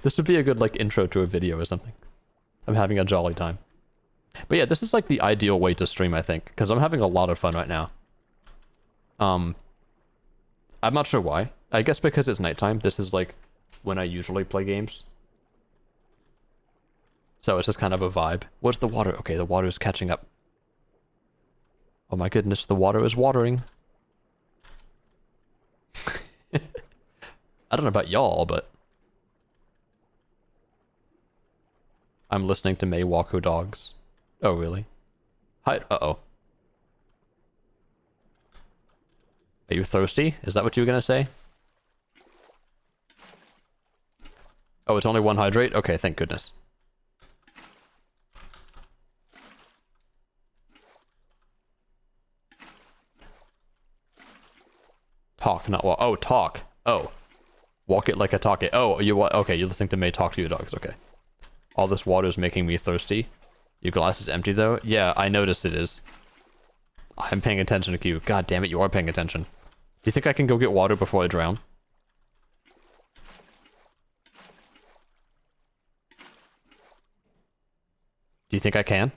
This would be a good, like, intro to a video or something. I'm having a jolly time. But yeah, this is, like, the ideal way to stream, I think. Because I'm having a lot of fun right now. I'm not sure why. I guess because it's nighttime. This is, like, when I usually play games. So it's just kind of a vibe. What's the water? Okay, the water is catching up. Oh my goodness, the water is watering. I don't know about y'all, but... I'm listening to May walk her dogs. Oh, really? Hi. Uh-oh. Are you thirsty? Is that what you were gonna say? Oh, it's only one hydrate? Okay, thank goodness. Talk, not walk. Oh, talk. Oh. Walk it like a talk it. Oh, you what? Okay, you're listening to May talk to your dogs. Okay. All this water is making me thirsty. Your glass is empty, though? Yeah, I noticed it is. I'm paying attention to you. God damn it, you are paying attention. Do you think I can go get water before I drown? Do you think I can?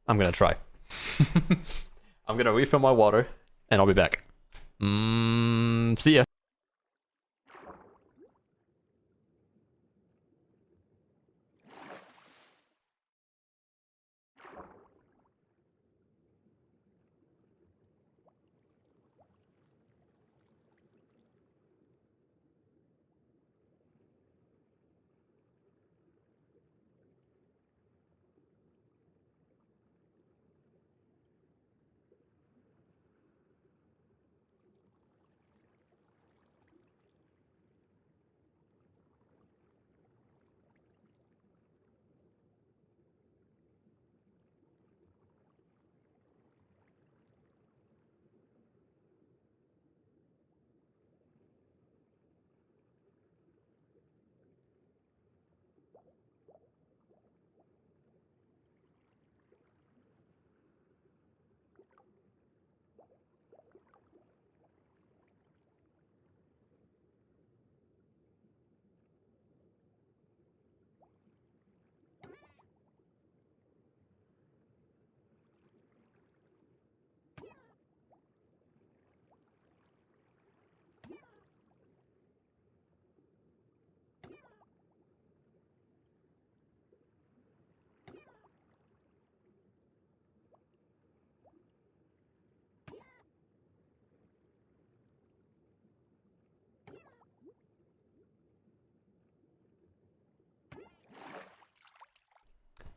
I'm gonna try. I'm gonna refill my water, and I'll be back. See ya.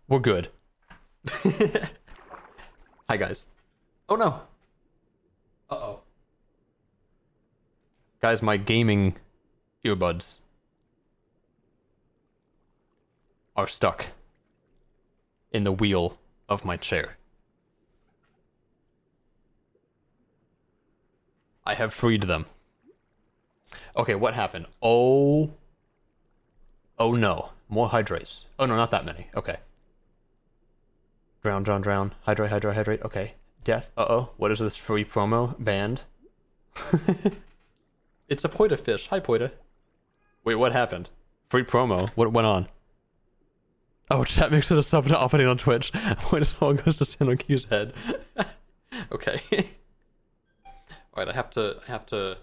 We're good. Hi, guys. Oh, no. Uh-oh. Guys, my gaming earbuds are stuck in the wheel of my chair. I have freed them. Okay, what happened? Oh no. More hydrates. Oh no, not that many. Okay. Drown, drown, drown. Hydrate, hydrate, hydrate. Okay. Death. Uh-oh. What is this free promo? Banned. It's a Poita fish. Hi, Poita. Wait, what happened? Free promo? What went on? Oh, chat makes it a sub to opening on Twitch. When it all goes to stand on Q's head. Okay. Alright, I have to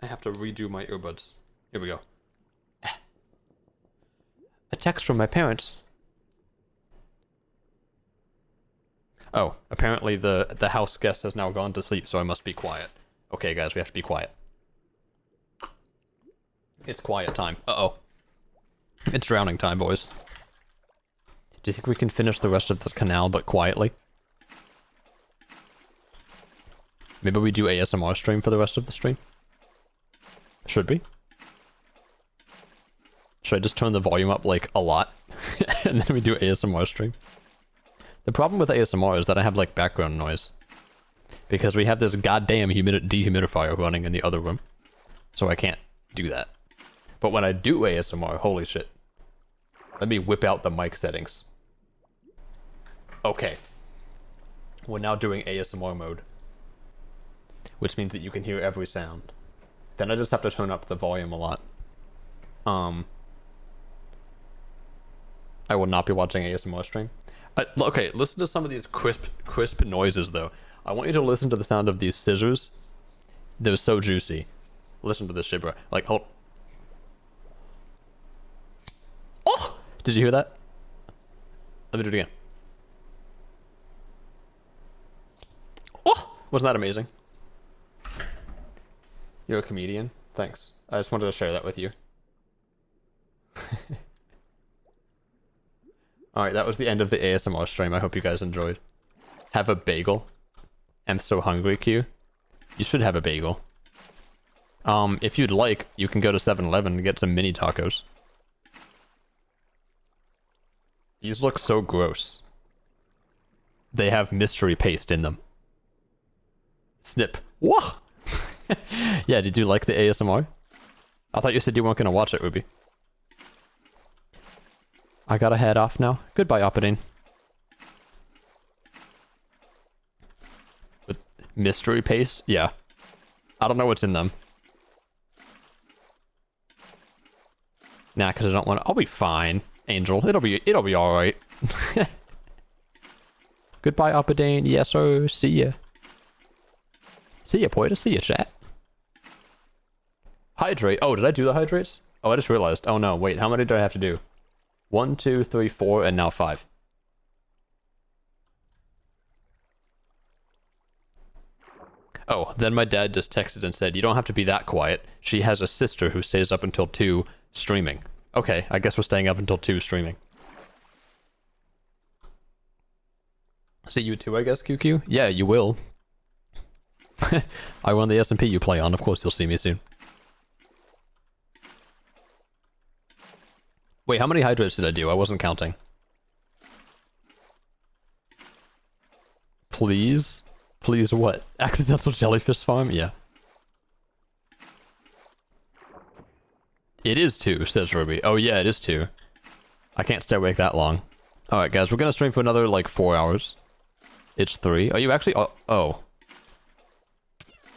redo my earbuds. Here we go. A text from my parents. Oh, apparently the house guest has now gone to sleep, so I must be quiet. Okay, guys, we have to be quiet. It's quiet time. Uh-oh. It's drowning time, boys. Do you think we can finish the rest of this canal, but quietly? Maybe we do ASMR stream for the rest of the stream? Should we? Should I just turn the volume up, like, a lot? And then we do ASMR stream? The problem with ASMR is that I have, like, background noise. Because we have this goddamn dehumidifier running in the other room. So I can't do that. But when I do ASMR, holy shit. Let me whip out the mic settings. Okay. We're now doing ASMR mode. Which means that you can hear every sound. Then I just have to turn up the volume a lot. I will not be watching ASMR stream. Okay, listen to some of these crisp noises, though. I want you to listen to the sound of these scissors. They're so juicy. Listen to this shit, bro. Like, hold. Oh! Did you hear that? Let me do it again. Oh! Wasn't that amazing? You're a comedian? Thanks. I just wanted to share that with you. Alright, that was the end of the ASMR stream. I hope you guys enjoyed. Have a bagel. I'm so hungry, Q. You should have a bagel. If you'd like, you can go to 7-Eleven and get some mini tacos. These look so gross. They have mystery paste in them. Snip. Whoa! Yeah, did you like the ASMR? I thought you said you weren't gonna watch it, Ruby. I gotta head off now. Goodbye, Opidine. With mystery paste? Yeah. I don't know what's in them. Nah, because I don't want to... I'll be fine, Angel. It'll be alright. Goodbye, Opidine. Yes, sir. See ya. See ya, Poita. See ya, chat. Hydrate. Oh, did I do the hydrates? Oh, I just realized. Oh, no. Wait, how many do I have to do? 1, 2, 3, 4, and now 5. Oh, then my dad just texted and said, you don't have to be that quiet. She has a sister who stays up until 2 streaming. Okay, I guess we're staying up until 2 streaming. See you too, I guess, QQ? Yeah, you will. I run the SMP you play on. Of course you'll see me soon. Wait, how many hydrates did I do? I wasn't counting. Please? Please what? Accidental jellyfish farm? Yeah. It is 2, says Ruby. Oh yeah, it is 2. I can't stay awake that long. Alright guys, we're gonna stream for another, like, 4 hours. It's 3. Are you actually... Oh.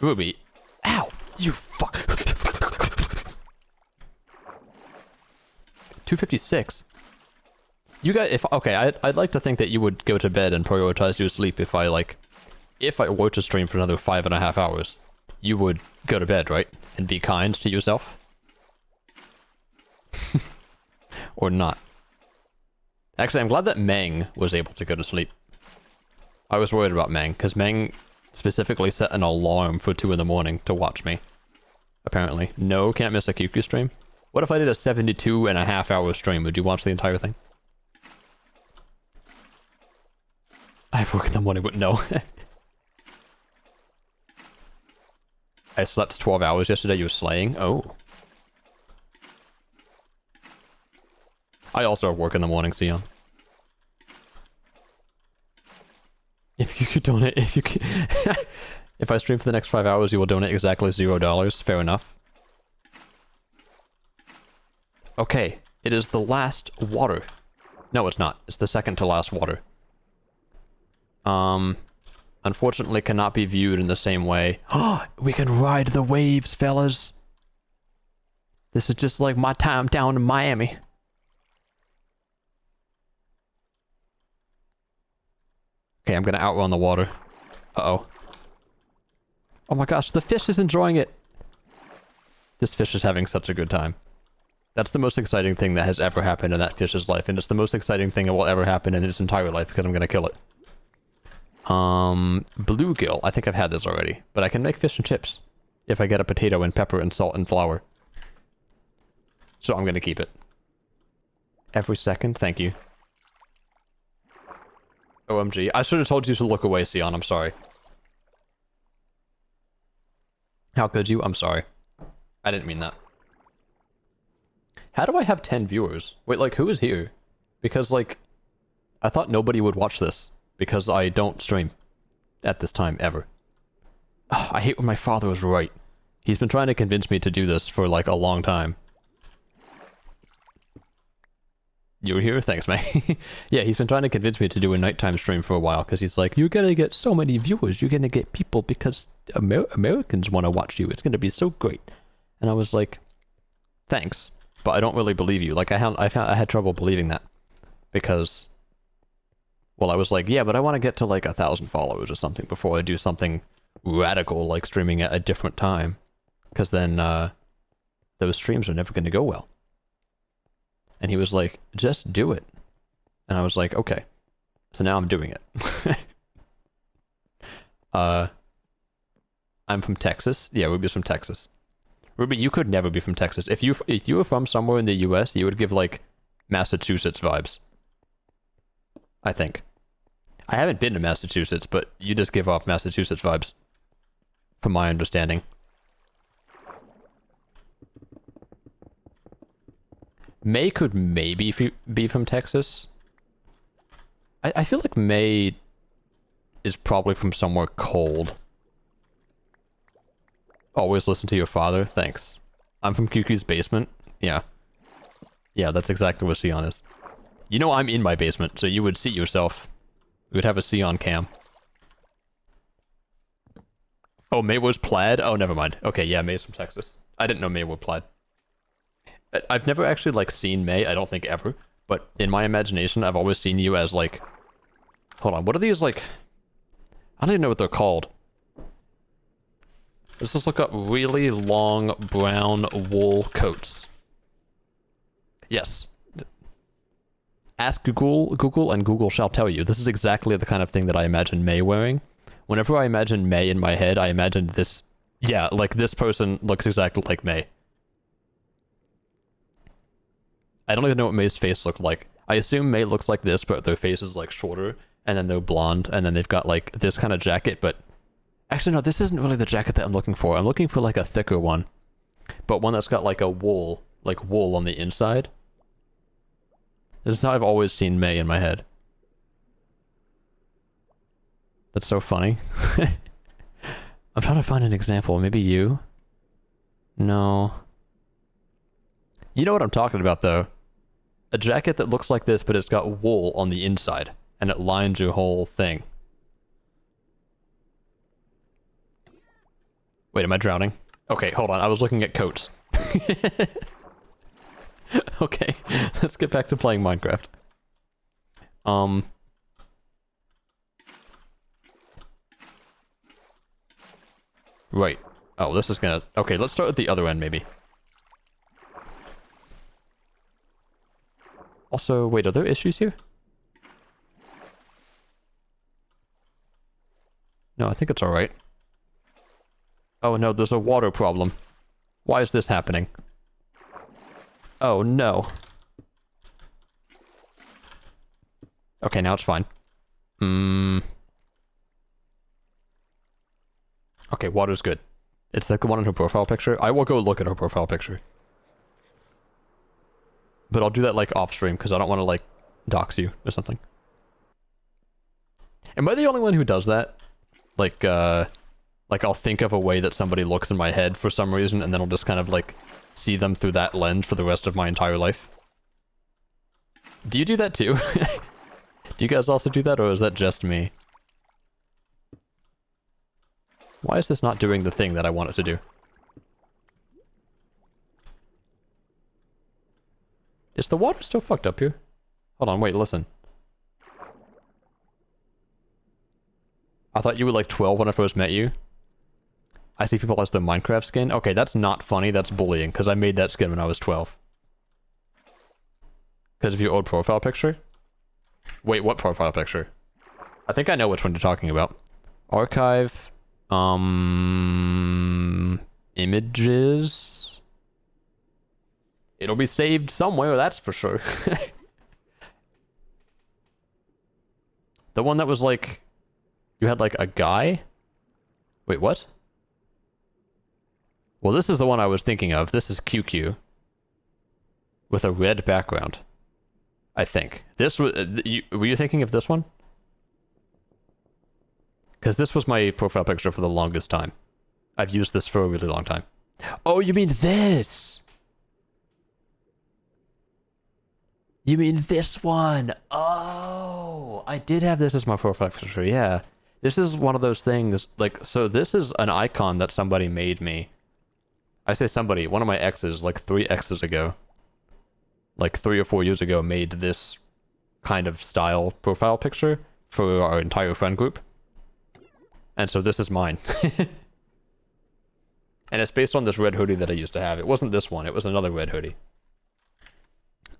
Ruby. Ow! You fuck... 256. You guys, okay, I'd like to think that you would go to bed and prioritize your sleep if I were to stream for another 5.5 hours. You would go to bed, right? And be kind to yourself? Or not. Actually, I'm glad that Meng was able to go to sleep. I was worried about Meng, because Meng specifically set an alarm for 2 in the morning to watch me. Apparently. No, can't miss a QQ stream. What if I did a 72.5 hour stream? Would you watch the entire thing? I have work in the morning, but no. I slept 12 hours yesterday, you were slaying? Oh. I also have work in the morning, Sion. If you could donate, if you could... If I stream for the next 5 hours, you will donate exactly $0. Fair enough. Okay, it is the last water. No, it's not. It's the second to last water. Unfortunately cannot be viewed in the same way. Oh, we can ride the waves, fellas. This is just like my time down in Miami. Okay, I'm gonna outrun the water. Uh-oh. Oh my gosh, the fish is enjoying it. This fish is having such a good time. That's the most exciting thing that has ever happened in that fish's life, and it's the most exciting thing that will ever happen in its entire life because I'm gonna kill it. Bluegill. I think I've had this already, but I can make fish and chips if I get a potato and pepper and salt and flour. So I'm gonna keep it. Every second, thank you. OMG. I should have told you to look away, Sion. I'm sorry. How could you? I'm sorry. I didn't mean that. How do I have 10 viewers? Wait, like, who is here? Because, like, I thought nobody would watch this. Because I don't stream. At this time, ever. Oh, I hate when my father was right. He's been trying to convince me to do this for, like, a long time. You were here? Thanks, man. Yeah, he's been trying to convince me to do a nighttime stream for a while, because he's like, you're gonna get so many viewers, you're gonna get people because Americans want to watch you, it's gonna be so great. And I was like, thanks, but I don't really believe you. Like, I had trouble believing that. Because, well, I was like, yeah, but I want to get to like 1,000 followers or something before I do something radical, like streaming at a different time. Because then, those streams are never gonna go well. And he was like, just do it. And I was like, okay. So now I'm doing it. I'm from Texas. Yeah, Ruby's from Texas. Ruby, you could never be from Texas. If you were from somewhere in the US, you would give, like, Massachusetts vibes. I think. I haven't been to Massachusetts, but you just give off Massachusetts vibes. From my understanding. May could maybe be from Texas. I feel like May is probably from somewhere cold. Always listen to your father. Thanks. I'm from QQ's basement. Yeah. Yeah, that's exactly what Sion is. You know I'm in my basement, so you would see yourself. We would have a Sion cam. Oh, May was plaid? Oh, never mind. Okay, yeah, May's from Texas. I didn't know May were plaid. I've never actually, like, seen May, I don't think ever, but in my imagination, I've always seen you as, like... Hold on, what are these, like... I don't even know what they're called. Let's just look up really long brown wool coats. Yes. Ask Google, and Google shall tell you. This is exactly the kind of thing that I imagine May wearing. Whenever I imagine May in my head, I imagine this... Yeah, like, this person looks exactly like May. I don't even know what May's face looked like. I assume May looks like this, but their face is, like, shorter, and then they're blonde, and then they've got, like, this kind of jacket, but... Actually, no, this isn't really the jacket that I'm looking for. I'm looking for, like, a thicker one. But one that's got, like, a wool, like, wool on the inside. This is how I've always seen May in my head. That's so funny. I'm trying to find an example. Maybe you? No. You know what I'm talking about, though. A jacket that looks like this, but it's got wool on the inside, and it lines your whole thing. Wait, am I drowning? Okay, hold on. I was looking at coats. Okay, let's get back to playing Minecraft. Right. Oh, this is gonna... Okay, let's start at the other end, maybe. Also, wait, are there issues here? No, I think it's alright. Oh no, there's a water problem. Why is this happening? Oh no. Okay, now it's fine. Hmm. Okay, water's good. It's like the one in her profile picture. I will go look at her profile picture. But I'll do that like off stream because I don't want to like dox you or something. Am I the only one who does that? Like I'll think of a way that somebody looks in my head for some reason, and then I'll just kind of like see them through that lens for the rest of my entire life. Do you do that too? Do you guys also do that, or is that just me? Why is this not doing the thing that I want it to do? Is the water still fucked up here? Hold on, wait, listen. I thought you were like 12 when I first met you. I see people as their Minecraft skin. Okay, that's not funny, that's bullying, because I made that skin when I was 12. Because of your old profile picture? Wait, what profile picture? I think I know which one you're talking about. Archive... images... It'll be saved somewhere, that's for sure. The one that was like... You had like a guy? Wait, what? Well, this is the one I was thinking of. This is QQ. With a red background. I think. This was... were you thinking of this one? Because this was my profile picture for the longest time. I've used this for a really long time. Oh, you mean this? You mean this one? Oh, I did have this as my profile picture, yeah. This is one of those things, like, so this is an icon that somebody made me. I say somebody, one of my exes, like 3 exes ago, like 3 or 4 years ago, made this kind of style profile picture for our entire friend group. And so this is mine. And it's based on this red hoodie that I used to have. It wasn't this one, it was another red hoodie.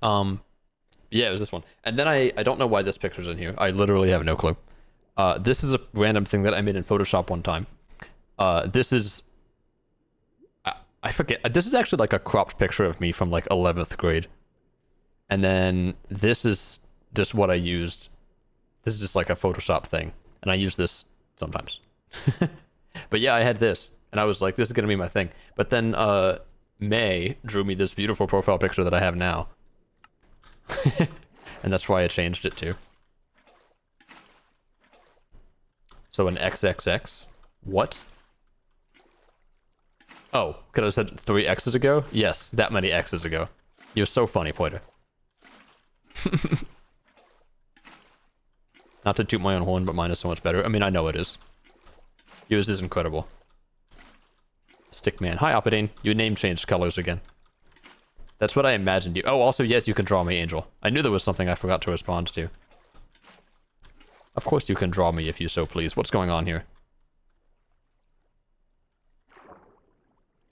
Yeah, it was this one. And then I don't know why this picture's in here. I literally have no clue. This is a random thing that I made in Photoshop one time. This is... I forget. This is actually like a cropped picture of me from like 11th grade. And then this is just what I used. This is just like a Photoshop thing. And I use this sometimes. But yeah, I had this. And I was like, this is going to be my thing. But then May drew me this beautiful profile picture that I have now. And that's why I changed it to. So an XXX. What? Oh, could I have said 3 X's ago? Yes, that many X's ago. You're so funny, Poiter. Not to toot my own horn, but mine is so much better. I mean, I know it is. Yours is incredible. Stickman. Hi, Opidane. Your name changed colors again. That's what I imagined you... Oh, also, yes, you can draw me, Angel. I knew there was something I forgot to respond to. Of course you can draw me if you so please. What's going on here?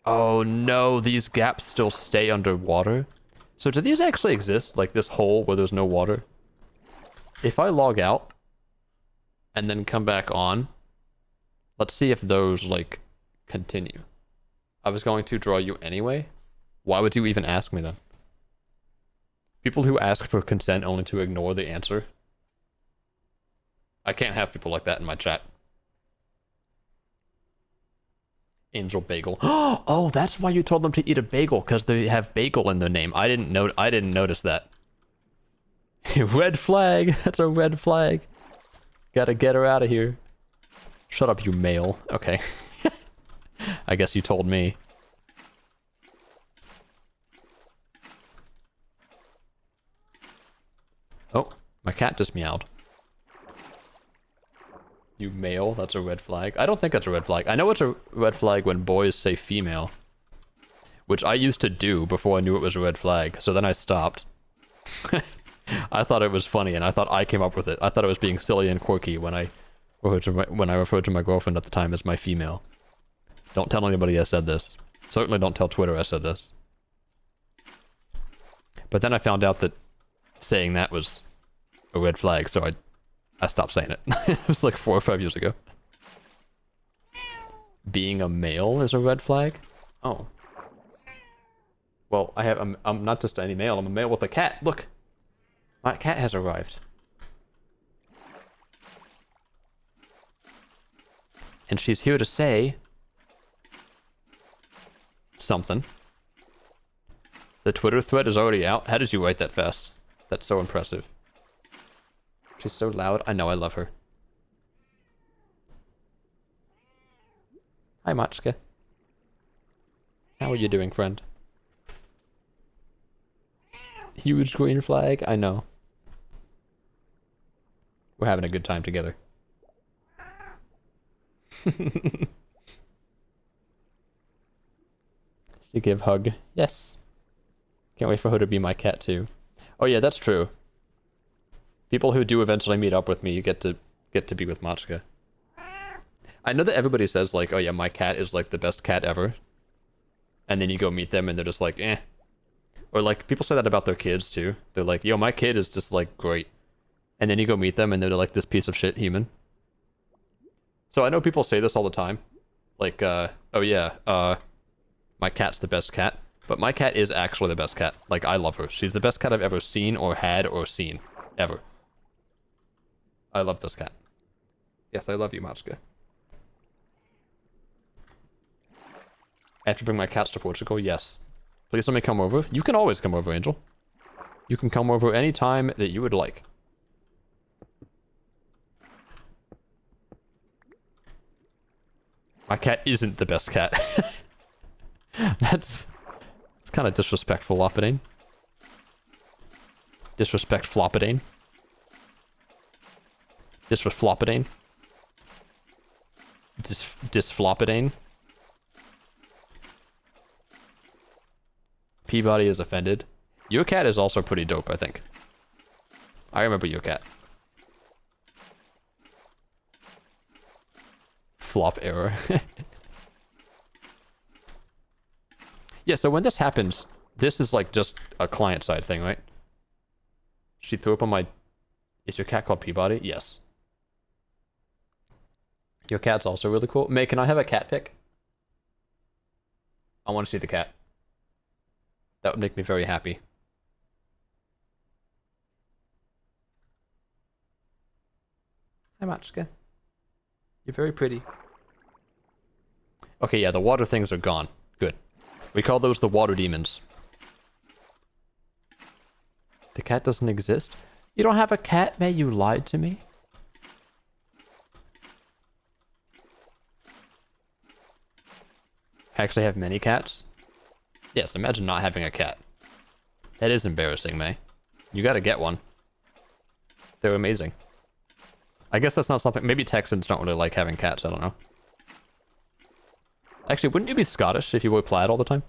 Oh no, these gaps still stay underwater? So do these actually exist? Like this hole where there's no water? If I log out and then come back on, let's see if those like continue. I was going to draw you anyway. Why would you even ask me then? People who ask for consent only to ignore the answer. I can't have people like that in my chat. Angel Bagel. Oh, that's why you told them to eat a bagel, because they have bagel in their name. I didn't notice that. Red flag. That's a red flag. Gotta get her out of here. Shut up, you male. Okay. I guess you told me. Oh, my cat just meowed. You male, that's a red flag. I don't think that's a red flag. I know it's a red flag when boys say female. Which I used to do before I knew it was a red flag. So then I stopped. I thought it was funny and I thought I came up with it. I thought it was being silly and quirky when I referred to my girlfriend at the time as my female. Don't tell anybody I said this. Certainly don't tell Twitter I said this. But then I found out that saying that was a red flag, so I stopped saying it. It was like 4 or 5 years ago. Being a male is a red flag? Oh. Well, I'm not just any male, I'm a male with a cat. Look! My cat has arrived. And she's here to say something. The Twitter thread is already out. How did you write that fast? That's so impressive. She's so loud. I know, I love her. Hi, Matsuka. How are you doing, friend? Huge green flag. I know. We're having a good time together. You give hug. Yes. Can't wait for her to be my cat too. Oh yeah, that's true. People who do eventually meet up with me get to be with Matsuka. I know that everybody says like, oh yeah, my cat is like the best cat ever. And then you go meet them and they're just like, eh. Or like people say that about their kids too. They're like, yo, my kid is just like great. And then you go meet them and they're like this piece of shit human. So I know people say this all the time. Like, oh yeah, my cat's the best cat. But my cat is actually the best cat. Like, I love her. She's the best cat I've ever seen or had or seen. Ever. I love this cat. Yes, I love you, Matsuka. I have to bring my cats to Portugal? Yes. Please let me come over. You can always come over, Angel. You can come over any time that you would like. My cat isn't the best cat. That's kind of disrespectful, Lopidane. Disrespect Flopidane. Disresploppidane. Disflopidane. Peabody is offended. Your cat is also pretty dope, I think. I remember your cat. Flop error. Yeah, so when this happens, this is like just a client-side thing, right? She threw up on my... Is your cat called Peabody? Yes. Your cat's also really cool. May, can I have a cat pic? I want to see the cat. That would make me very happy. Hi, Matsuka. You're very pretty. Okay, yeah, the water things are gone. Good. We call those the water demons. The cat doesn't exist? You don't have a cat, May? You lied to me? I actually have many cats? Yes, imagine not having a cat. That is embarrassing, May. You gotta get one. They're amazing. I guess that's not something... Maybe Texans don't really like having cats, I don't know. Actually, wouldn't you be Scottish if you wore plaid all the time?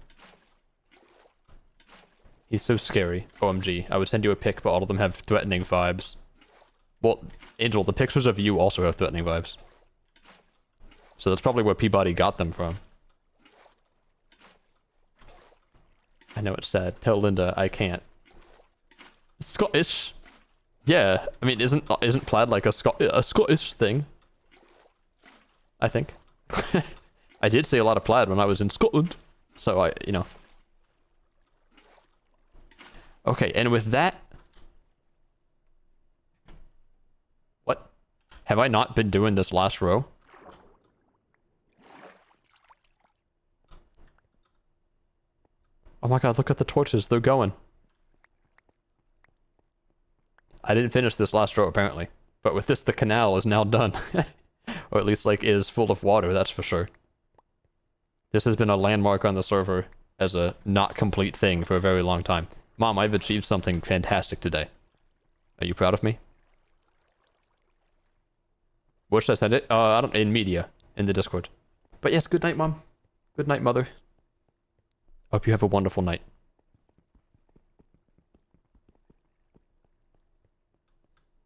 He's so scary. OMG. I would send you a pic, but all of them have threatening vibes. Well, Angel, the pictures of you also have threatening vibes. So that's probably where Peabody got them from. I know it's sad. Tell Linda I can't. Scottish? Yeah, I mean, isn't plaid like a Scottish thing? I think. I did see a lot of plaid when I was in Scotland, so I, you know. Okay, and with that... What? Have I not been doing this last row? Oh my god, look at the torches, they're going. I didn't finish this last row, apparently. But with this, the canal is now done. Or at least, like, is full of water, that's for sure. This has been a landmark on the server as a not complete thing for a very long time. Mom, I've achieved something fantastic today. Are you proud of me? Where should I send it? I don't... In media. In the Discord. But yes, good night, Mom. Good night, Mother. Hope you have a wonderful night.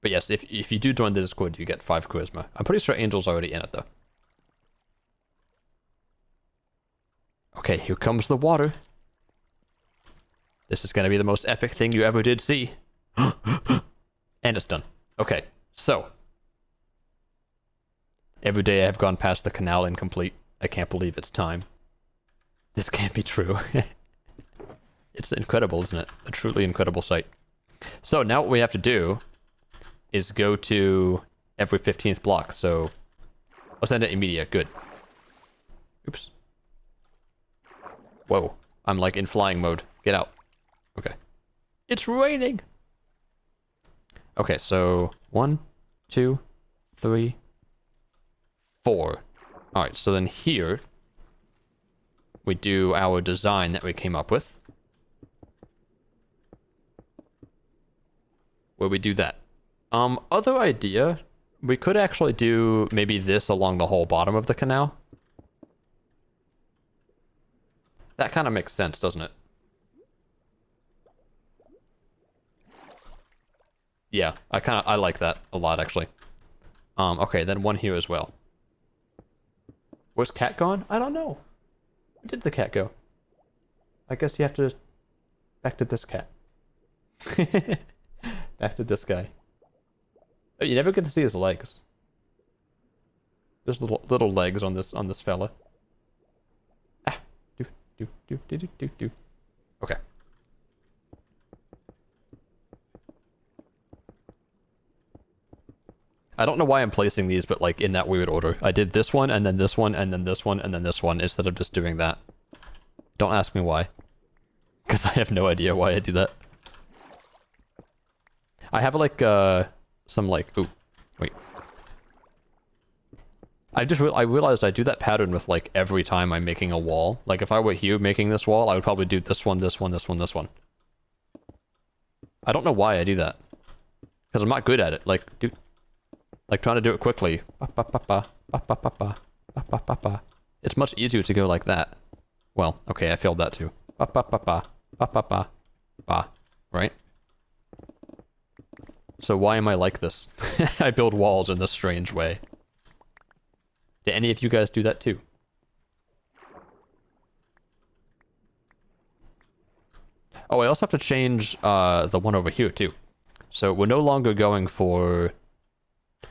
But yes, if you do join the Discord, you get 5 charisma. I'm pretty sure Angel's already in it, though. Okay, here comes the water. This is going to be the most epic thing you ever did see. And it's done. Okay, so. Every day I have gone past the canal incomplete. I can't believe it's time. This can't be true. It's incredible, isn't it? A truly incredible sight. So now what we have to do is go to every 15th block. So I'll send it immediate. Good. Oops. Whoa. I'm like in flying mode. Get out. Okay. It's raining! Okay, so 1, 2, 3, 4. Alright, so then here we do our design that we came up with. Where we do that. Other idea, we could actually do maybe this along the whole bottom of the canal. That kind of makes sense, doesn't it? Yeah, I like that a lot, actually. Okay, then one here as well. Where's cat gone? I don't know. Where did the cat go? I guess you have to... Back to this cat. Back to this guy. Oh, you never get to see his legs. There's little legs on this fella. Ah, do. Okay. I don't know why I'm placing these, but like in that weird order. I did this one, and then this one, and then this one, and then this one, instead of just doing that. Don't ask me why. Because I have no idea why I do that. I have like, some like... Ooh, wait. I realized I do that pattern with like every time I'm making a wall. Like if I were here making this wall, I would probably do this one, this one, this one, this one. I don't know why I do that. Because I'm not good at it. Like trying to do it quickly. It's much easier to go like that. Well, okay, I failed that too. Right? So why am I like this? I build walls in this strange way. Do any of you guys do that too? Oh, I also have to change the one over here too. So we're no longer going for...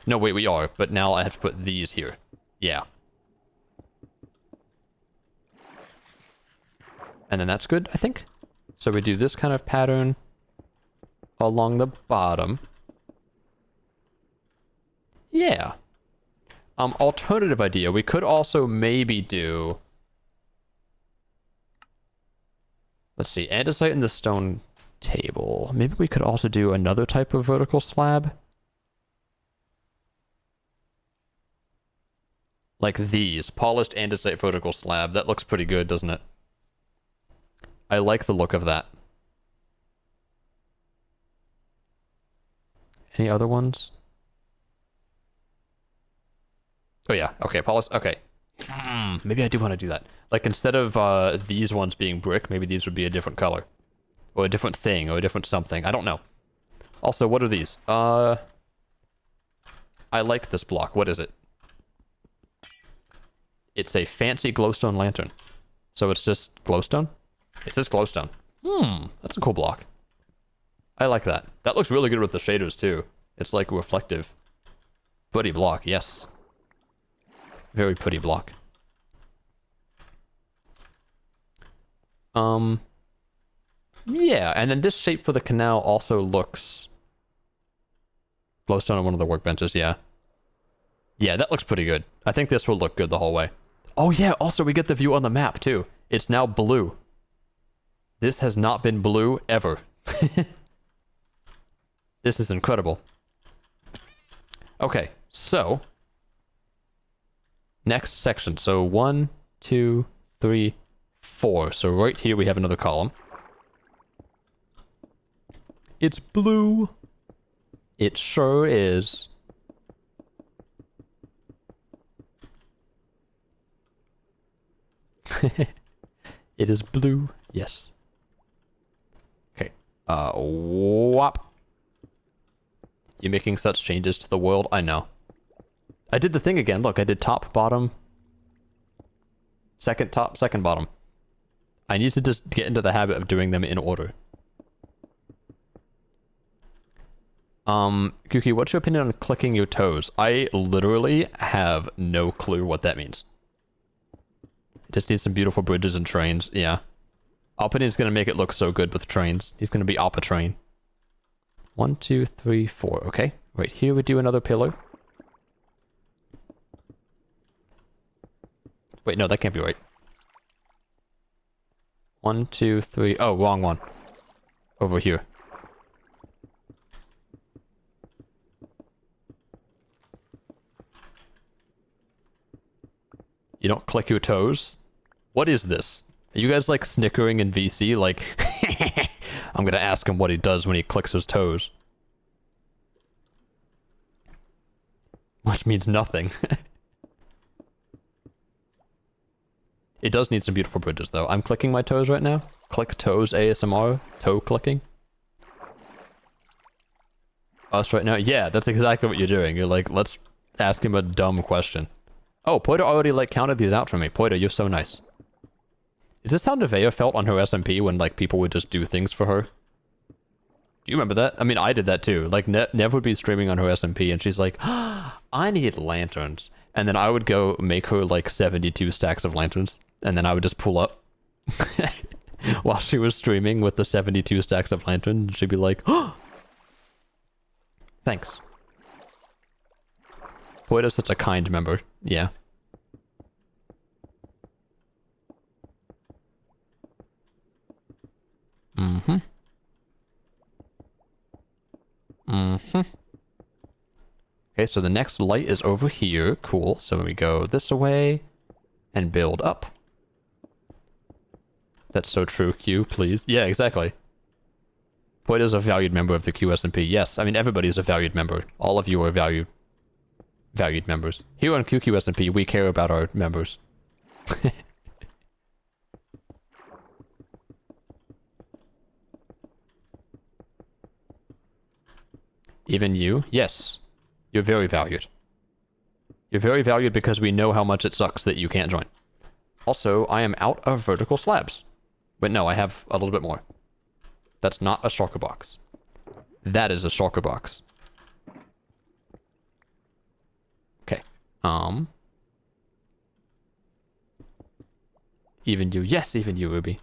No, wait, we are, but now I have to put these here. Yeah. And then that's good, I think. So we do this kind of pattern along the bottom. Yeah. Alternative idea, we could also maybe do... Let's see, andesite in the stone table. Maybe we could also do another type of vertical slab. Like these, polished andesite vertical slab. That looks pretty good, doesn't it? I like the look of that. Any other ones? Oh yeah, okay, polished, okay. Maybe I do want to do that. Like instead of these ones being brick, maybe these would be a different color. Or a different thing, or a different something. I don't know. Also, what are these? I like this block. What is it? It's a fancy glowstone lantern. So it's just glowstone? It's just glowstone. That's a cool block. I like that. That looks really good with the shaders too. It's like reflective. Pretty block, yes. Very pretty block. Yeah, and then this shape for the canal also looks... Glowstone on one of the workbenches, yeah. Yeah, that looks pretty good. I think this will look good the whole way. Oh yeah, also we get the view on the map too. It's now blue. This has not been blue ever. This is incredible. Okay, so... Next section. So 1, 2, 3, 4. So right here we have another column. It's blue. It sure is. It is blue. Yes. Okay. Whop. You making such changes to the world? I know. I did the thing again. Look, I did top, bottom. Second top, second bottom. I need to just get into the habit of doing them in order. Kuki, what's your opinion on clicking your toes? I literally have no clue what that means. Just need some beautiful bridges and trains, yeah. Alpini's gonna make it look so good with trains. He's gonna be Alpa train. 1, 2, 3, 4, okay. Right here we do another pillar. Wait, no, that can't be right. 1, 2, 3. Oh, wrong one. Over here. You don't click your toes? What is this? Are you guys like snickering in VC? Like, I'm gonna ask him what he does when he clicks his toes. Which means nothing. It does need some beautiful bridges though. I'm clicking my toes right now. Click toes ASMR. Toe clicking. Us right now? Yeah, that's exactly what you're doing. You're like, let's ask him a dumb question. Oh, Poita already like counted these out for me. Poita, you're so nice. Is this how Nevaeh felt on her SMP when like people would just do things for her? Do you remember that? I mean, I did that too. Like, Nev would be streaming on her SMP and she's like, I need lanterns. And then I would go make her like 72 stacks of lanterns. And then I would just pull up while she was streaming with the 72 stacks of lanterns. She'd be like, thanks. Poita's such a kind member. Yeah. Mm-hmm. Mm-hmm. Okay, so the next light is over here. Cool. So when we go this way and build up. That's so true, Q, please. Yeah, exactly. Poita is a valued member of the QSMP. Yes, I mean, everybody's a valued member. All of you are valued members. Here on QQSMP, we care about our members. Even you? Yes. You're very valued. You're very valued because we know how much it sucks that you can't join. Also, I am out of vertical slabs. But no, I have a little bit more. That's not a shulker box. That is a shulker box. Okay. Even you. Yes, even you, Ruby.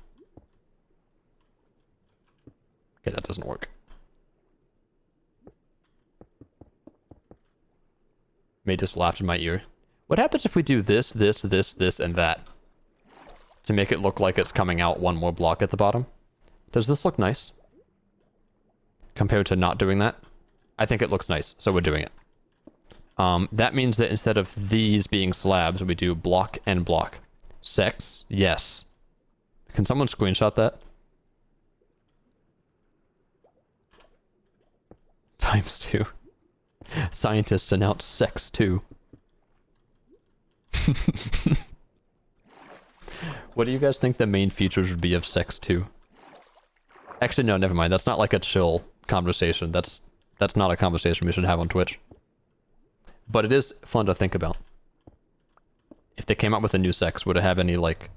Okay, that doesn't work. May just laughed in my ear. What happens if we do this, this, this, this, and that? To make it look like it's coming out one more block at the bottom? Does this look nice? Compared to not doing that? I think it looks nice, so we're doing it. That means that instead of these being slabs, we do block and block. Sex? Yes. Can someone screenshot that? ×2. Scientists announce sex too. What do you guys think the main features would be of sex 2? Actually, no, never mind. That's not like a chill conversation. That's not a conversation we should have on Twitch. But it is fun to think about. If they came out with a new sex, would it have any, like,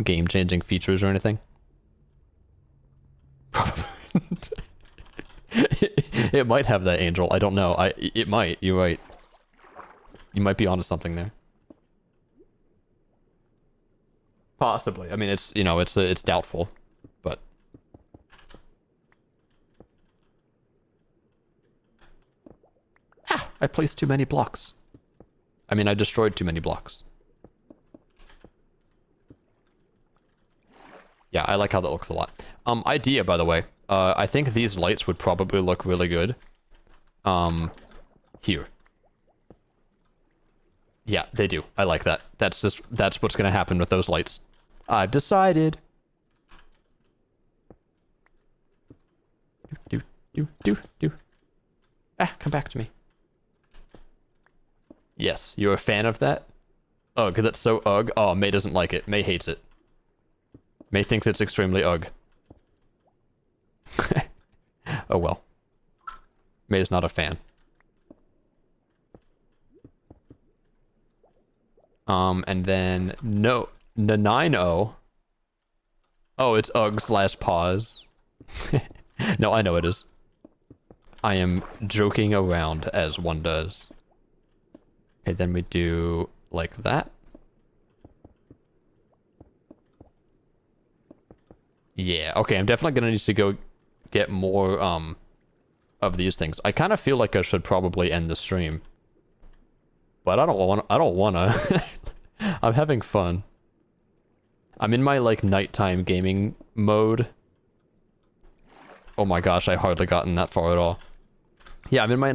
game-changing features or anything? Probably. It might have that, Angel. I don't know. It might. You're right. You might be onto something there. Possibly. I mean, it's, you know, it's doubtful, but... Ah! I placed too many blocks. I mean, I destroyed too many blocks. Yeah, I like how that looks a lot. Idea, by the way. I think these lights would probably look really good. Here. Yeah, they do. I like that. That's what's gonna happen with those lights. I've decided. Do. Ah, come back to me. Yes, you're a fan of that? Ugh, that's so ugh. Oh, May doesn't like it. May hates it. May thinks it's extremely ugh. Oh well. May is not a fan. And then no 9-0. Oh, it's ugh/pause. No, I know it is. I am joking around as one does. Okay, then we do like that. Yeah, okay, I'm definitely gonna need to go get more of these things. I kind of feel like I should probably end the stream. But I don't wanna I'm having fun. I'm in my, like, nighttime gaming mode. Oh my gosh, I hardly gotten that far at all. Yeah, I'm in my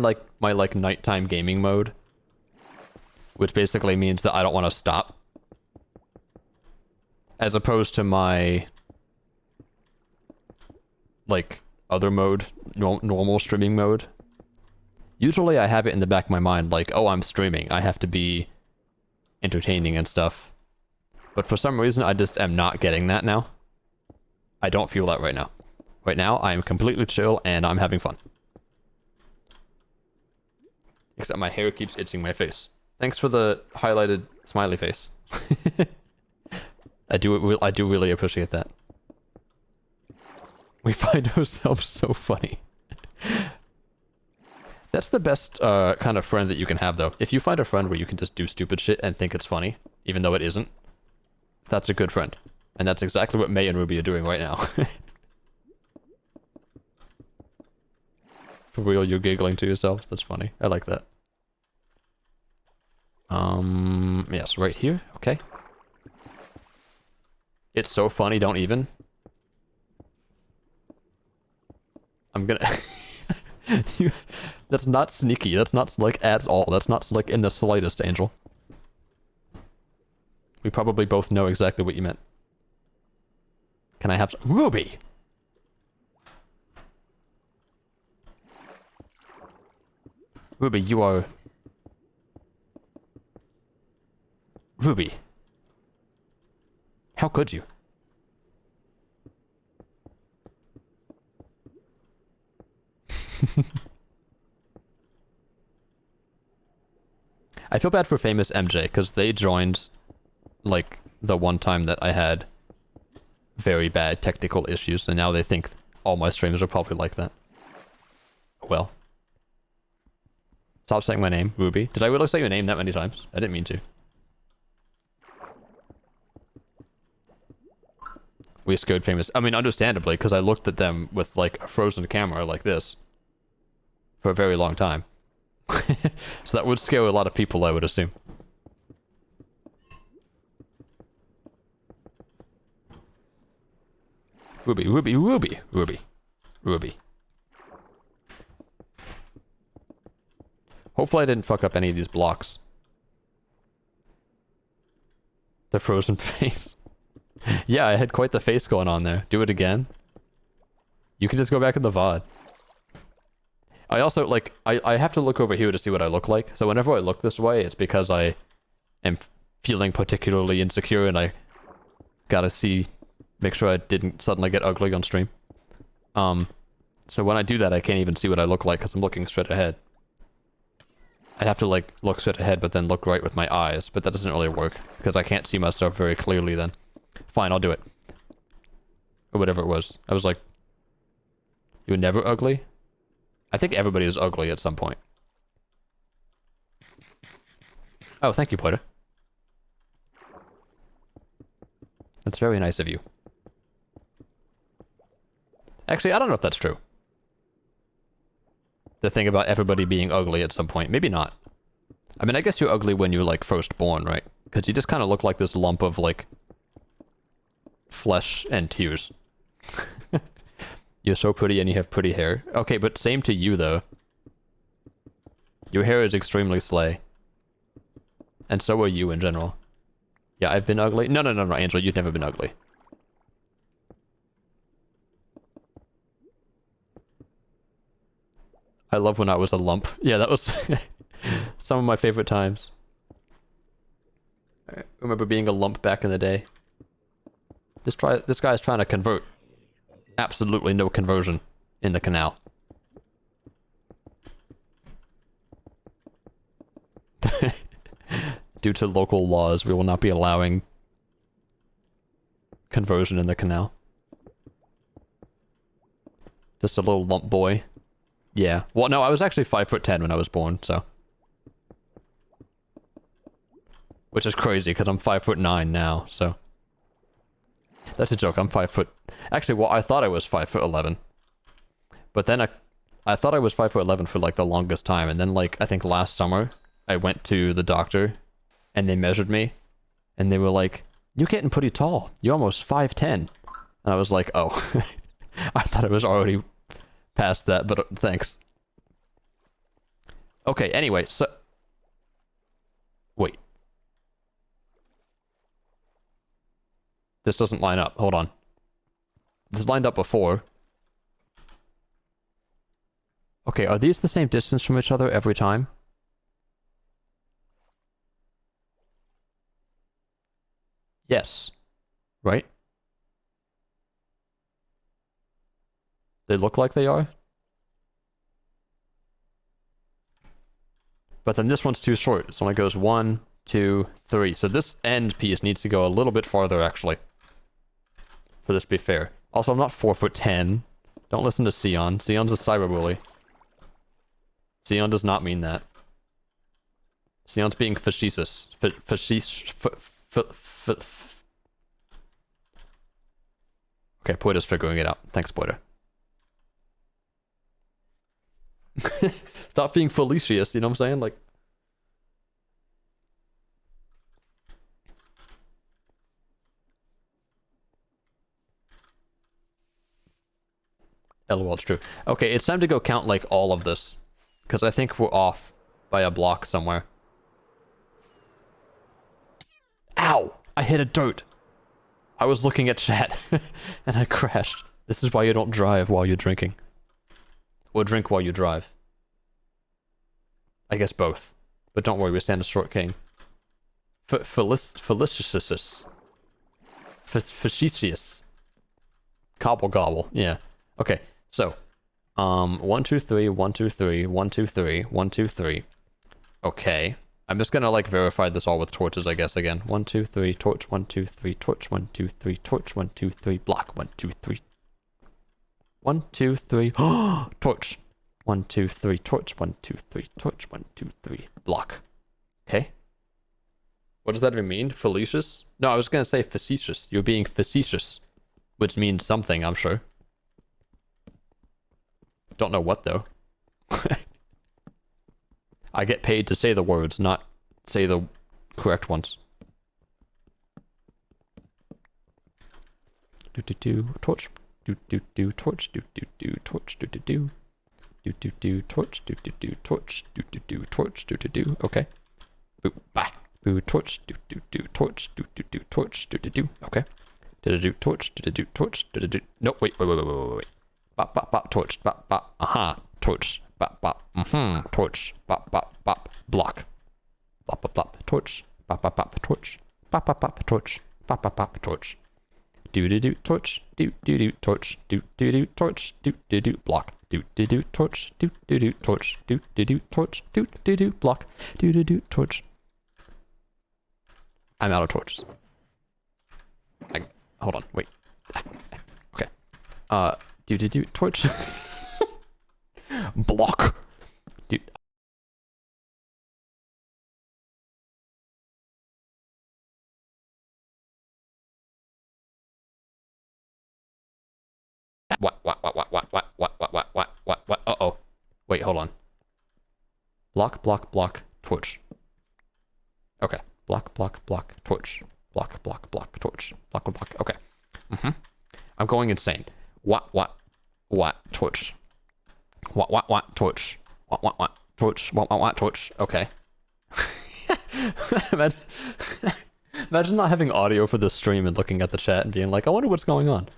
nighttime gaming mode. Which basically means that I don't want to stop. As opposed to my... like, other mode, normal streaming mode. Usually I have it in the back of my mind, like, oh, I'm streaming. I have to be entertaining and stuff. But for some reason, I just am not getting that now. I don't feel that right now. Right now, I am completely chill and I'm having fun. Except my hair keeps itching my face. Thanks for the highlighted smiley face. I do really appreciate that. We find ourselves so funny. That's the best kind of friend that you can have, though. If you find a friend where you can just do stupid shit and think it's funny, even though it isn't, that's a good friend. And that's exactly what May and Ruby are doing right now. For real, you're giggling to yourself? That's funny. I like that. Yes, right here. Okay. It's so funny, don't even. I'm gonna... That's not sneaky. That's not slick at all. That's not slick in the slightest, Angel. We probably both know exactly what you meant. Can I have some... Ruby! Ruby, you are... Ruby. How could you? I feel bad for famous MJ, because they joined, like, the one time that I had very bad technical issues, and now they think all my streams are probably like that. Well. Stop saying my name, Ruby. Did I really say your name that many times? I didn't mean to. We scared famous. I mean, understandably, because I looked at them with, like, a frozen camera like this for a very long time. So that would scare a lot of people, I would assume. Ruby, Ruby, Ruby, Ruby, Ruby. Hopefully I didn't fuck up any of these blocks. The frozen face. Yeah, I had quite the face going on there. Do it again. You can just go back in the VOD. I also, like, I have to look over here to see what I look like. So whenever I look this way, it's because I am feeling particularly insecure and I gotta see, make sure I didn't suddenly get ugly on stream. So when I do that, I can't even see what I look like because I'm looking straight ahead. I'd have to, like, look straight ahead but then look right with my eyes, but that doesn't really work because I can't see myself very clearly then. Fine, I'll do it. Or whatever it was. I was like, you were never ugly? I think everybody is ugly at some point. Oh, thank you, Poiter. That's very nice of you. Actually, I don't know if that's true. The thing about everybody being ugly at some point. Maybe not. I mean, I guess you're ugly when you're, like, first born, right? Because you just kind of look like this lump of, like, flesh and tears. You're so pretty and you have pretty hair. Okay, but same to you, though. Your hair is extremely slay. And so are you in general. Yeah, I've been ugly. No, Angel, you've never been ugly. I love when I was a lump. Yeah, that was some of my favorite times. I remember being a lump back in the day. This guy's trying to convert. Absolutely no conversion in the canal. Due to local laws, we will not be allowing conversion in the canal. Just a little lump boy. Yeah. Well, no, I was actually 5'10" when I was born, so. Which is crazy, because I'm 5'9" now, so. That's a joke, I'm 5 foot... Actually, well, I thought I was 5'11". But then I thought I was 5'11" for, like, the longest time, and then, like, I think last summer, I went to the doctor, and they measured me, And they were like, "You're getting pretty tall. You're almost 5'10". And I was like, "Oh." I thought it was already past that, but thanks. Okay, anyway, so... Wait. This doesn't line up. Hold on. This lined up before. Okay, are these the same distance from each other every time? Yes. Right? They look like they are? But then this one's too short. It only goes 1, 2, 3. So this end piece needs to go a little bit farther, actually. For this to be fair. Also, I'm not 4'10". Don't listen to Sion. Sion's a cyberbully. Sion does not mean that. Sion's being facetious. Okay, Poita's figuring it out. Thanks, Poita. Stop being fallacious, you know what I'm saying? Like... LOL, it's true. Okay, it's time to go count, like, all of this. Because I think we're off by a block somewhere. Ow! I hit a dirt! I was looking at chat, and I crashed. This is why you don't drive while you're drinking. Or drink while you drive. I guess both. But don't worry, we stand a short king. Felicitious. Facetious. Gobble gobble, yeah. Okay, so. 1, 2, 3, 1, 2, 3, 1, 2, 3, 1, 2, 3. Okay. I'm just gonna, like, verify this all with torches, I guess, again. 1, 2, 3, torch, 1, 2, 3, torch, 1, 2, 3, torch, 1, 2, 3, block, 1, 2, 3. 1, 2, 3, torch. 1, 2, 3, torch, 1, 2, 3, torch, 1, 2, 3, block. Okay. What does that even mean? Fallacious? No, I was gonna say facetious. You're being facetious. Which means something, I'm sure. Don't know what, though. I get paid to say the words, not say the correct ones. Torch. Torch. Torch. Torch. Okay. Boo. Bah. Boo. Torch. Torch. Torch. Okay. Torch. Torch. No, wait. Bop, bop, bop, torch, bop, bop, aha, torch, bop, bop, torch, bop, bop, bop, block, bop, bop, bop, torch, bop, bop, bop, torch, bop, bop, bop, torch, bop, bop, bop, torch, do, torch, do, torch, do, torch, do, block, do, torch, do, torch, do, torch, do, block, do, torch. I'm out of torches. Hold on, wait. Okay. Do, torch. Block. Dude. What? Uh-oh. Wait, hold on. Block, torch. Okay. Block, torch. Block, torch. Block. Okay. I'm going insane. What, torch. What, torch. What, torch. What, torch. Okay. Imagine not having audio for the stream and looking at the chat and being like, I wonder what's going on.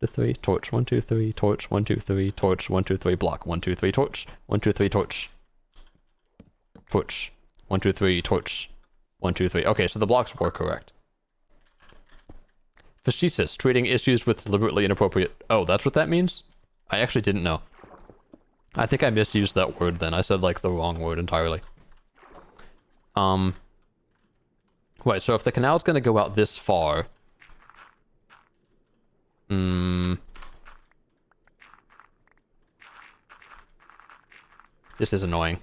3, torch, 1, 2, 3, torch, 1, 2, 3, torch, 1, 2, 3, block, 1, 2, 3, torch, 1, 2, 3, torch. Torch. 1, 2, 3, torch. 1, 2, 3. Okay, so the blocks were correct. Facetious, treating issues with deliberately inappropriate... Oh, that's what that means? I actually didn't know. I think I misused that word then. I said, like, the wrong word entirely. Right, so if the canal's gonna go out this far... This is annoying.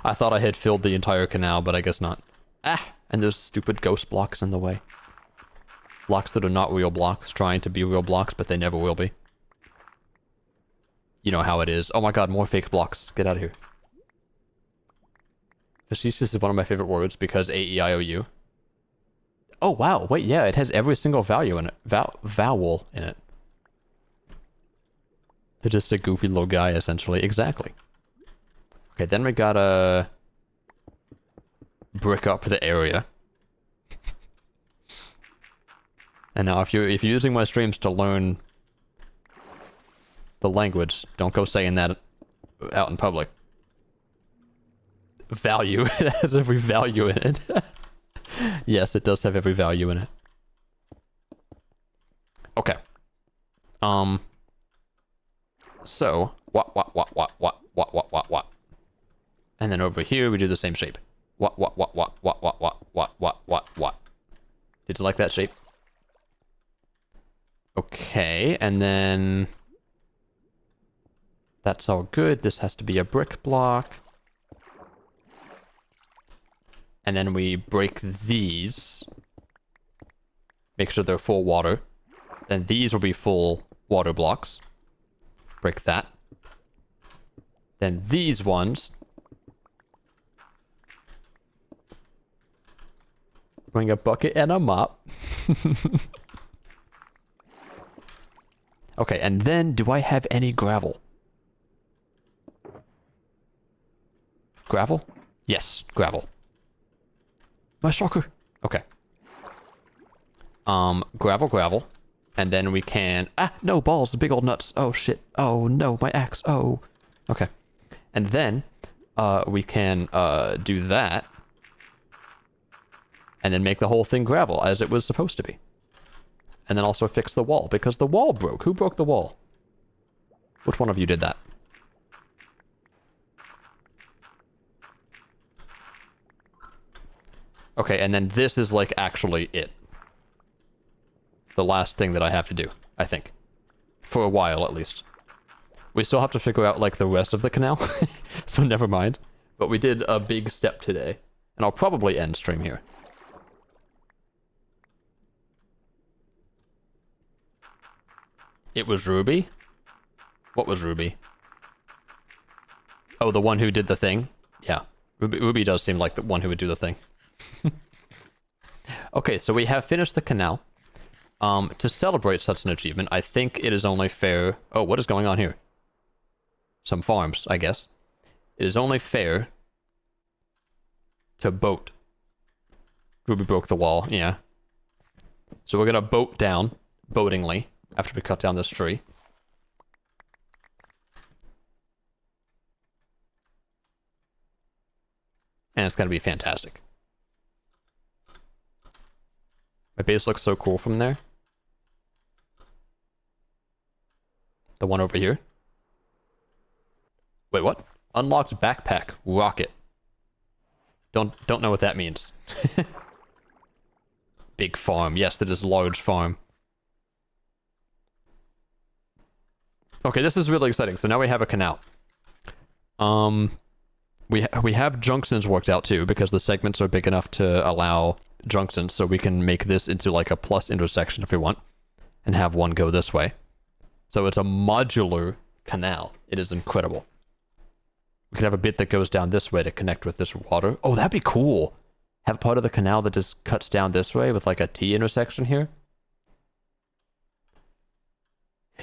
I thought I had filled the entire canal, but I guess not. Ah! And there's stupid ghost blocks in the way. Blocks that are not real blocks, trying to be real blocks, but they never will be. You know how it is. Oh my god, more fake blocks. Get out of here. Facetious is one of my favorite words because A-E-I-O-U. Oh, wow. Wait, yeah, it has every single value in it. Vowel in it. It's just a goofy little guy, essentially. Exactly. Okay, then we gotta brick up the area. And now, if you're using my streams to learn the language, don't go saying that out in public. Value. It has every value in it. Yes, it does have every value in it. Okay. So, what. And then over here, we do the same shape. What. Did you like that shape? Okay, and then... That's all good. This has to be a brick block. And then we break these. Make sure they're full water. Then these will be full water blocks. Break that. Then these ones. Bring a bucket and a mop. Okay, and then do I have any gravel? Gravel? Yes, gravel. My shocker. Okay. Gravel. And then we can... Ah, no, balls, the big old nuts. Oh, shit. Oh, no, my axe. Oh. Okay. And then, we can, do that. And then make the whole thing gravel, as it was supposed to be. And then also fix the wall, because the wall broke. Who broke the wall? Which one of you did that? Okay, and then this is, like, actually it. The last thing that I have to do, I think. For a while, at least. We still have to figure out, like, the rest of the canal. So never mind. But we did a big step today. And I'll probably end stream here. It was Ruby? What was Ruby? Oh, the one who did the thing? Yeah. Ruby does seem like the one who would do the thing. Okay, so we have finished the canal. To celebrate such an achievement, I think it is only fair... Oh, what is going on here? Some farms, I guess. It is only fair to boat. Ruby broke the wall, yeah. So we're gonna boat down, boatingly, after we cut down this tree. And it's gonna be fantastic. My base looks so cool from there. The one over here. Wait, what? Unlocked backpack. Rocket. Don't know what that means. Big farm. Yes, that is large farm. Okay, this is really exciting. So now we have a canal. We have junctions worked out too, because the segments are big enough to allow junctions, so we can make this into like a plus intersection if we want, and have one go this way. So it's a modular canal. It is incredible. We could have a bit that goes down this way to connect with this water. Oh, that'd be cool. Have part of the canal that just cuts down this way with like a T intersection here.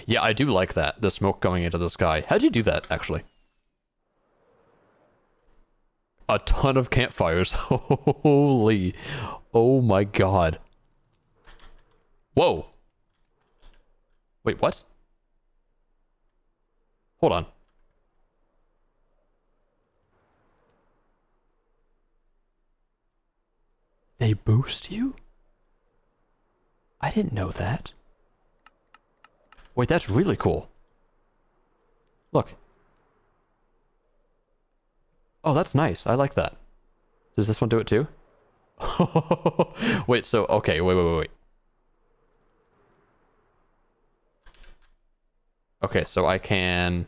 Yeah, I do like that. The smoke going into the sky. How'd you do that, actually? A ton of campfires. Holy. Oh my god. Whoa. Wait, what? Hold on. They boost you? I didn't know that. Wait, that's really cool. Look. Oh, that's nice. I like that. Does this one do it too? Wait, so, okay, wait. Okay, so I can...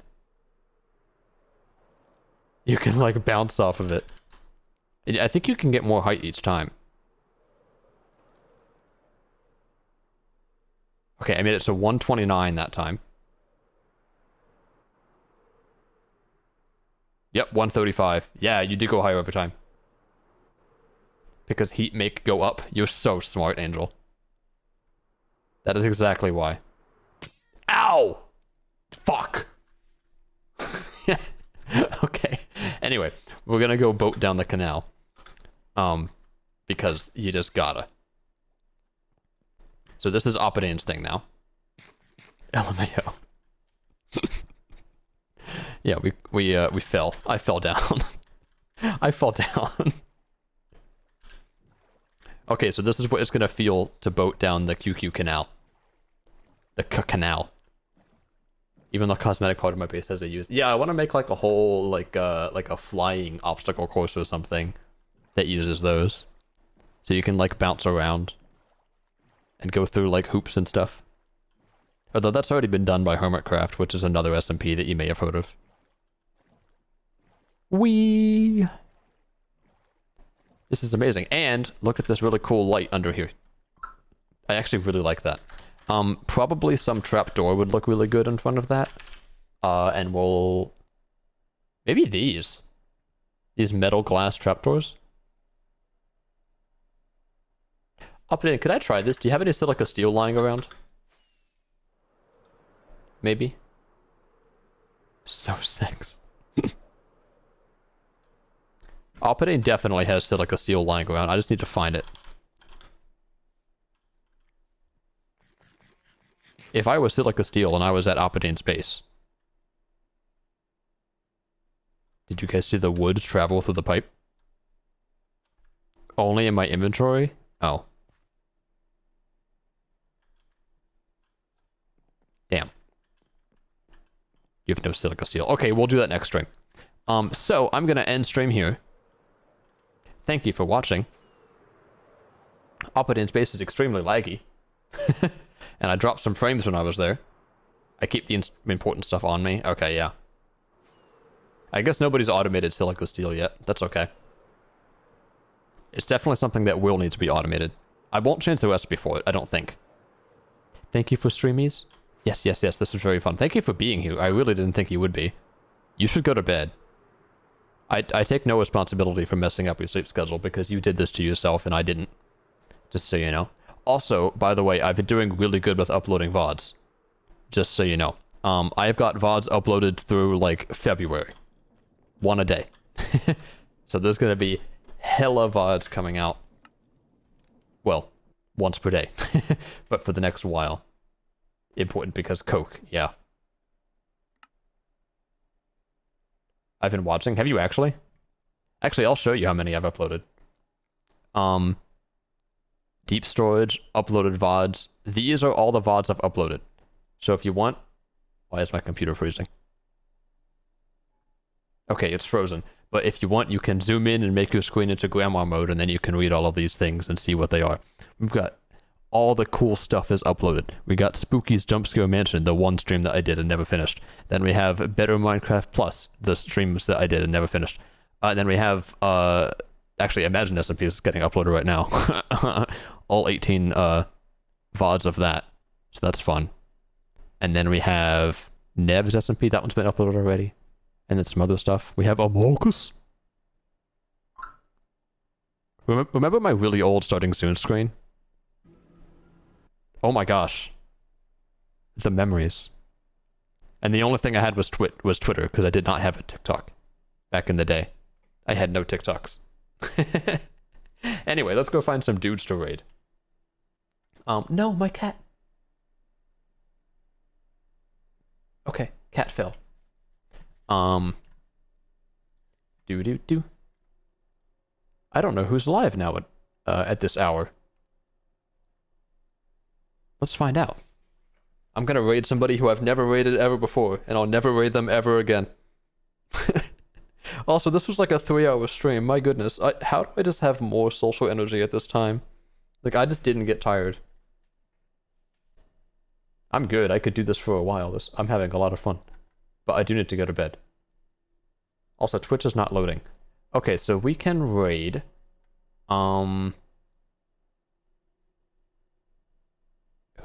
You can, like, bounce off of it. I think you can get more height each time. Okay, I made it to 129 that time. Yep, 135. Yeah, you do go higher over time. Because heat make go up. You're so smart, Angel. That is exactly why. Ow! Fuck! Okay. Anyway, we're gonna go boat down the canal. Because you just gotta. So this is Oppidane's thing now. LMAO. Yeah, we fell. I fell down. I fell down. Okay, so this is what it's gonna feel to boat down the QQ canal. The canal. Even though cosmetic part of my base has a use. Yeah, I want to make like a whole like a flying obstacle course or something that uses those, so you can like bounce around and go through like hoops and stuff. Although that's already been done by Hermitcraft, which is another SMP that you may have heard of. Whee! This is amazing. And look at this really cool light under here. I actually really like that. Probably some trapdoor would look really good in front of that. And we'll... Maybe these. These metal glass trapdoors. Update, could I try this? Do you have any silica steel lying around? Maybe? So sex. Alpine definitely has silica steel lying around. I just need to find it. If I was silica steel and I was at Alpidane's base. Did you guys see the wood travel through the pipe? Only in my inventory? Oh. Damn. You have no silica steel. Okay, we'll do that next stream. So I'm gonna end stream here. Thank you for watching. Alpidane's base is extremely laggy. And I dropped some frames when I was there. I keep the important stuff on me. Okay, yeah. I guess nobody's automated silica steel yet. That's okay. It's definitely something that will need to be automated. I won't change the recipe for it, I don't think. Thank you for streamies. Yes, yes, yes, this was very fun. Thank you for being here. I really didn't think you would be. You should go to bed. I take no responsibility for messing up your sleep schedule because you did this to yourself and I didn't. Just so you know. Also, by the way, I've been doing really good with uploading VODs. Just so you know. I've got VODs uploaded through, like, February. One a day. So there's gonna be hella VODs coming out. Well, once per day. But for the next while. Important because Coke, yeah. I've been watching. Have you actually? Actually, I'll show you how many I've uploaded. Deep storage, uploaded VODs. These are all the VODs I've uploaded. So if you want... Why is my computer freezing? Okay, it's frozen. But if you want, you can zoom in and make your screen into grandma mode, and then you can read all of these things and see what they are. We've got... all the cool stuff is uploaded. We got Spooky's Jumpscare Mansion, the one stream that I did and never finished. Then we have Better Minecraft Plus, the streams that I did and never finished. Then we have, actually, Imagine SMP is getting uploaded right now. All 18 VODs of that. So that's fun. And then we have Nev's SMP, that one's been uploaded already. And then some other stuff. We have Amogus. Remember my really old starting soon screen? Oh my gosh. The memories. And the only thing I had was Twitter, because I did not have a TikTok back in the day. I had no TikToks. Anyway, let's go find some dudes to raid. No, my cat. Okay, cat fell. Do. I don't know who's live now at this hour. Let's find out. I'm gonna raid somebody who I've never raided ever before, and I'll never raid them ever again. Also, this was like a 3-hour stream, my goodness. How do I just have more social energy at this time? Like, I just didn't get tired. I'm good, I could do this for a while. I'm having a lot of fun. But I do need to go to bed. Also, Twitch is not loading. Okay, so we can raid. Who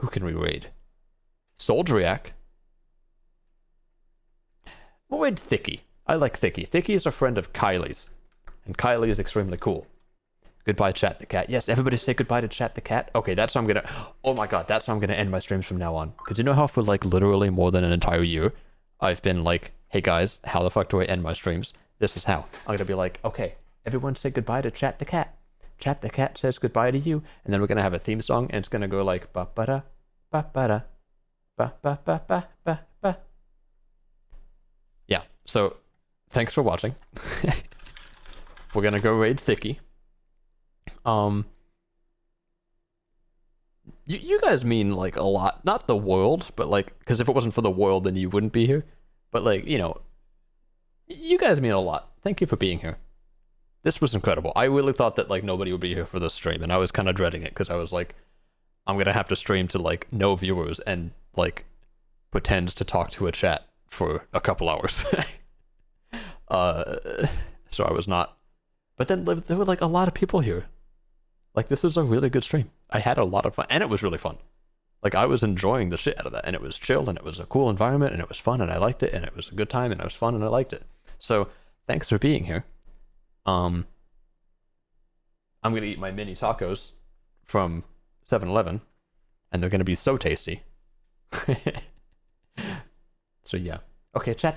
can we raid? Soldriak. We'll raid Thicky. I like Thicky. Thicky is a friend of Kylie's. And Kylie is extremely cool. Goodbye, Chat the Cat. Yes, everybody say goodbye to Chat the Cat. Okay, that's how I'm gonna... Oh my god, that's how I'm gonna end my streams from now on. Because you know how for like literally more than an entire year, I've been like, hey guys, how the fuck do I end my streams? This is how. I'm gonna be like, okay, everyone say goodbye to Chat the Cat. Chat the Cat says goodbye to you. And then we're gonna have a theme song, and it's gonna go like, ba-ba-da, ba-ba-da, ba-ba-ba-ba-ba-ba. Yeah, so thanks for watching. We're gonna go raid Thicky. You guys mean like a lot, not the world, but like, because if it wasn't for the world, then you wouldn't be here. But like, you know, you guys mean a lot. Thank you for being here. This was incredible. I really thought that like nobody would be here for this stream, and I was kind of dreading it because I was like, I'm gonna have to stream to like no viewers and like pretend to talk to a chat for a couple hours. So I was not. But then there were like a lot of people here. Like, this was a really good stream. I had a lot of fun, and it was really fun. Like, I was enjoying the shit out of that, and it was chill, and it was a cool environment, and it was fun, and I liked it, and it was a good time, and it was fun, and I liked it. So, thanks for being here. I'm gonna eat my mini tacos from 7-Eleven, and they're gonna be so tasty. So yeah. Okay, chat.